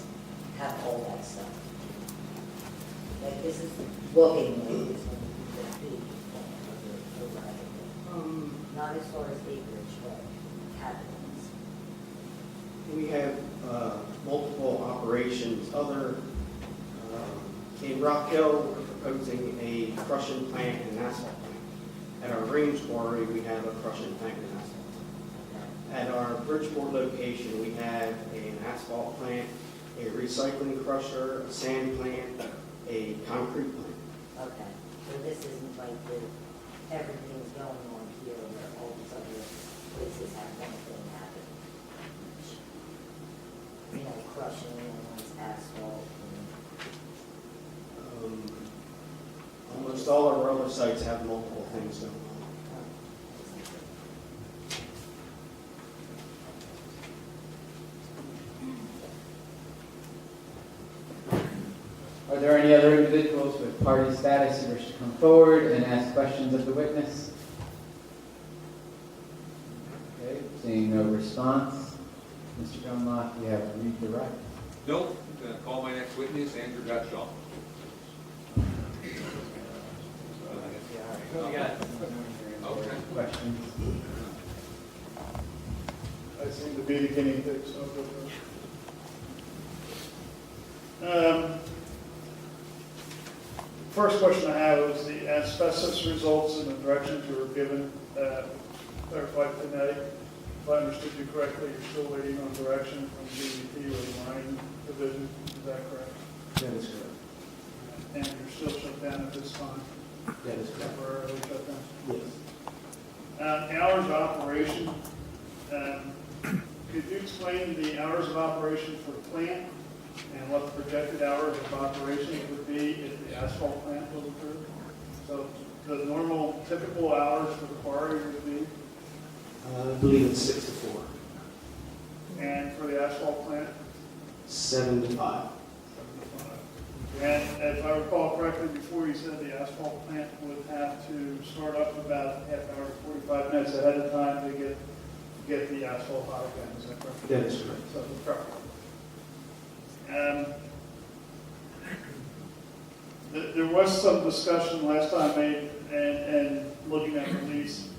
have all that stuff? Like, this is looking like it's going to be the big plant of your revenue. Not as far as acreage, but cabinets. We have multiple operations. In Rock Hill, we're proposing a crushing plant and an asphalt plant. At our Range Quarry, we have a crushing plant and an asphalt plant. At our Bridgeport location, we have an asphalt plant, a recycling crusher, a sand plant, a concrete plant. Okay, so this isn't like everything's going on here where all these other places have one thing happen. You know, crushing and asphalt. Almost all of our other sites have multiple things going on. Are there any other individuals with party status who wish to come forward and ask questions of the witness? Okay, seeing no response. Mr. Dunlop, you have redirect. Nope, I'm going to call my next witness, Andrew Gutschall. We got Okay. Questions? I seem to be the guinea pig, so first question I have is the asbestos results and the directions you were given, clarified tonight. If I understood you correctly, you're still waiting on direction from DEP or the mining division, is that correct? That is correct. And you're still shut down at this time? That is correct. Temporarily shut down? Yes. Hours of operation, could you explain the hours of operation for the plant and what the projected hours of operation would be if the asphalt plant was approved? So the normal typical hours for the quarry would be, I believe it's 6 to 4. and for the asphalt plant? 7 to 5. And if I recall correctly, before you said the asphalt plant would have to start up about half hour to 45 minutes ahead of time to get the asphalt out again, is that correct? That is correct. So it's correct. There was some discussion last time made, and looking at the lease,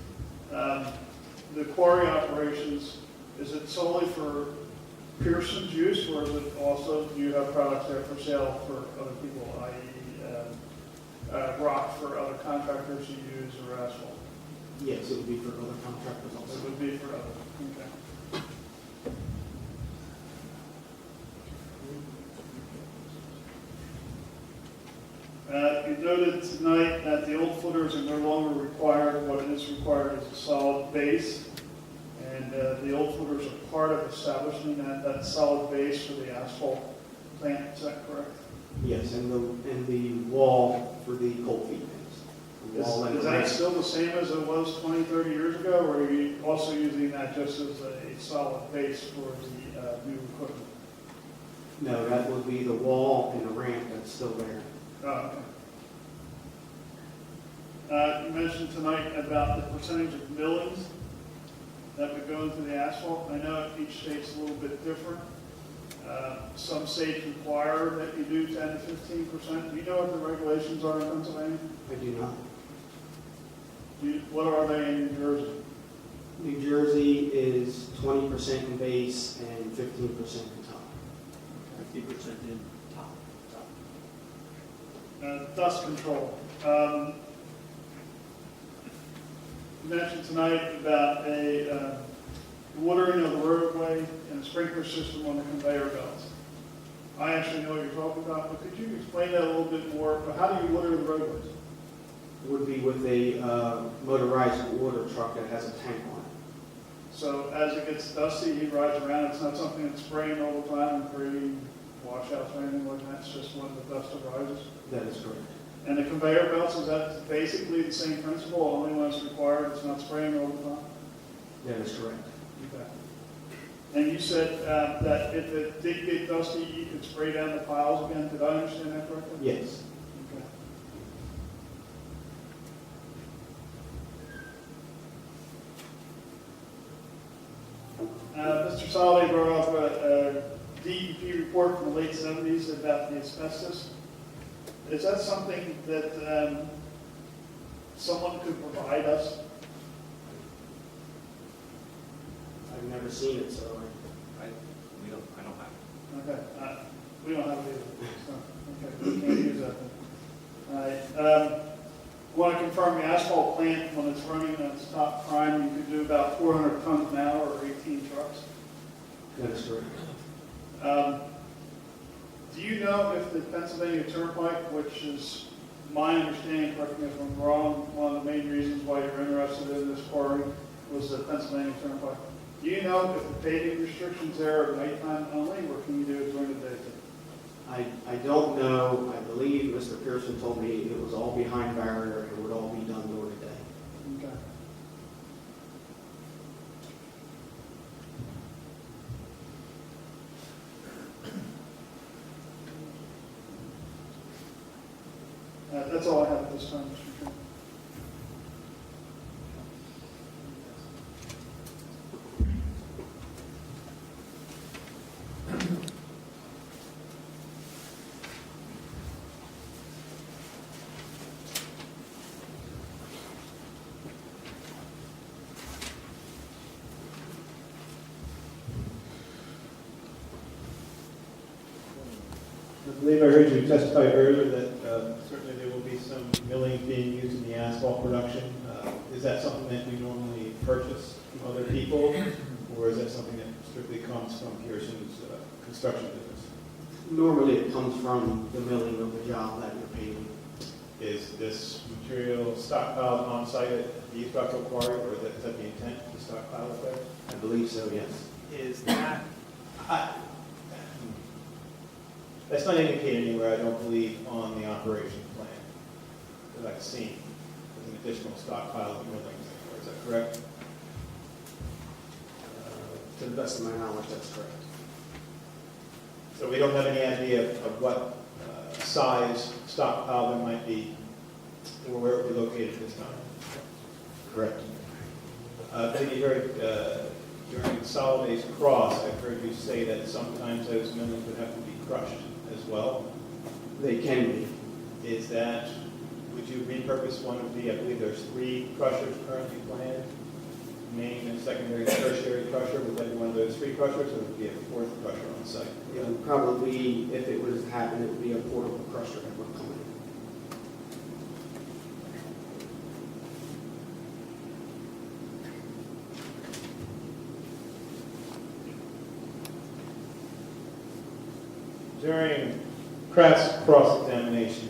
the quarry operations, is it solely for Pearson's use, or is it also, do you have products there for sale for other people, i.e. rock for other contractors to use or asphalt? Yes, it would be for other contractors also. It would be for others, okay. You noted tonight that the old footers are no longer required. What is required is a solid base. And the old footers are part of establishing that solid base for the asphalt plant, is that correct? Yes, and the wall for the cold feet pins. The wall and Is the that ramp. still the same as it was 20, 30 years ago, or are you also using that just as a solid base for the new equipment? No, that would be the wall and the ramp that's still there. Oh, okay. You mentioned tonight about the percentage of millings that would go into the asphalt. I know each state's a little bit different. Some states require that you do 10 to 15%. Do you know what the regulations are in Pennsylvania? I do not. What are they in New Jersey? New Jersey is 20% in base and 15% in top. 50% in top. Dust control. You mentioned tonight about a watering of the roadway and a sprinkler system on the conveyor belts. I actually know what you're talking about, but could you explain that a little bit more? How do you water the roadways? Would be with a motorized water truck that has a tank on it. So as it gets dusty, he rides around. It's not something that's spraying all the time and creating washouts or anything like that. It's just when the dust arises. That is correct. And the conveyor belts, is that basically the same principle? Only when it's required, it's not spraying all the time? That is correct. Okay. And you said that if it did get dusty, you could spray down the piles again. Did I understand that correctly? Yes. Okay. Mr. Solly brought up a DEP report from the late 70s about the asbestos. Is that something that someone could provide us? I've never seen it, so I don't have it. Okay, we don't have it either. So, okay, we can't use that then. All right. Want to confirm the asphalt plant, when it's running at its top prime, you could do about 400 tons an hour or 18 trucks. that is correct. Do you know if the Pennsylvania Turnpike, which is my understanding, correct me if I'm wrong, one of the main reasons why you're interested in this quarry was the Pennsylvania Turnpike. Do you know if the paving restrictions there are nighttime only, or can you do it during the day? I don't know. I believe Mr. Pearson told me it was all behind barrier. It would all be done during the day. Okay. That's all I have at this time, Mr. Chairman. I believe I heard you testify earlier that certainly there will be some milling being used in the asphalt production. Is that something that you normally purchase from other people, or is that something that strictly comes from Pearson's construction business? Normally, it comes from the milling of the job that you're paving. Is this material stockpiled on site at the East Rockville Quarry, or is that the intent to stockpile it there? I believe so, yes. Is that, that's not indicated anywhere, I don't believe, on the operation plan that I've seen, as an additional stockpile of millings anywhere. Is that correct? To the best of my knowledge, that's correct. So we don't have any idea of what size stockpile there might be, or where it would be located this time? Correct. I believe you heard during Solid Days Cross, I've heard you say that sometimes those millings would have to be crushed as well. They can be. Is that, would you repurpose one of the, I believe there's 3 crushers currently planned, main and secondary, tertiary crusher, would that be one of those 3 crushers, or would it be a 4th crusher on site? It would probably, if it was to happen, it would be a portable crusher that would come in. During Pratt's cross-examination,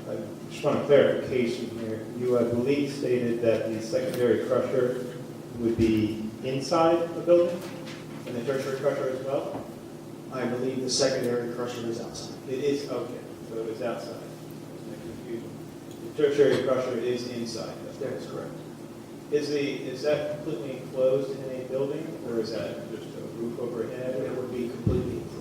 I just want a clarification here. You, I believe, stated that the secondary crusher would be inside the building, and the tertiary crusher as well? I believe the secondary crusher is outside. It is, okay, so it's outside. There's no confusion. The tertiary crusher is inside, though. That is correct. Is that completely enclosed in a building, or is that just a roof overhead? It would be completely enclosed.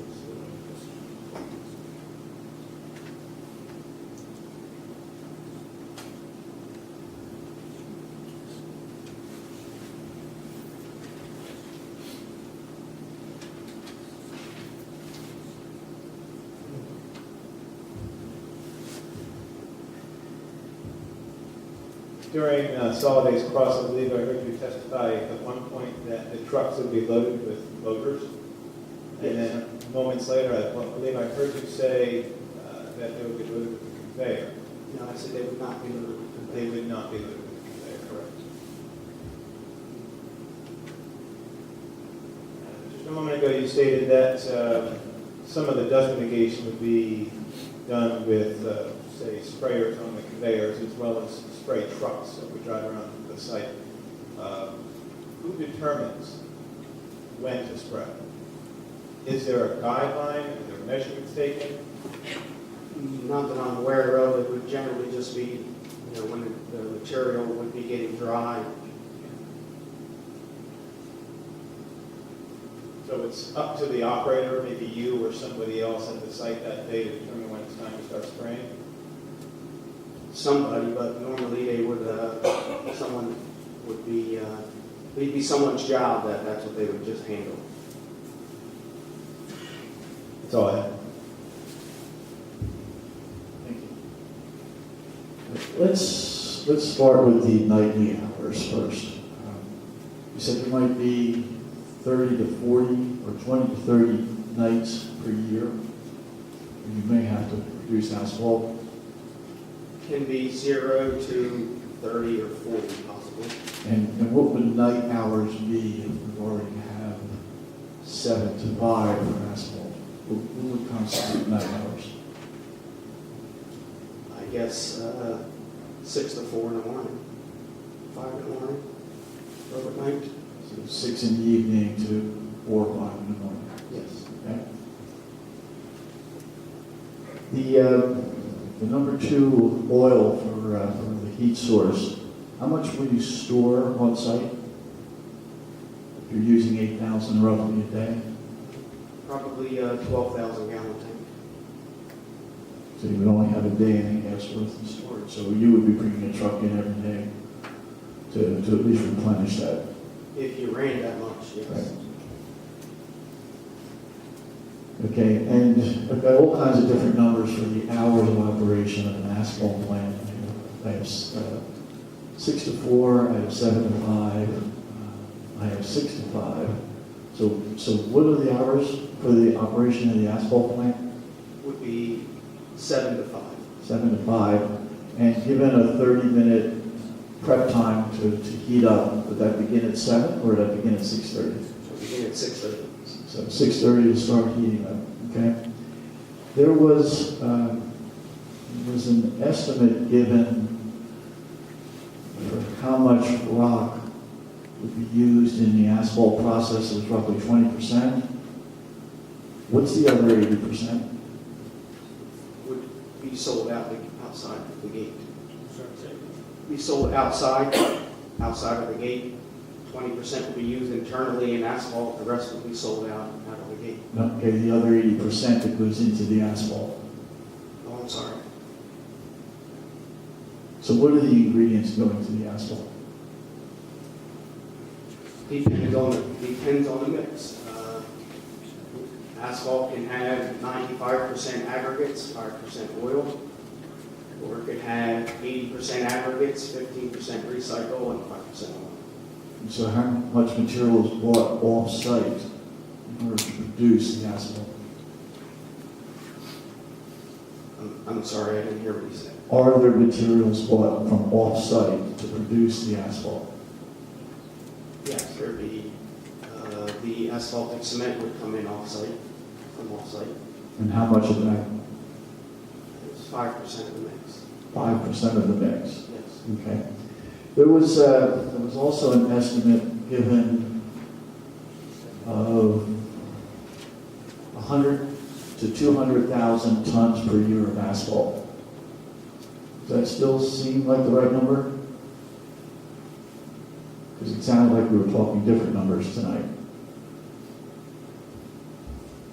During Soliday's Cross, I believe I heard you testify at one point that the trucks would be loaded with loaders. And then moments later, I believe I heard you say that they would be loaded with a conveyor. No, I said they would not be loaded with They would not be loaded with a conveyor, correct? Just a moment ago, you stated that some of the dust mitigation would be done with, say, sprayers on the conveyors as well as spray trucks that would drive around the site. Who determines when to spray? Is there a guideline? Are there measurements taken? Not that I'm aware of, it would generally just be, when the material would be getting dry. So it's up to the operator, maybe you or somebody else at the site that day to determine when it's time to start spraying? Somebody, but normally they would, someone would be, it'd be someone's job that's what they would just handle. That's all I have. Let's start with the nightly hours first. You said there might be 30 to 40 or 20 to 30 nights per year. You may have to produce asphalt. Can be 0 to 30 or 40 possibly. And what would night hours be if we already have 7 to 5 for asphalt? What would constitute night hours? I guess 6 to 4 in the morning, 5 in the morning, overnight. So 6 in the evening to 4 or 5 in the morning. Yes. Okay. The number 2 oil for the heat source, how much will you store on site? If you're using 8,000 roughly a day, Probably a 12,000 gallon tank. so you would only have a day and a half's worth of storage. So you would be bringing a truck in every day to at least replenish that. If you ran that much, yes. Right. Okay, and I've got all kinds of different numbers for the hours of operation of an asphalt plant. I have 6 to 4, I have 7 to 5, I have 6 to 5. So what are the hours for the operation of the asphalt plant? Would be 7 to 5. 7 to 5. And given a 30-minute prep time to heat up, would that begin at 7 or would that begin at 6:30? So begin at 6:30. So 6:30 to start heating up, okay? There was an estimate given for how much rock would be used in the asphalt process. It was roughly 20%. What's the other 80%? Would be sold outside of the gate. Be sold outside of the gate. 20% would be used internally in asphalt, the rest would be sold out of the gate. Okay, the other 80% that goes into the asphalt. Oh, I'm sorry. So what are the ingredients going to the asphalt? Depends on the mix. Asphalt can have 95% aggregates, 5% oil, or it could have 80% aggregates, 15% recycle, and 5% oil. So how much material is bought off-site in order to produce the asphalt? I'm sorry, I didn't hear what you said. Are there materials bought from off-site to produce the asphalt? Yes, there'd be, the asphaltic cement would come in off-site, from off-site. And how much of that? It's 5% of the mix. 5% of the mix? Yes. Okay. There was also an estimate given of 100 to 200,000 tons per year of asphalt. Does that still seem like the right number? Because it sounded like we were talking different numbers tonight.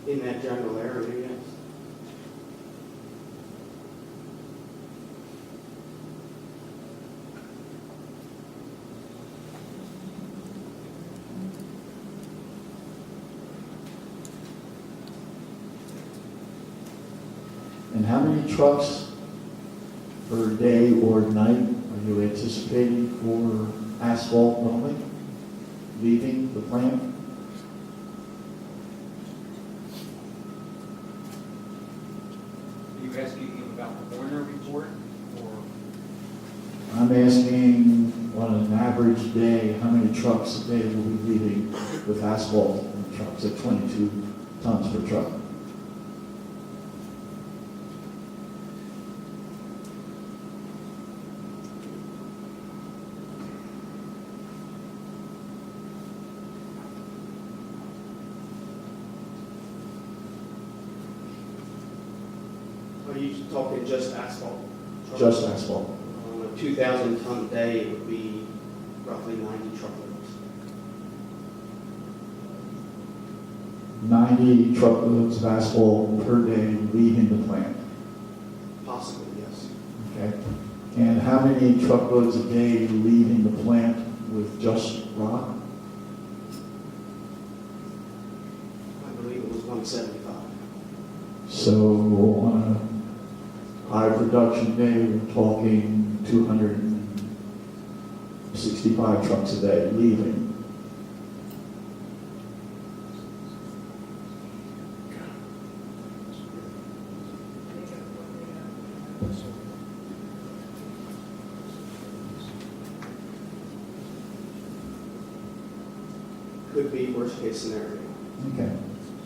In that general area, yes. And how many trucks per day or night are you anticipating for asphalt only leaving the plant? Are you asking him about the Warner report, or? I'm asking on an average day, how many trucks a day will be leaving with asphalt in the trucks at 22 tons per truck? Are you talking just asphalt? Just asphalt. On a 2,000 ton a day, it would be roughly 90 truckloads. 90 truckloads of asphalt per day leaving the plant. Possibly, yes. Okay. And how many truckloads a day leaving the plant with just rock? I believe it was 175. So on a high production day, we're talking 265 trucks a day leaving. Could be worst case scenario. Okay.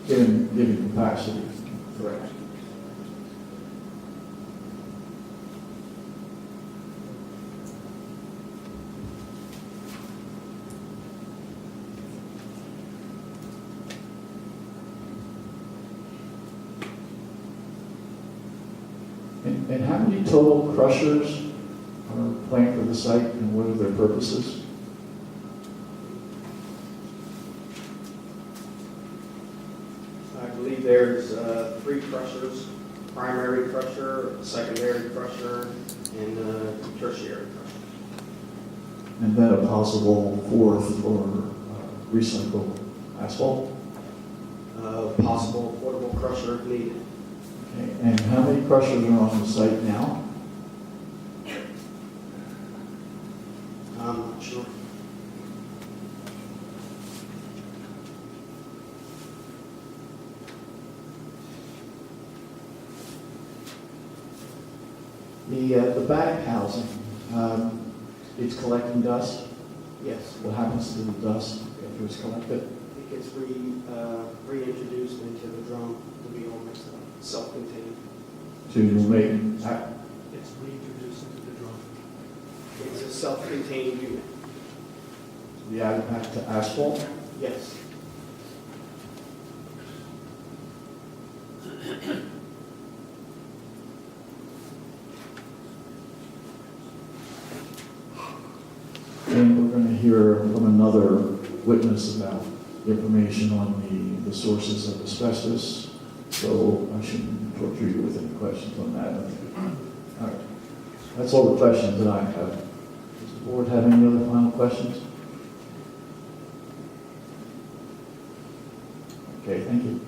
Given capacity. Correct. And how many total crushers are planned for the site and what are their purposes? I believe there's 3 crushers, primary crusher, secondary crusher, and tertiary crusher. And then a possible fourth for recycled asphalt? Possible portable crusher if needed. Okay. And how many crushers are on the site now? I'm not sure. The bag housing, it's collecting dust. Yes. What happens to the dust after it's collected? It gets reintroduced into the drum to be all mixed up, self-contained. To make, It's reintroduced into the drum. It's a self-contained unit. be added back to asphalt? Yes. And we're going to hear from another witness about information on the sources of asbestos. So I shouldn't torture you with any questions on that. All right. That's all the questions that I have. Does the board have any other final questions? Okay, thank you.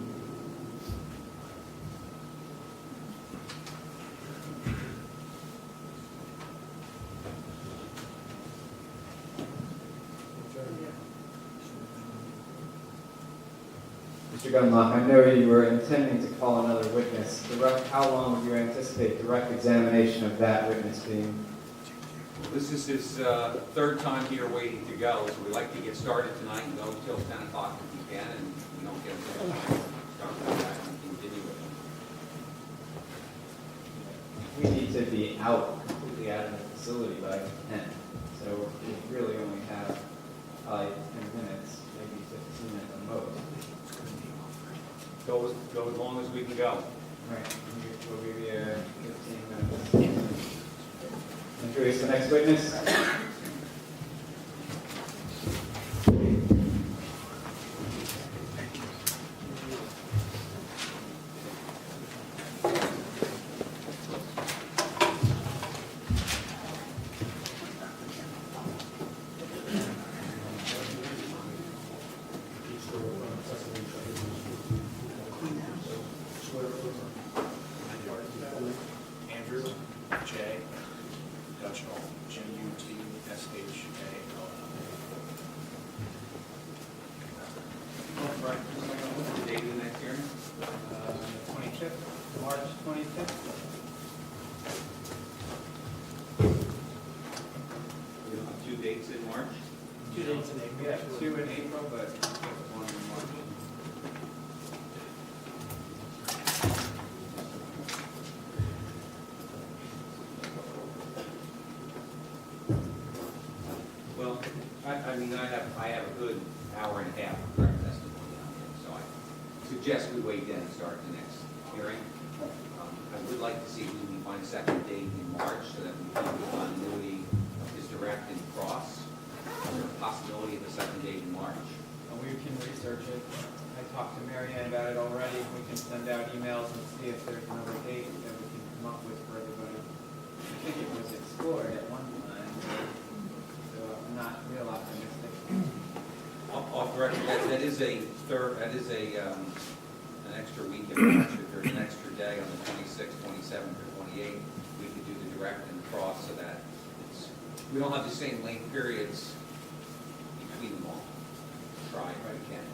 Mr. Gunlock, I know you were intending to call another witness. How long would you anticipate direct examination of that witness being? This is his third time here waiting to go, so we'd like to get started tonight and go until 10 o'clock if we can, and we don't get to start with that and continue with it. We need to be out, completely out of the facility by 10. So we really only have 10 minutes, maybe 15 at the most. Go as long as we can go. Right, we'll give you 15 minutes. Introduce the next witness. Andrew J. Dutchall, G-U-T-S-H-A-L-L. Date of the next hearing? 25th, March 25th. We have two dates in March. 2 dates in April. We have 2 in April, but one in March. Well, I mean, I have a good hour and a half of direct testimony on it, so I suggest we wait then and start the next hearing. I would like to see if we can find a second date in March so that we can do continuity of his direct and cross. Is there a possibility of a second date in March? We can research it. I talked to Mary Ann about it already. We can send out emails and see if there's another date that we can come up with for everybody. I think it was explored at one time, so I'm not real optimistic. Off the record, that is an extra week in March. If there's an extra day on the 26th, 27th, or 28th, we could do the direct and cross so that we don't have the same length periods between them all. Try if we can.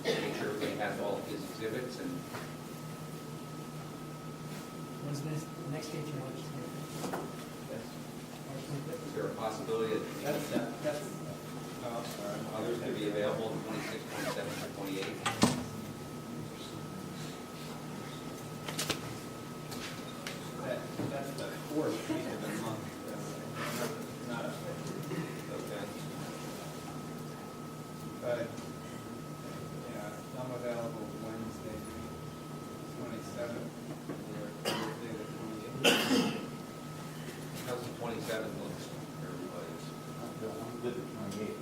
Make sure everybody has all of his exhibits and When's the next date you want? is there a possibility that others could be available on the 26th, 27th, or 28th? That's the 4th week of the month. Not a Okay. But, yeah, I'm available Wednesday, 27th, or Thursday, the 28th. How's the 27th looks for everybody? I'm good with 28.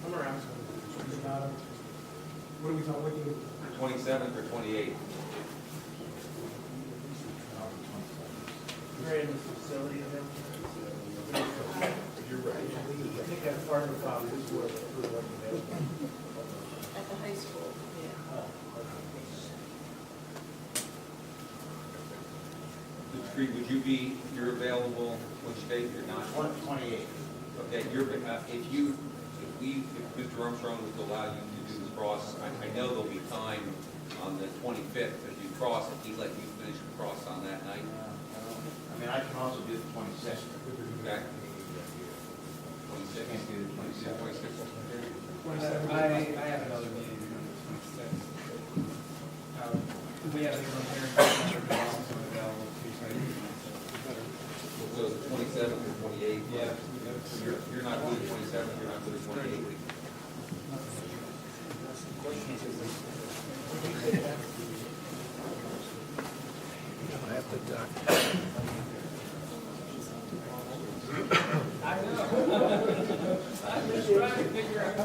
I'm around. What are we talking? 27th or 28th? You're in this facility of them? You're right. I think that's part of the problem, is what At the high school, yeah. Would you be, you're available, which date you're not? 28. Okay, if Mr. Armstrong was to allow you to do the cross, I know there'll be time on the 25th as you cross, if he let you finish the cross on that night. I mean, I can also do the 26th. Okay. 26th. Can't do the 27th. 26th. I have another meeting on the 26th. We have anyone here in also available Tuesday. So the 27th or 28th? Yeah. You're not good the 27th, you're not good the 28th? I have to duck. I know. I'm just trying to figure out.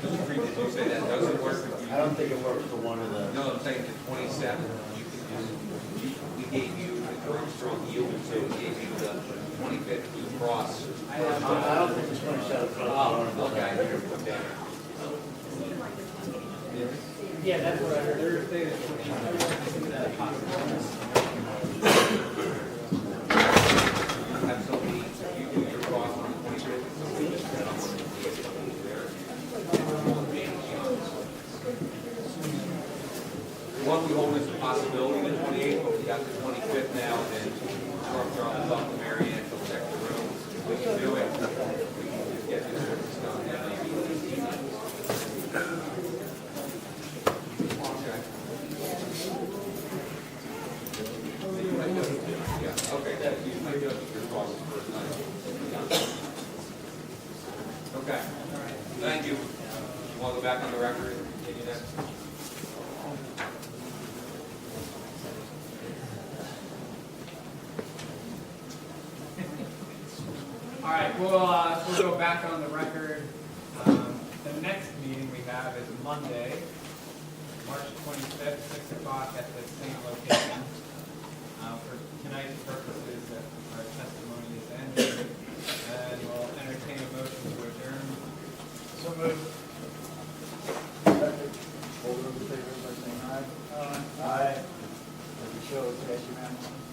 Mr. Freeman, did you say that doesn't work? I don't think it works for one of the. No, I'm saying the 27th, you could do, we gave you, Mr. Armstrong yielded, so we gave you the 25th to cross. I don't think it's 27th. Oh, okay. Yeah, that's what I heard. Thursday, the 29th. Have somebody, you do your cross on the 25th. One we hold as a possibility, the 28th, but we got the 25th now, and Armstrong will talk to Mary Ann, she'll check the room. We can do it. We can just get this done, and maybe this evening. Yeah, okay, that's usually your cross the first night. Okay, thank you. You want to go back on the record and continue that? All right, we'll go back on the record. The next meeting we have is Monday, March 25th, 6 o'clock at the same location. For tonight's purposes, our testimony is ended, and we'll entertain a motion to adjourn. So moved. All those in favor, by saying aye? Aye. Aye. As it shows, yes, unanimous.